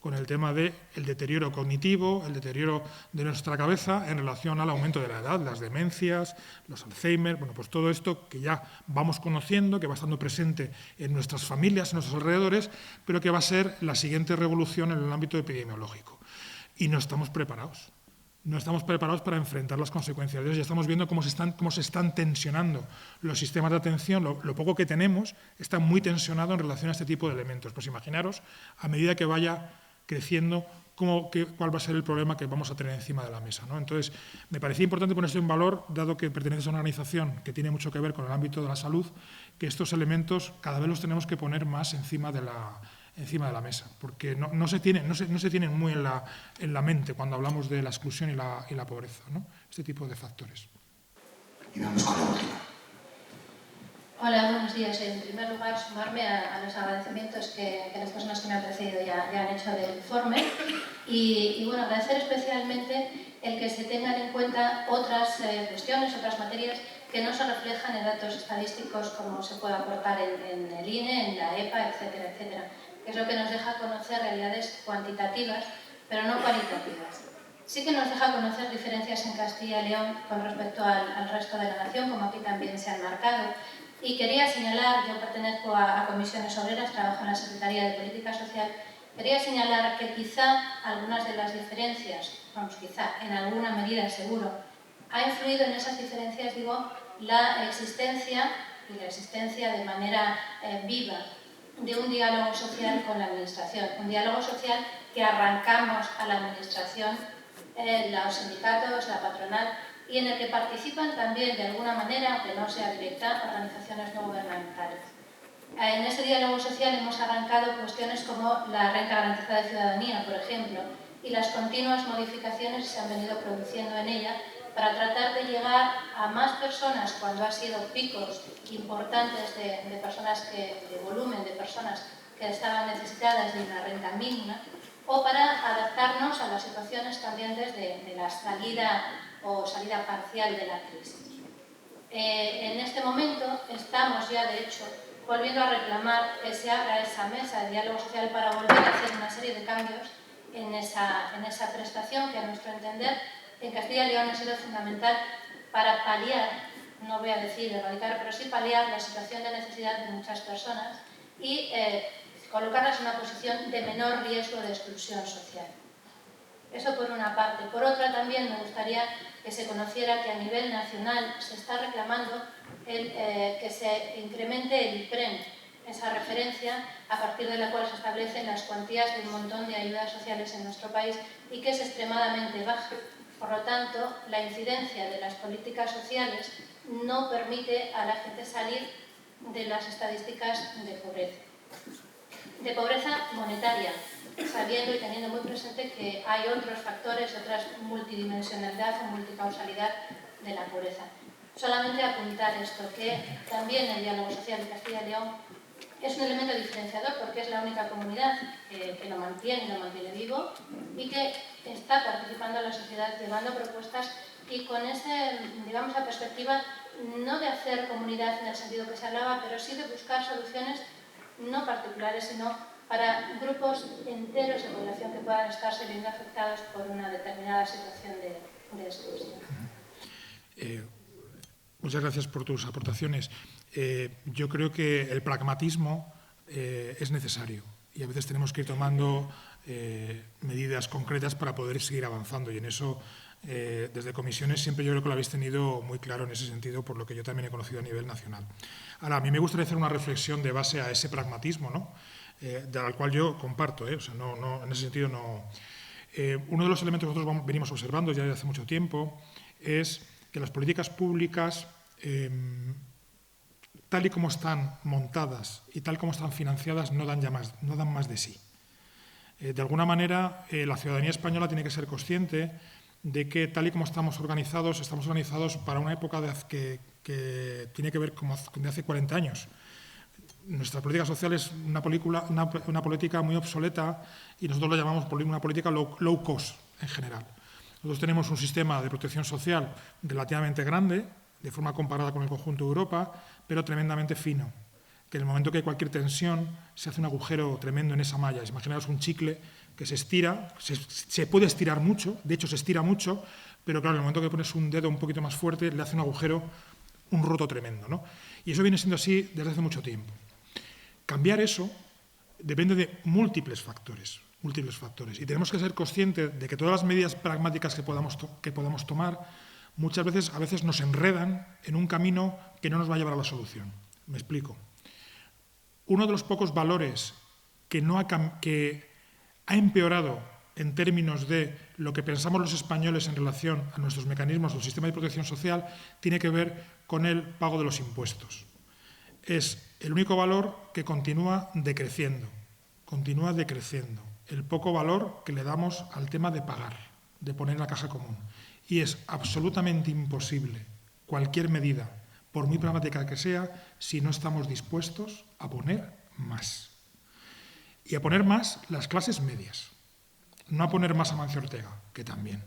con el tema del deterioro cognitivo, el deterioro de nuestra cabeza en relación al aumento de la edad, las demencias, los Alzheimer, bueno, pues todo esto que ya vamos conociendo, que va estando presente en nuestras familias, en nuestros alrededores, pero que va a ser la siguiente revolución en el ámbito epidemiológico. Y no estamos preparados. No estamos preparados para enfrentar las consecuencias de eso. Ya estamos viendo cómo se están tensionando los sistemas de atención. Lo poco que tenemos está muy tensionado en relación a este tipo de elementos. Pues imaginaros, a medida que vaya creciendo, cuál va a ser el problema que vamos a tener encima de la mesa, ¿no? Entonces, me parecía importante poner esto en valor, dado que perteneces a una organización que tiene mucho que ver con el ámbito de la salud, que estos elementos cada vez los tenemos que poner más encima de la mesa, porque no se tienen muy en la mente cuando hablamos de la exclusión y la pobreza, ¿no? Este tipo de factores. Y vamos con la última. Hola, buenos días. En primer lugar, sumarme a los agradecimientos que las personas que me han precedido ya han hecho del informe y bueno, agradecer especialmente el que se tengan en cuenta otras cuestiones, otras materias que no se reflejan en datos estadísticos como se puede aportar en el INE, en la EPA, etcétera, etcétera. que es lo que nos deja conocer realidades cuantitativas, pero no cualitativas. Sí que nos deja conocer diferencias en Castilla y León con respecto al resto de la nación, como aquí también se han marcado. Y quería señalar, yo pertenezco a Comisiones Obreras, trabajo en la Secretaría de Política Social, quería señalar que quizá algunas de las diferencias, vamos, quizá en alguna medida seguro, ha influido en esas diferencias, digo, la existencia de manera viva de un diálogo social con la Administración, un diálogo social que arrancamos a la Administración, los sindicatos, la patronal, y en el que participan también de alguna manera, aunque no sea directa, organizaciones no gubernamentales. En ese diálogo social hemos arrancado cuestiones como la renta garantizada de ciudadanía, por ejemplo, y las continuas modificaciones que se han venido produciendo en ella para tratar de llegar a más personas cuando ha sido picos importantes de personas de volumen de personas que estaban necesitadas de una renta mínima, o para adaptarnos a las situaciones cambiantes de la salida o salida parcial de la crisis. En este momento estamos ya, de hecho, volviendo a reclamar que se abra esa mesa de diálogo social para volver a hacer una serie de cambios en esa prestación que, a nuestro entender, en Castilla y León ha sido fundamental para paliar, no voy a decir erradicar, pero sí paliar la situación de necesidad de muchas personas y colocarlas en una posición de menor riesgo de exclusión social. Eso por una parte. Por otra, también me gustaría que se conociera que a nivel nacional se está reclamando que se incremente el IPREN, esa referencia a partir de la cual se establecen las cuantías de un montón de ayudas sociales en nuestro país y que es extremadamente baja. Por lo tanto, la incidencia de las políticas sociales no permite a la gente salir de las estadísticas de pobreza. De pobreza monetaria, sabiendo y teniendo muy presente que hay otros factores, otras multidimensionalidad o multicausalidad de la pobreza. Solamente apuntar esto, que también el diálogo social de Castilla y León es un elemento diferenciador porque es la única comunidad que lo mantiene vivo y que está participando en la sociedad llevando propuestas y con esa perspectiva no de hacer comunidad en el sentido que se hablaba, pero sí de buscar soluciones no particulares, sino para grupos enteros de población que puedan estarse viendo afectados por una determinada situación de exclusión. Muchas gracias por tus aportaciones. Yo creo que el pragmatismo es necesario y a veces tenemos que ir tomando medidas concretas para poder seguir avanzando, y en eso desde Comisiones siempre yo creo que lo habéis tenido muy claro en ese sentido, por lo que yo también he conocido a nivel nacional. Ahora, a mí me gustaría hacer una reflexión de base a ese pragmatismo, ¿no? Del cual yo comparto, o sea, en ese sentido no. Uno de los elementos que nosotros venimos observando ya desde hace mucho tiempo es que las políticas públicas, tal y como están montadas y tal como están financiadas, no dan más de sí. De alguna manera, la ciudadanía española tiene que ser consciente de que, tal y como estamos organizados para una época que tiene que ver con de hace 40 años. Nuestra política social es una política muy obsoleta y nosotros lo llamamos una política low cost en general. Nosotros tenemos un sistema de protección social relativamente grande, de forma comparada con el conjunto de Europa, pero tremendamente fino, que en el momento que hay cualquier tensión se hace un agujero tremendo en esa malla. Imaginaos un chicle que se estira, se puede estirar mucho, de hecho se estira mucho, pero claro, en el momento que pones un dedo un poquito más fuerte le hace un agujero, un roto tremendo, ¿no? Y eso viene siendo así desde hace mucho tiempo. Cambiar eso depende de múltiples factores. Y tenemos que ser conscientes de que todas las medidas pragmáticas que podamos tomar muchas veces, a veces nos enredan en un camino que no nos va a llevar a la solución. Me explico. Uno de los pocos valores que ha empeorado en términos de lo que pensamos los españoles en relación a nuestros mecanismos del sistema de protección social tiene que ver con el pago de los impuestos. Es el único valor que continúa decreciendo. El poco valor que le damos al tema de pagar, de poner en la caja común. Y es absolutamente imposible cualquier medida, por muy pragmática que sea, si no estamos dispuestos a poner más. Y a poner más las clases medias. No a poner más a Mancio Ortega, que también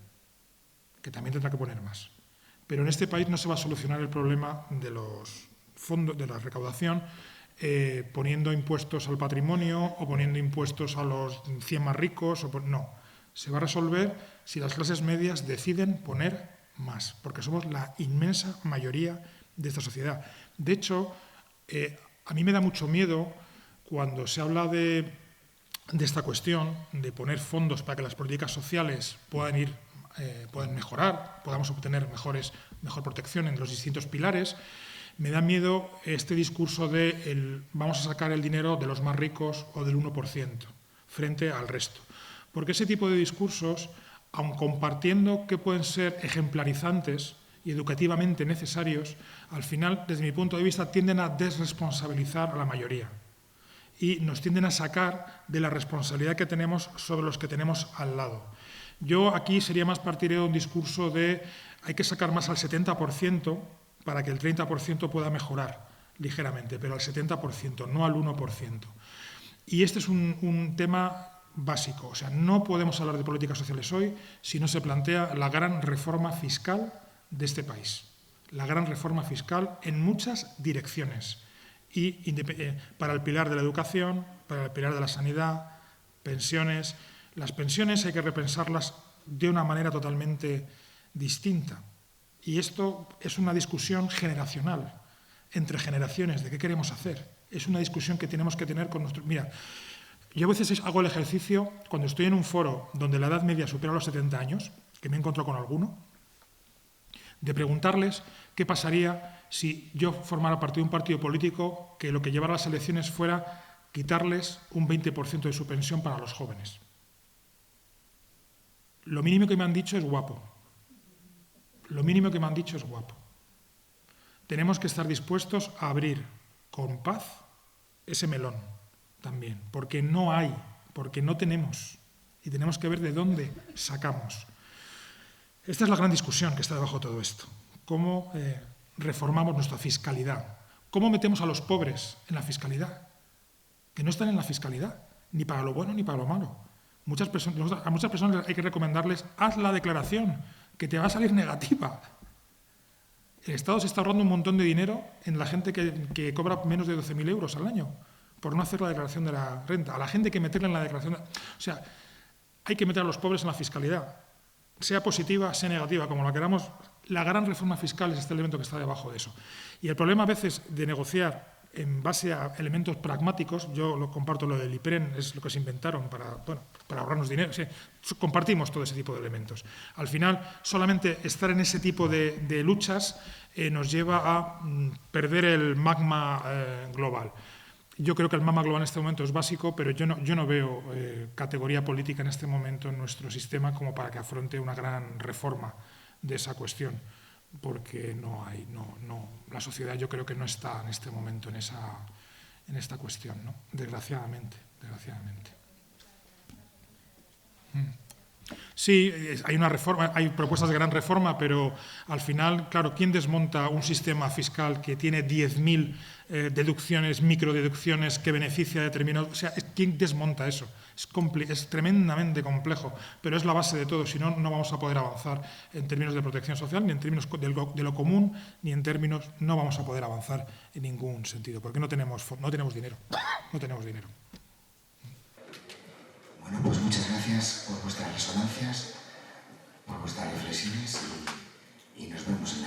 tendrá que poner más. Pero en este país no se va a solucionar el problema de los fondos, de la recaudación, poniendo impuestos al patrimonio o poniendo impuestos a los 100 más ricos. No, se va a resolver si las clases medias deciden poner más, porque somos la inmensa mayoría de esta sociedad. De hecho, a mí me da mucho miedo cuando se habla de esta cuestión, de poner fondos para que las políticas sociales puedan mejorar, podamos obtener mejor protección en los distintos pilares. Me da miedo este discurso de vamos a sacar el dinero de los más ricos o del 1% frente al resto. Porque ese tipo de discursos, aun compartiendo que pueden ser ejemplarizantes y educativamente necesarios, al final, desde mi punto de vista, tienden a desresponsabilizar a la mayoría y nos tienden a sacar de la responsabilidad que tenemos sobre los que tenemos al lado. Yo aquí sería más partidario de un discurso de hay que sacar más al 70% para que el 30% pueda mejorar ligeramente, pero al 70%, no al 1%. Y este es un tema básico. O sea, no podemos hablar de políticas sociales hoy si no se plantea la gran reforma fiscal de este país. La gran reforma fiscal en muchas direcciones. Y para el pilar de la educación, para el pilar de la sanidad, pensiones. Las pensiones hay que repensarlas de una manera totalmente distinta. Y esto es una discusión generacional, entre generaciones, de qué queremos hacer. Es una discusión que tenemos que tener con nuestros... Mira, yo a veces hago el ejercicio, cuando estoy en un foro donde la edad media supera los 70 años, que me encuentro con alguno, de preguntarles qué pasaría si yo formara parte de un partido político que lo que llevara a las elecciones fuera quitarles un 20% de su pensión para los jóvenes. Lo mínimo que me han dicho es guapo. Lo mínimo que me han dicho es guapo. Tenemos que estar dispuestos a abrir con paz ese melón también, porque no hay, porque no tenemos, y tenemos que ver de dónde sacamos. Esta es la gran discusión que está debajo de todo esto. ¿Cómo reformamos nuestra fiscalidad? ¿Cómo metemos a los pobres en la fiscalidad? Que no están en la fiscalidad, ni para lo bueno ni para lo malo. A muchas personas hay que recomendarles, haz la declaración, que te va a salir negativa. El Estado se está ahorrando un montón de dinero en la gente que cobra menos de 12.000 euros al año por no hacer la declaración de la renta. A la gente hay que meterla en la declaración. O sea, hay que meter a los pobres en la fiscalidad, sea positiva, sea negativa, como la queramos. La gran reforma fiscal es este elemento que está debajo de eso. Y el problema a veces de negociar en base a elementos pragmáticos, yo lo comparto, lo del IPREN es lo que se inventaron para ahorrarnos dinero. Sí, compartimos todo ese tipo de elementos. Al final, solamente estar en ese tipo de luchas nos lleva a perder el magma global. Yo creo que el magma global en este momento es básico, pero yo no veo categoría política en este momento en nuestro sistema como para que afronte una gran reforma de esa cuestión, porque la sociedad yo creo que no está en este momento en esta cuestión, ¿no? Desgraciadamente. Sí, hay una reforma, hay propuestas de gran reforma, pero al final, claro, ¿quién desmonta un sistema fiscal que tiene 10.000 deducciones, microdeducciones que beneficia a determinados? O sea, ¿quién desmonta eso? Es tremendamente complejo, pero es la base de todo. Si no, no vamos a poder avanzar en términos de protección social, ni en términos de lo común, ni en términos... No vamos a poder avanzar en ningún sentido, porque no tenemos dinero. No tenemos dinero. Bueno, pues muchas gracias por vuestras resonancias, por vuestras reflexiones y nos vemos en